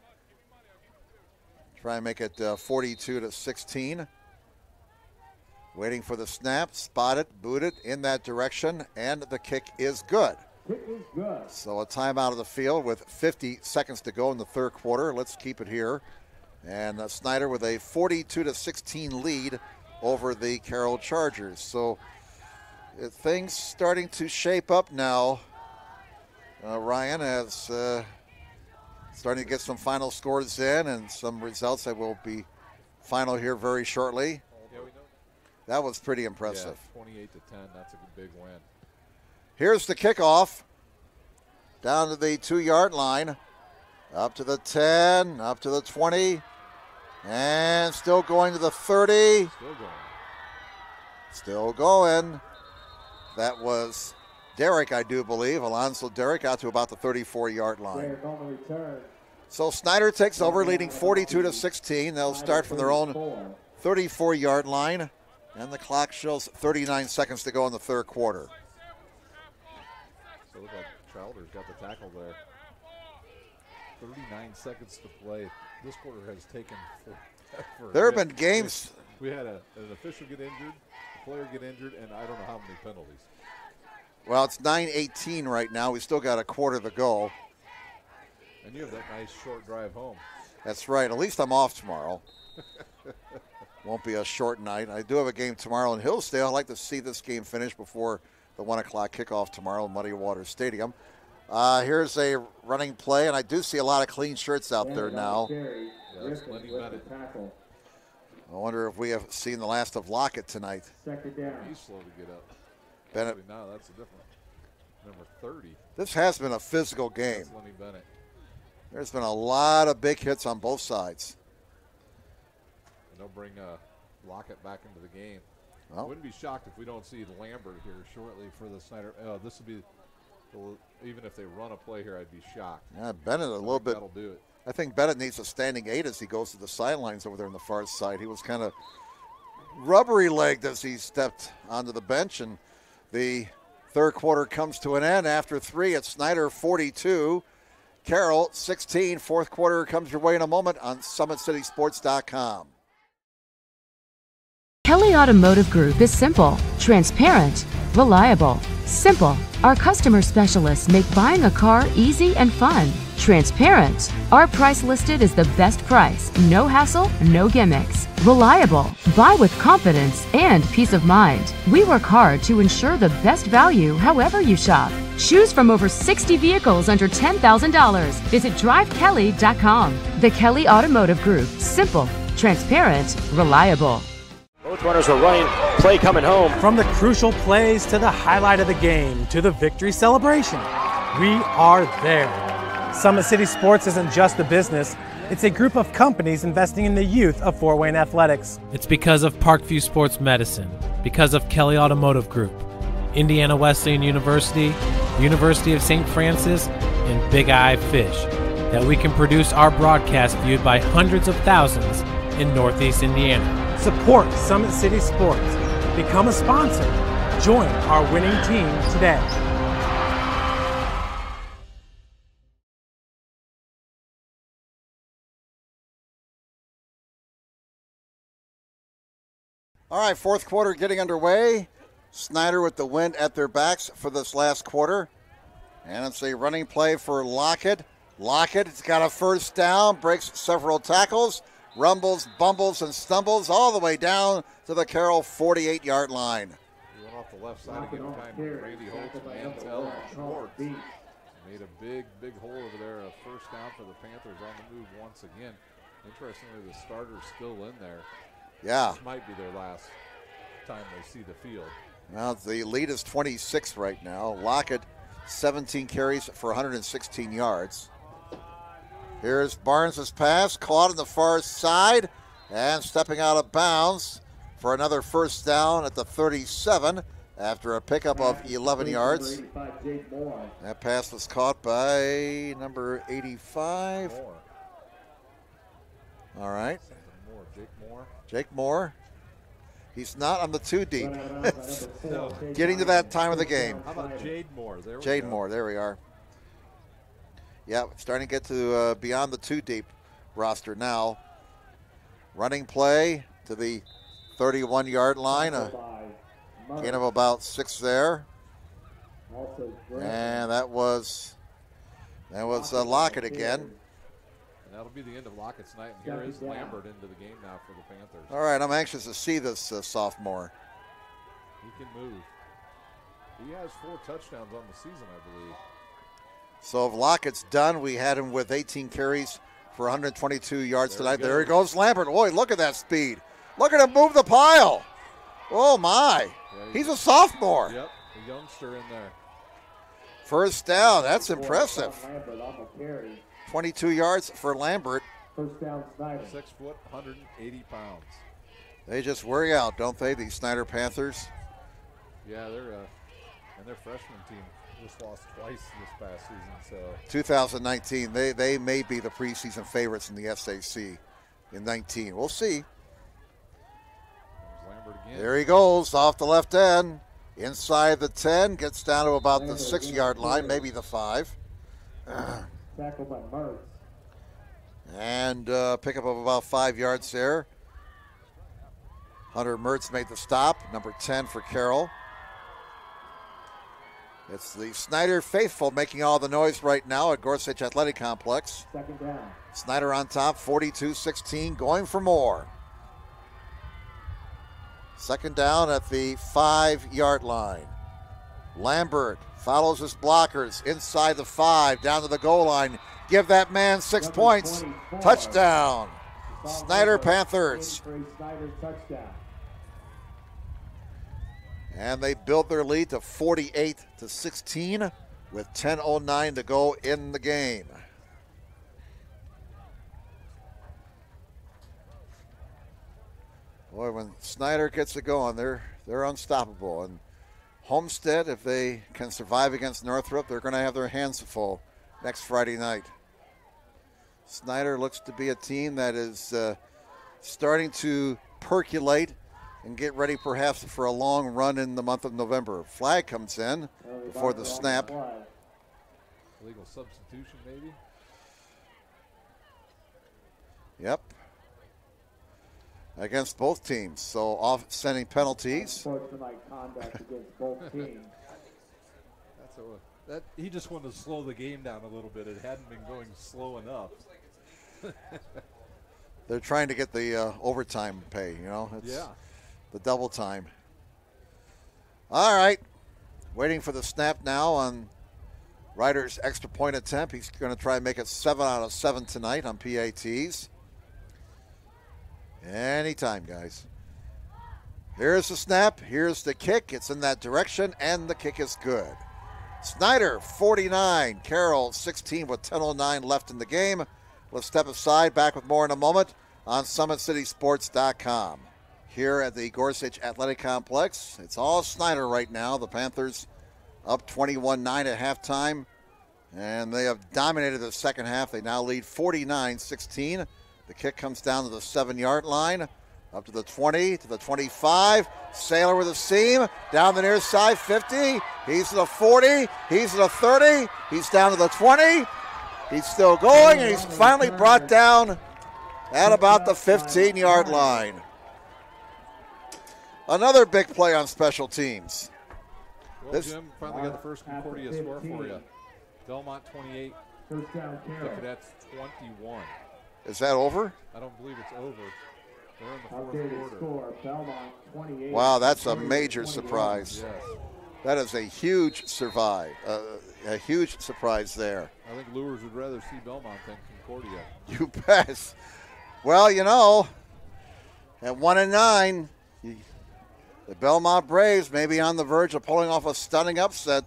Try and make it 42-16. Waiting for the snap, spot it, boot it in that direction, and the kick is good. So a timeout of the field with 50 seconds to go in the third quarter. Let's keep it here. And Snider with a 42-16 lead over the Carroll Chargers. So things starting to shape up now. Ryan, as starting to get some final scores in and some results that will be final here very shortly. That was pretty impressive. Yeah, 28-10, that's a big win. Here's the kickoff. Down to the 2-yard line. Up to the 10, up to the 20. And still going to the 30. Still going. That was Derrick, I do believe. Alonzo Derrick out to about the 34-yard line. So Snider takes over, leading 42-16. They'll start from their own 34-yard line. And the clock shows 39 seconds to go in the third quarter. So it looks like Childers got the tackle there. 39 seconds to play. This quarter has taken forever. There have been games. We had an official get injured, a player get injured, and I don't know how many penalties. Well, it's 9:18 right now. We still got a quarter to go. And you have that nice short drive home. That's right. At least I'm off tomorrow. Won't be a short night. I do have a game tomorrow in Hillsdale. I'd like to see this game finish before the 1 o'clock kickoff tomorrow in Muddy Waters Stadium. Here's a running play, and I do see a lot of clean shirts out there now. I wonder if we have seen the last of Lockett tonight. Second down. He's slow to get up. Bennett. Now that's a different number 30. This has been a physical game. That's Lenny Bennett. There's been a lot of big hits on both sides. And they'll bring Lockett back into the game. Well, Wouldn't be shocked if we don't see Lambert here shortly for the Snider. This would be, even if they run a play here, I'd be shocked. Yeah, Bennett a little bit. That'll do it. I think Bennett needs a standing 8 as he goes to the sidelines over there on the far side. He was kind of rubbery-legged as he stepped onto the bench, and the third quarter comes to an end. After 3, it's Snider 42, Carroll 16. Fourth quarter comes your way in a moment on SummitCitySports.com. Kelly Automotive Group is simple, transparent, reliable. Simple. Our customer specialists make buying a car easy and fun. Transparent. Our price listed is the best price. No hassle, no gimmicks. Reliable. Buy with confidence and peace of mind. We work hard to ensure the best value however you shop. Choose from over 60 vehicles under $10,000. Visit drivekelly.com. The Kelly Automotive Group. Simple, transparent, reliable. Both runners are running, play coming home. From the crucial plays to the highlight of the game to the victory celebration, we are there. Summit City Sports isn't just a business, it's a group of companies investing in the youth of Fort Wayne athletics. It's because of Parkview Sports Medicine, because of Kelly Automotive Group, Indiana Wesleyan University, University of St. Francis, and Big Eye Fish, that we can produce our broadcast viewed by hundreds of thousands in Northeast Indiana. Support Summit City Sports. Become a sponsor. Join our winning team today. All right, fourth quarter getting underway. Snider with the wind at their backs for this last quarter. And it's a running play for Lockett. Lockett's got a first down, breaks several tackles, rumbles, bumbles, and stumbles all the way down to the Carroll 48-yard line. He went off the left side to give time to Randy Holtz, Mantel, and Schwartz. Made a big hole over there. A first down for the Panthers on the move once again. Interestingly, the starter's still in there. Yeah. This might be their last time they see the field. Well, the lead is 26 right now. Lockett, 17 carries for 116 yards. Here's Barnes' pass, caught on the far side, and stepping out of bounds for another first down at the 37 after a pickup of 11 yards. That pass was caught by number 85. All right. Jake Moore. He's not on the 2 deep. Getting to that time of the game. How about Jade Moore? Jade Moore, there we are. Yeah, starting to get to beyond the 2 deep roster now. Running play to the 31-yard line. Gain of about 6 there. And that was Lockett again. And that'll be the end of Lockett's night. And here is Lambert into the game now for the Panthers. All right, I'm anxious to see this sophomore. He can move. He has 4 touchdowns on the season, I believe. So if Lockett's done, we had him with 18 carries for 122 yards tonight. There he goes, Lambert. Boy, look at that speed. Look at him move the pile. Oh, my. Yeah, he's a sophomore. Yep, a youngster in there. First down. That's impressive. 22 yards for Lambert. First down, Snider. 6 foot, 180 pounds. They just worry out, don't they, these Snider Panthers? Yeah, their freshman team just lost twice this past season. So 2019, they may be the preseason favorites in the SAC in 19. We'll see. There he goes off the left end, inside the 10, gets down to about the 6-yard line, maybe the 5. Tackled by Mertz. And pickup of about 5 yards there. Hunter Mertz made the stop, number 10 for Carroll. It's the Snider faithful making all the noise right now at Gorsuch Athletic Complex. Second down. Snider on top, 42-16, going for more. Second down at the 5-yard line. Lambert follows his blockers inside the 5, down to the goal line. Give that man 6 points. Touchdown. Snider Panthers. And they built their lead to 48-16 with 10:09 to go in the game. Boy, when Snider gets it going, they're unstoppable. And Homestead, if they can survive against Northrop, they're going to have their hands full next Friday night. Snider looks to be a team that is starting to percolate and get ready perhaps for a long run in the month of November. Flag comes in before the snap. Illegal substitution, maybe? Yep. Against both teams, so offsetting penalties. Unsportsmanlike conduct against both teams. He just wanted to slow the game down a little bit. It hadn't been going slow enough. They're trying to get the overtime pay, It's the double time. All right. Waiting for the snap now on Ryder's extra point attempt. He's going to try and make it 7 out of 7 tonight on PATs. Anytime, guys. Here's the snap. Here's the kick. It's in that direction, and the kick is good. Snider, 49. Carroll, 16 with 10:09 left in the game. Let's step aside. Back with more in a moment on SummitCitySports.com. Here at the Gorsuch Athletic Complex, it's all Snider right now. The Panthers up 21-9 at halftime, and they have dominated the second half. They now lead 49-16. The kick comes down to the 7-yard line, up to the 20, to the 25. Sailor with a seam, down the near side, 50. He's to the 40. He's to the 30. He's down to the 20. He's still going, and he's finally brought down at about the 15-yard line. Another big play on special teams. Well, Jim, finally got the first Concordia score for you. Belmont 28, the Cadets 21. Is that over? I don't believe it's over. They're in the fourth quarter. Belmont 28. Wow, that's a major surprise. Yes. That is a huge a huge surprise there. I think Lures would rather see Belmont than Concordia. You bet. Well, at 1-9, the Belmont Braves may be on the verge of pulling off a stunning upset.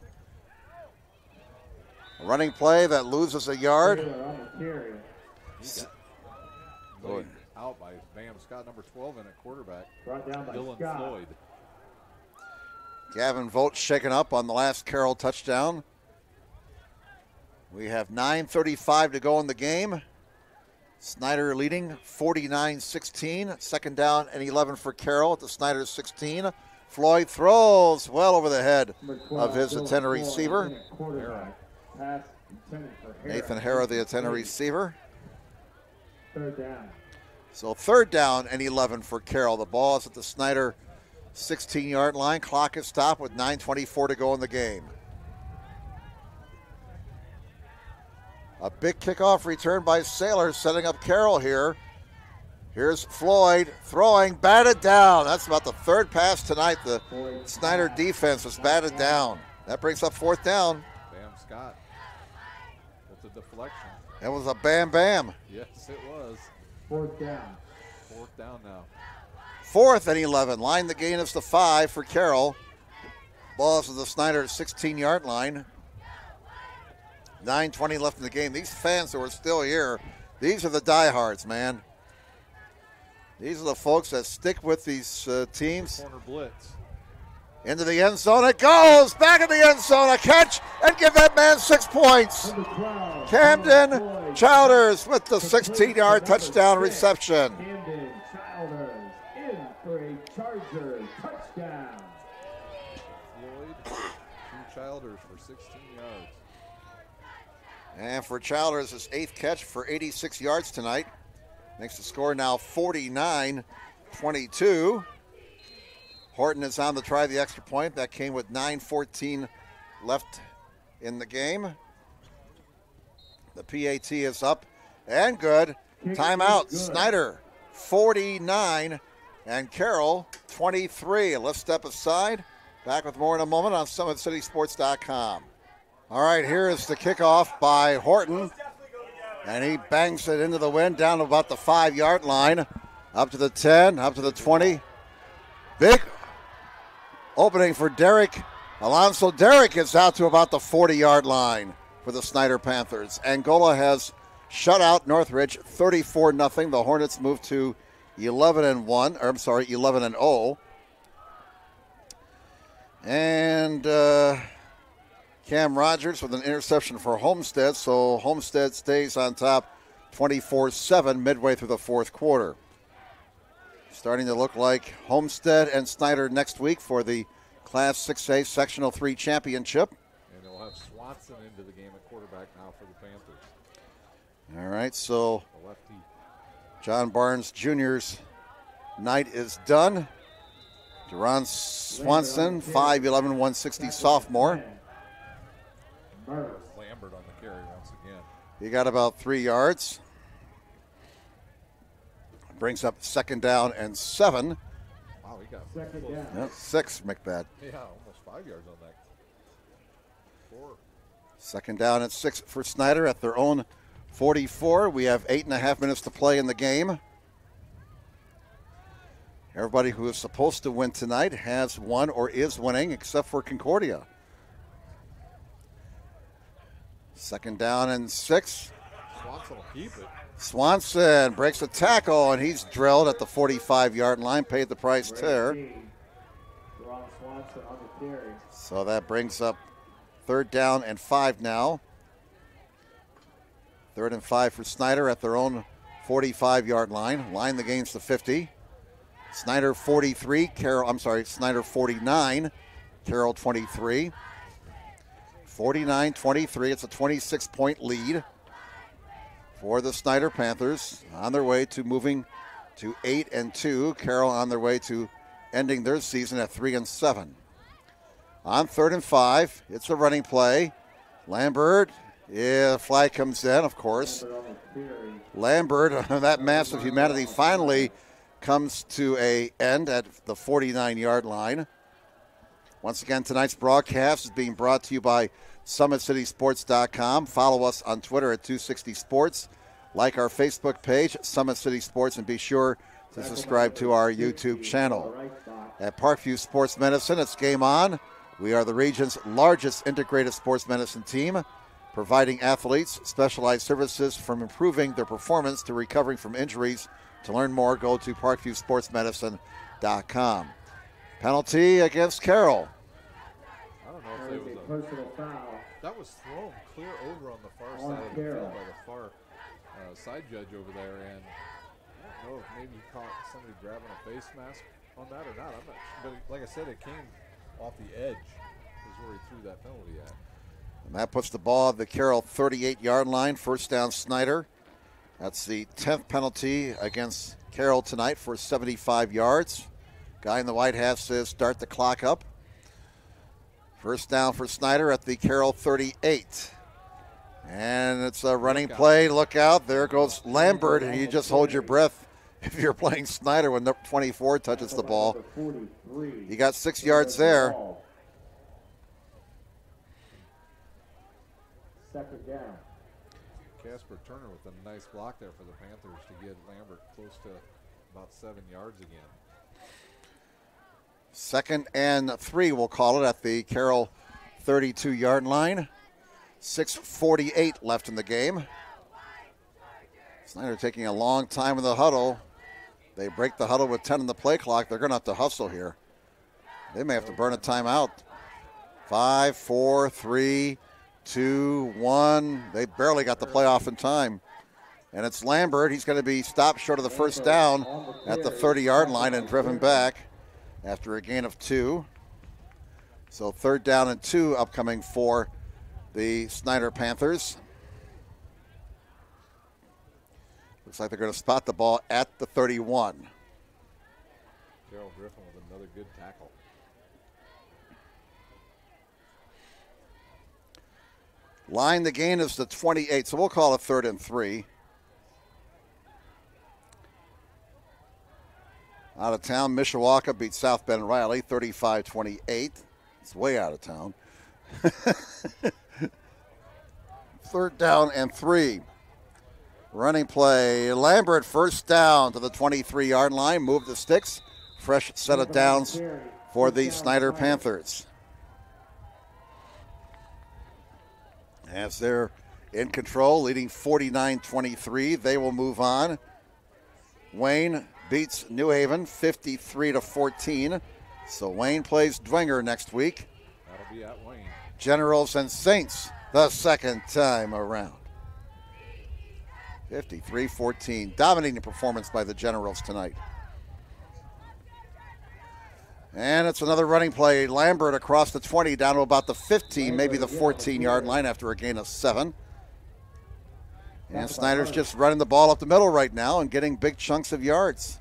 A running play that loses a yard. Out by Bam Scott, number 12 in at quarterback. Brought down by Dylan Scott. Floyd. Gavin Vogt shaken up on the last Carroll touchdown. We have 9:35 to go in the game. Snider leading 49-16. Second down and 11 for Carroll at the Snider 16. Floyd throws well over the head of his attendant receiver. Nathan Harrah, the attendant receiver. Third down. So third down and 11 for Carroll. The ball is at the Snider 16-yard line. Clock is stopped with 9:24 to go in the game. A big kickoff return by Sailor, setting up Carroll here. Here's Floyd throwing, batted down. That's about the third pass tonight. The Snider defense was batted down. That brings up fourth down. Bam Scott with the deflection. That was a bam. Yes, it was. Fourth down. Fourth down now. Fourth and 11. Line the gain is the 5 for Carroll. Ball is to the Snider 16-yard line. 9:20 left in the game. These fans who are still here, these are the diehards, man. These are the folks that stick with these teams. Corner blitz. Into the end zone it goes. Back in the end zone. A catch and give that man 6 points. Camden Childers with the 16-yard touchdown reception. Camden Childers in for a Charger touchdown. Floyd, 2 Childers for 16 yards. And for Childers, his 8th catch for 86 yards tonight. Makes the score now 49-22. Horton is on to try the extra point. That came with 9:14 left in the game. The PAT is up and good. Timeout. Snider 49 and Carroll 23. Let's step aside. Back with more in a moment on SummitCitySports.com. All right, here is the kickoff by Horton. And he bangs it into the wind down to about the 5-yard line. Up to the 10, up to the 20. Big opening for Derek. Alonso Derek is out to about the 40-yard line for the Snider Panthers. Angola has shut out Northridge 34-0. The Hornets move to 11-0. And Cam Rogers with an interception for Homestead, so Homestead stays on top 24-7 midway through the fourth quarter. Starting to look like Homestead and Snider next week for the Class 6A Sectional 3 Championship. And they'll have Swanson into the game at quarterback now for the Panthers. All right, so The lefty. John Barnes Jr.'s night is done. Deron Swanson, 5'11", 160 sophomore. Lambert on the carry once again. He got about 3 yards. Brings up 2nd down and 7. Wow, he got 6, McBad. Yeah, almost 5 yards on that. 4. 2nd down and 6 for Snider at their own 44. We have 8.5 minutes to play in the game. Everybody who is supposed to win tonight has won or is winning, except for Concordia. 2nd down and 6. Swanson will keep it. Swanson breaks a tackle, and he's drilled at the 45-yard line, paid the price there. So that brings up 3rd down and 5 now. 3rd and 5 for Snider at their own 45-yard line. Line the gains to 50. Snider 43, Snider 49, Carroll 23. 49-23, it's a 26-point lead for the Snider Panthers on their way to moving to 8-2. Carroll on their way to ending their season at 3-7. On 3rd and 5, it's a running play. Lambert, flag comes in, of course. Lambert, that massive humanity, finally comes to an end at the 49-yard line. Once again, tonight's broadcast is being brought to you by SummitCitySports.com. Follow us on Twitter at 260sports. Like our Facebook page, Summit City Sports, and be sure to subscribe to our YouTube channel. At Parkview Sports Medicine, it's game on. We are the region's largest integrated sports medicine team, providing athletes specialized services from improving their performance to recovering from injuries. To learn more, go to ParkviewSportsMedicine.com. Penalty against Carroll. I don't know if it was a personal foul. That was thrown clear over on the far side of the field by the far side judge over there, and I don't know if maybe he caught somebody grabbing a face mask on that or not. I'm not sure, but like I said, it came off the edge is where he threw that penalty at. And that puts the ball at the Carroll 38-yard line. 1st down, Snider. That's the 10th penalty against Carroll tonight for 75 yards. Guy in the white hat says start the clock up. 1st down for Snider at the Carroll 38. And it's a running play. Look out. There goes Lambert. And you just hold your breath if you're playing Snider when number 24 touches the ball. He got 6 yards there. 2nd down. Casper Turner with a nice block there for the Panthers to get Lambert close to about 7 yards again. 2nd and 3, we'll call it, at the Carroll 32-yard line. 6:48 left in the game. Snider taking a long time in the huddle. They break the huddle with 10 on the play clock. They're going to have to hustle here. They may have to burn a timeout. 5, 4, 3, 2, 1. They barely got the play off in time. And it's Lambert. He's going to be stopped short of the 1st down at the 30-yard line and driven back after a gain of 2. So 3rd down and 2 upcoming for the Snider Panthers. Looks like they're going to spot the ball at the 31. Carroll Griffin with another good tackle. Line the gain is the 28, so we'll call it 3rd and 3. Out of town, Mishawaka beat South Bend Riley 35-28. It's way out of town. 3rd down and 3. Running play, Lambert first down to the 23-yard line. Move the sticks. Fresh set of downs for the Snider Panthers. As they're in control, leading 49-23, they will move on. Wayne beats New Haven 53-14. So Wayne plays Dwenger next week. That'll be at Wayne. Generals and Saints the second time around. 53-14. Dominating performance by the Generals tonight. And it's another running play. Lambert across the 20 down to about the 15, maybe the 14-yard line after a gain of 7. And Snider's just running the ball up the middle right now and getting big chunks of yards.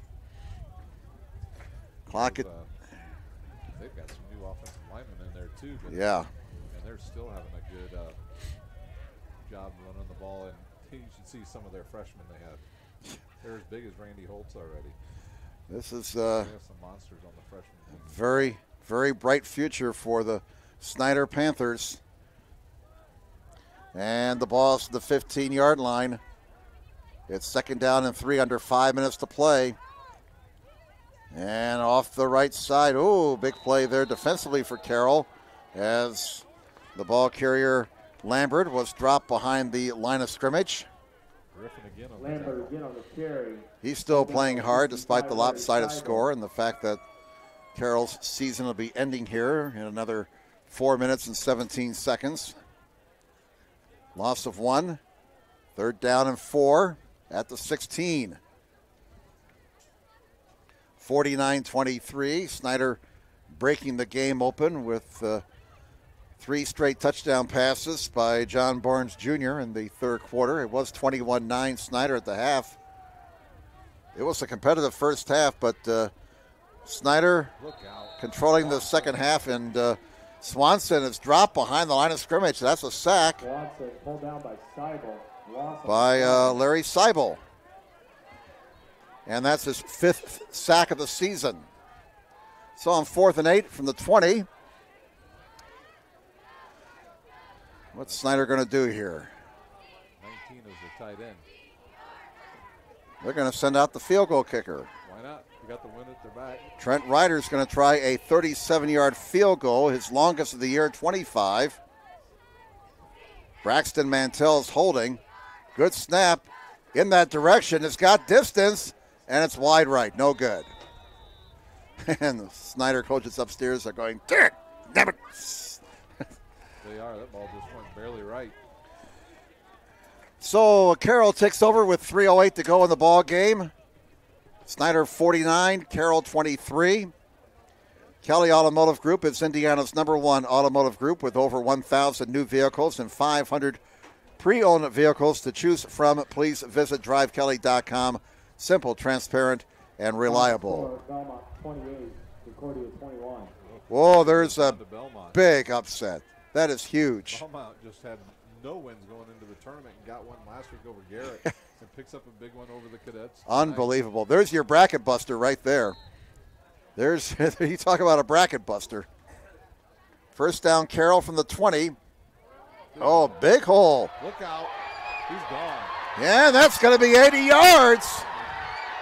Clock it. They've got some new offensive linemen in there too. Yeah. And they're still having a good job running the ball. And you should see some of their freshmen they had. They're as big as Randy Holtz already. This is they have some monsters on the freshman team. very, very bright future for the Snider Panthers. And the ball's to the 15-yard line. It's 2nd down and 3 under 5 minutes to play. And off the right side, ooh, big play there defensively for Carroll as the ball carrier Lambert was dropped behind the line of scrimmage. Griffin again on Lambert again on the carry. He's still playing hard despite the lopsided score and the fact that Carroll's season will be ending here in another 4 minutes and 17 seconds. Loss of 1. 3rd down and 4 at the 16. 49-23. Snider breaking the game open with 3 straight touchdown passes by John Barnes Jr. in the 3rd quarter. It was 21-9 Snider at the half. It was a competitive first half, but Snider controlling the second half, and Swanson is dropped behind the line of scrimmage. That's a sack Watson pulled down by Seibel. by Larry Seibel. And that's his 5th sack of the season. So on 4th and 8 from the 20. What's Snider going to do here? 19 is the tight end. They're going to send out the field goal kicker. Why not? We got the win at their back. Trent Ryder's going to try a 37-yard field goal, his longest of the year, 25. Braxton Mantell's holding. Good snap in that direction. It's got distance, and it's wide right. No good. And the Snider coaches upstairs are going, damn it. They are. That ball just went barely right. So Carroll takes over with 3:08 to go in the ball game. Snider 49, Carroll 23. Kelly Automotive Group is Indiana's #1 automotive group with over 1,000 new vehicles and 500 pre-owned vehicles to choose from. Please visit drivekelly.com. Simple, transparent, and reliable. Belmont 28, Concordia 21. Whoa, there's a big upset. That is huge. Belmont just had no wins going into the tournament and got one last week over Garrett and picks up a big one over the Cadets. Unbelievable. There's your bracket buster right there. There's you talk about a bracket buster. First down, Carroll from the 20. Oh, big hole. Look out. He's gone. Yeah, that's going to be 80 yards.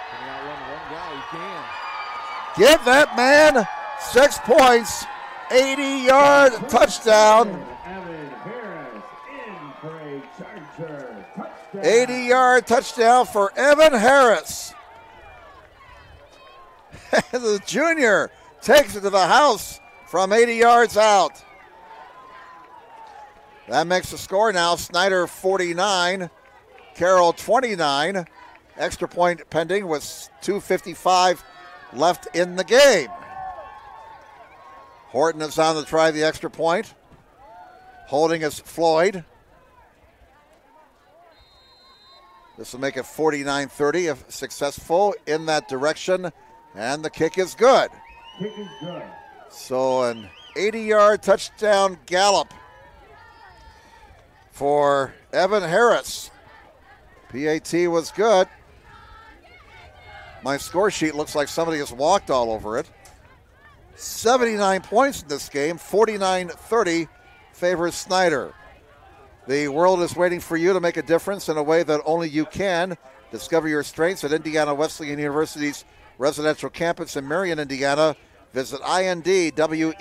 Can he outrun one guy? He can. Give that man 6 points. 80-yard touchdown. Evan Harris in for a Charger touchdown. 80-yard touchdown for Evan Harris. The junior takes it to the house from 80 yards out. That makes the score now Snider 49, Carroll 29. Extra point pending with 2:55 left in the game. Horton is on to try the extra point. Holding is Floyd. This will make it 49-30 if successful in that direction, and the kick is good. Kick is good. So an 80-yard touchdown gallop for Evan Harris. PAT was good. My score sheet looks like somebody has walked all over it. 79 points in this game, 49-30 favors Snider. The world is waiting for you to make a difference in a way that only you can. Discover your strengths at Indiana Wesleyan University's residential campus in Marion, Indiana. Visit indwes.edu.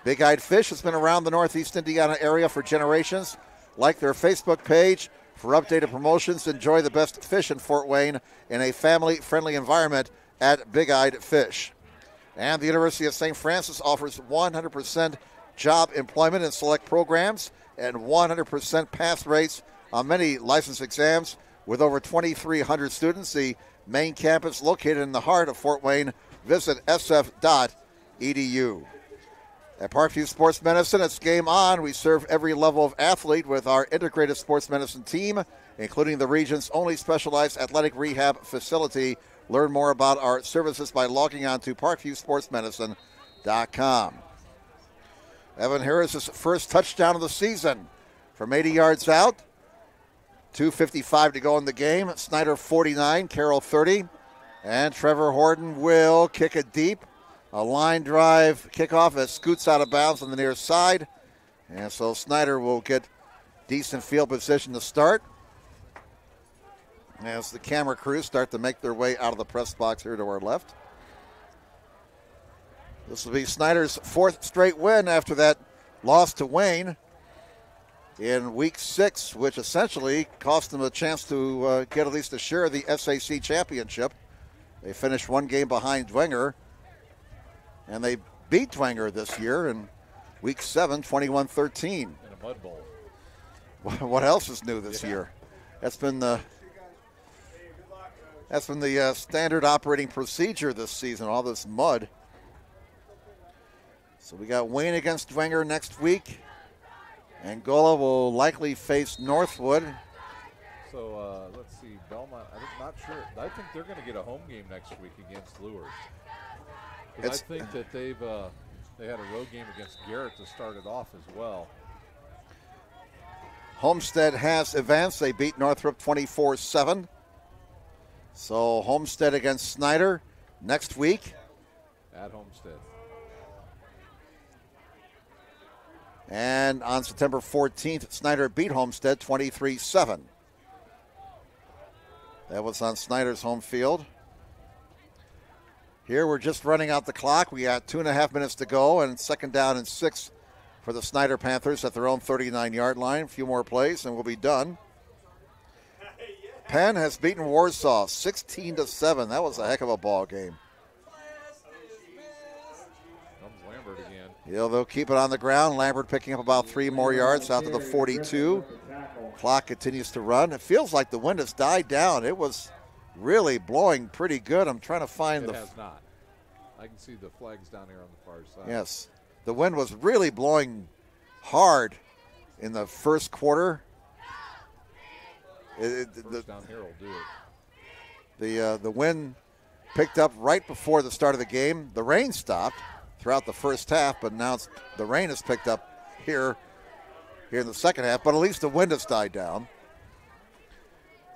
Big Eyed Fish has been around the Northeast Indiana area for generations. Like their Facebook page for updated promotions. Enjoy the best fish in Fort Wayne in a family-friendly environment at Big Eyed Fish. And the University of St. Francis offers 100% job employment in select programs and 100% pass rates on many license exams with over 2,300 students. The main campus located in the heart of Fort Wayne. Visit sf.edu. At Parkview Sports Medicine, it's game on. We serve every level of athlete with our integrated sports medicine team, including the region's only specialized athletic rehab facility. Learn more about our services by logging on to parkviewsportsmedicine.com. Evan Harris' first touchdown of the season from 80 yards out. 2:55 to go in the game. Snider 49, Carroll 30. And Trevor Horton will kick it deep. A line drive kickoff that scoots out of bounds on the near side. And so Snider will get decent field position to start as the camera crews start to make their way out of the press box here to our left. This will be Snider's fourth straight win after that loss to Wayne in Week 6, which essentially cost them a chance to get at least a share of the SAC championship. They finished one game behind Dwenger, and they beat Dwenger this year in Week 7, 21-13. In a mud bowl. What else is new this year? That's been the standard operating procedure this season, all this mud. So we got Wayne against Dwenger next week. Angola will likely face Northwood. So let's see, Belmont, I'm not sure. I think they're going to get a home game next week against Lures. I think that they had a road game against Garrett to start it off as well. Homestead has advanced. They beat Northrop 24-7. So Homestead against Snider next week. At Homestead. And on September 14th, Snider beat Homestead 23-7. That was on Snider's home field. Here we're just running out the clock. We got 2.5 minutes to go, and second down and 6 for the Snider Panthers at their own 39-yard line. A few more plays, and we'll be done. Penn has beaten Warsaw 16-7. That was a heck of a ball game. Comes Lambert again. They'll keep it on the ground. Lambert picking up about 3 more yards out to the 42. Clock continues to run. It feels like the wind has died down. It was really blowing pretty good. I'm trying to find It has not. I can see the flags down here on the far side. Yes. The wind was really blowing hard in the first quarter. First down here will do it. The wind picked up right before the start of the game. The rain stopped throughout the first half, but now the rain has picked up here in the second half, but at least the wind has died down.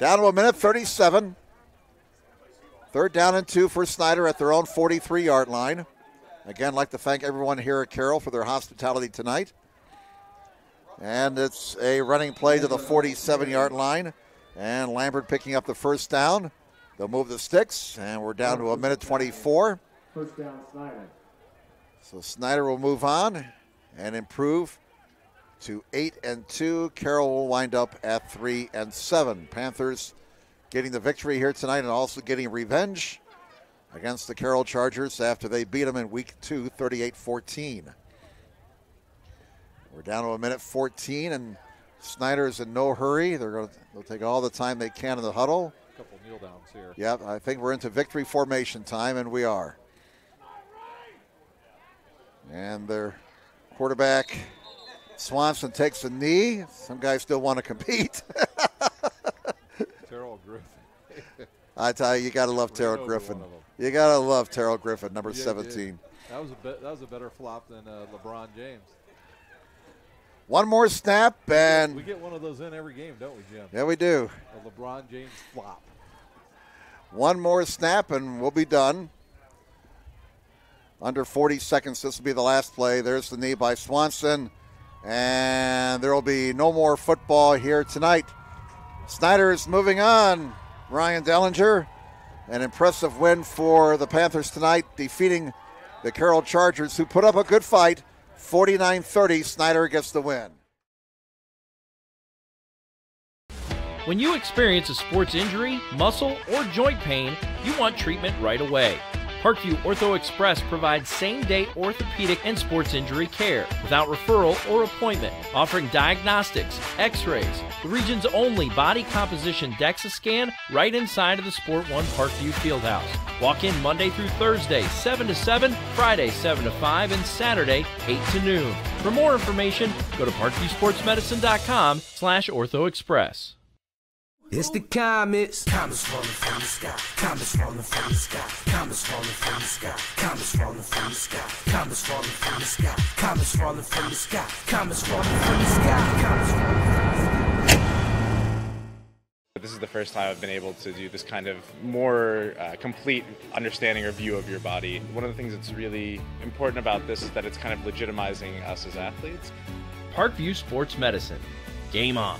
Down to a minute 37. Third down and 2 for Snider at their own 43-yard line. Again, I'd like to thank everyone here at Carroll for their hospitality tonight. And it's a running play to the 47-yard line. And Lambert picking up the first down. They'll move the sticks, and we're down to a minute 24. First down, Snider. So Snider will move on and improve to 8-2. Carroll will wind up at 3-7. Panthers getting the victory here tonight and also getting revenge against the Carroll Chargers after they beat them in Week 2, 38-14. We're down to a minute 14, and Snider's in no hurry. They'll take all the time they can in the huddle. A couple kneel downs here. Yep, I think we're into victory formation time, and we are. And their quarterback, Swanson, takes a knee. Some guys still want to compete. Carroll Griffin. I tell you got to love Terrell Griffin. You got to love Terrell Griffin, number 17. That was a better flop than LeBron James. One more snap, and we get one of those in every game, don't we, Jim? Yeah, we do. A LeBron James flop. One more snap, and we'll be done. Under 40 seconds, this will be the last play. There's the knee by Swanson, and there will be no more football here tonight. Snider is moving on. Ryan Dellinger, an impressive win for the Panthers tonight, defeating the Carroll Chargers, who put up a good fight. 49-30, Snider gets the win. When you experience a sports injury, muscle, or joint pain, you want treatment right away. Parkview Ortho Express provides same-day orthopedic and sports injury care without referral or appointment, offering diagnostics, x-rays, the region's only body composition DEXA scan right inside of the Sport One Parkview Fieldhouse. Walk in Monday through Thursday, 7 to 7, Friday, 7 to 5, and Saturday, 8 to noon. For more information, go to parkviewsportsmedicine.com/orthoexpress. It's the Comets. Comets falling from the sky. Comets falling from the sky. Comets falling from the sky. Comets falling from the sky. Comets falling from the sky. Comets falling from the sky. Comets falling from the sky. Comets falling from the sky. This is the first time I've been able to do this kind of more complete understanding or view of your body. One of the things that's really important about this is that it's kind of legitimizing us as athletes. Parkview Sports Medicine. Game on.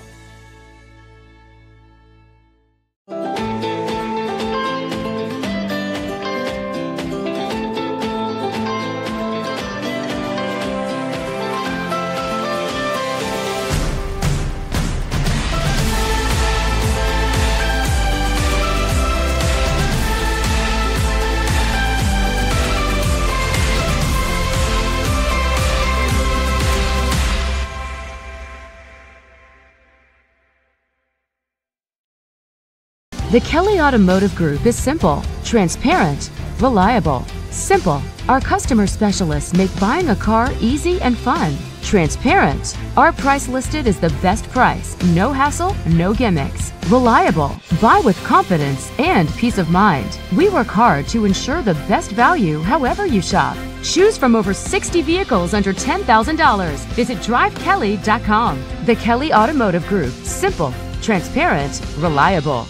The Kelly Automotive Group is simple, transparent, reliable. Simple. Our customer specialists make buying a car easy and fun. Transparent. Our price listed is the best price. No hassle, no gimmicks. Reliable. Buy with confidence and peace of mind. We work hard to ensure the best value however you shop. Choose from over 60 vehicles under $10,000. Visit drivekelly.com. The Kelly Automotive Group. Simple, transparent, reliable.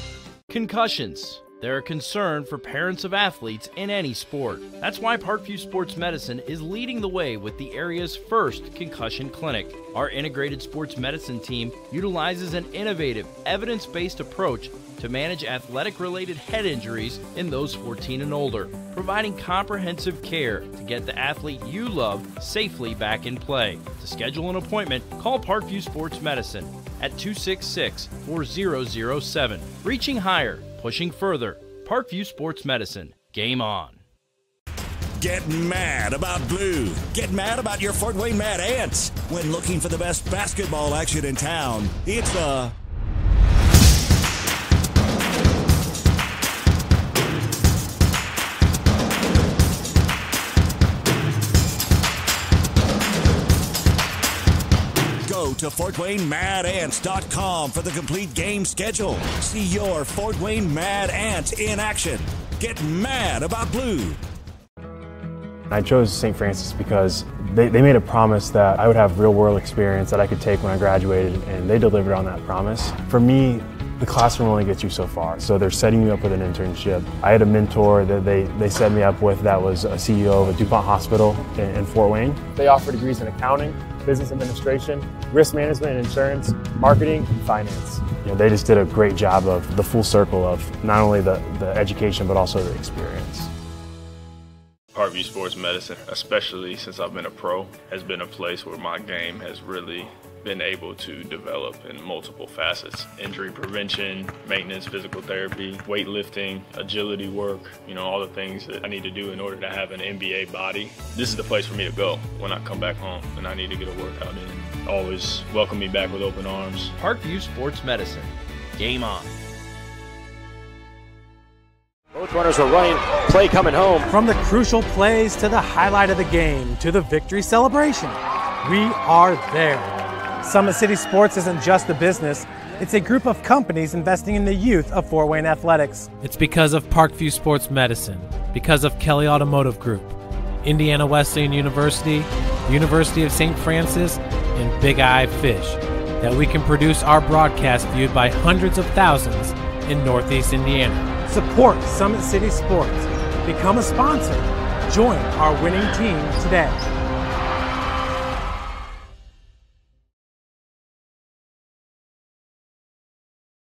Concussions. They're a concern for parents of athletes in any sport. That's why Parkview Sports Medicine is leading the way with the area's first concussion clinic. Our integrated sports medicine team utilizes an innovative, evidence-based approach to manage athletic-related head injuries in those 14 and older, providing comprehensive care to get the athlete you love safely back in play. To schedule an appointment, call Parkview Sports Medicine at 266-4007. Reaching higher, pushing further. Parkview Sports Medicine. Game on. Get mad about blue. Get mad about your Fort Wayne Mad Ants. When looking for the best basketball action in town, it's the Go to FortWayneMadAnts.com for the complete game schedule. See your Fort Wayne Mad Ants in action. Get mad about blue. I chose St. Francis because they made a promise that I would have real-world experience that I could take when I graduated, and they delivered on that promise. For me, the classroom only gets you so far, so they're setting you up with an internship. I had a mentor that they set me up with that was a CEO of a DuPont hospital in Fort Wayne. They offer degrees in accounting, business administration, risk management and insurance, marketing, and finance. You know, they just did a great job of the full circle of not only the education but also the experience. Parkview Sports Medicine, especially since I've been a pro, has been a place where my game has really been able to develop in multiple facets. Injury prevention, maintenance, physical therapy, weightlifting, agility work, all the things that I need to do in order to have an NBA body. This is the place for me to go when I come back home and I need to get a workout in. Always welcome me back with open arms. Parkview Sports Medicine. Game on. Both runners are running, play coming home. From the crucial plays to the highlight of the game to the victory celebration, we are there. Summit City Sports isn't just a business, It's a group of companies investing in the youth of Fort Wayne athletics. It's because of Parkview Sports Medicine, because of Kelly Automotive Group, Indiana Wesleyan University, University of St. Francis, and Big Eye Fish, that we can produce our broadcast viewed by hundreds of thousands in Northeast Indiana. Support Summit City Sports. Become a sponsor. Join our winning team today.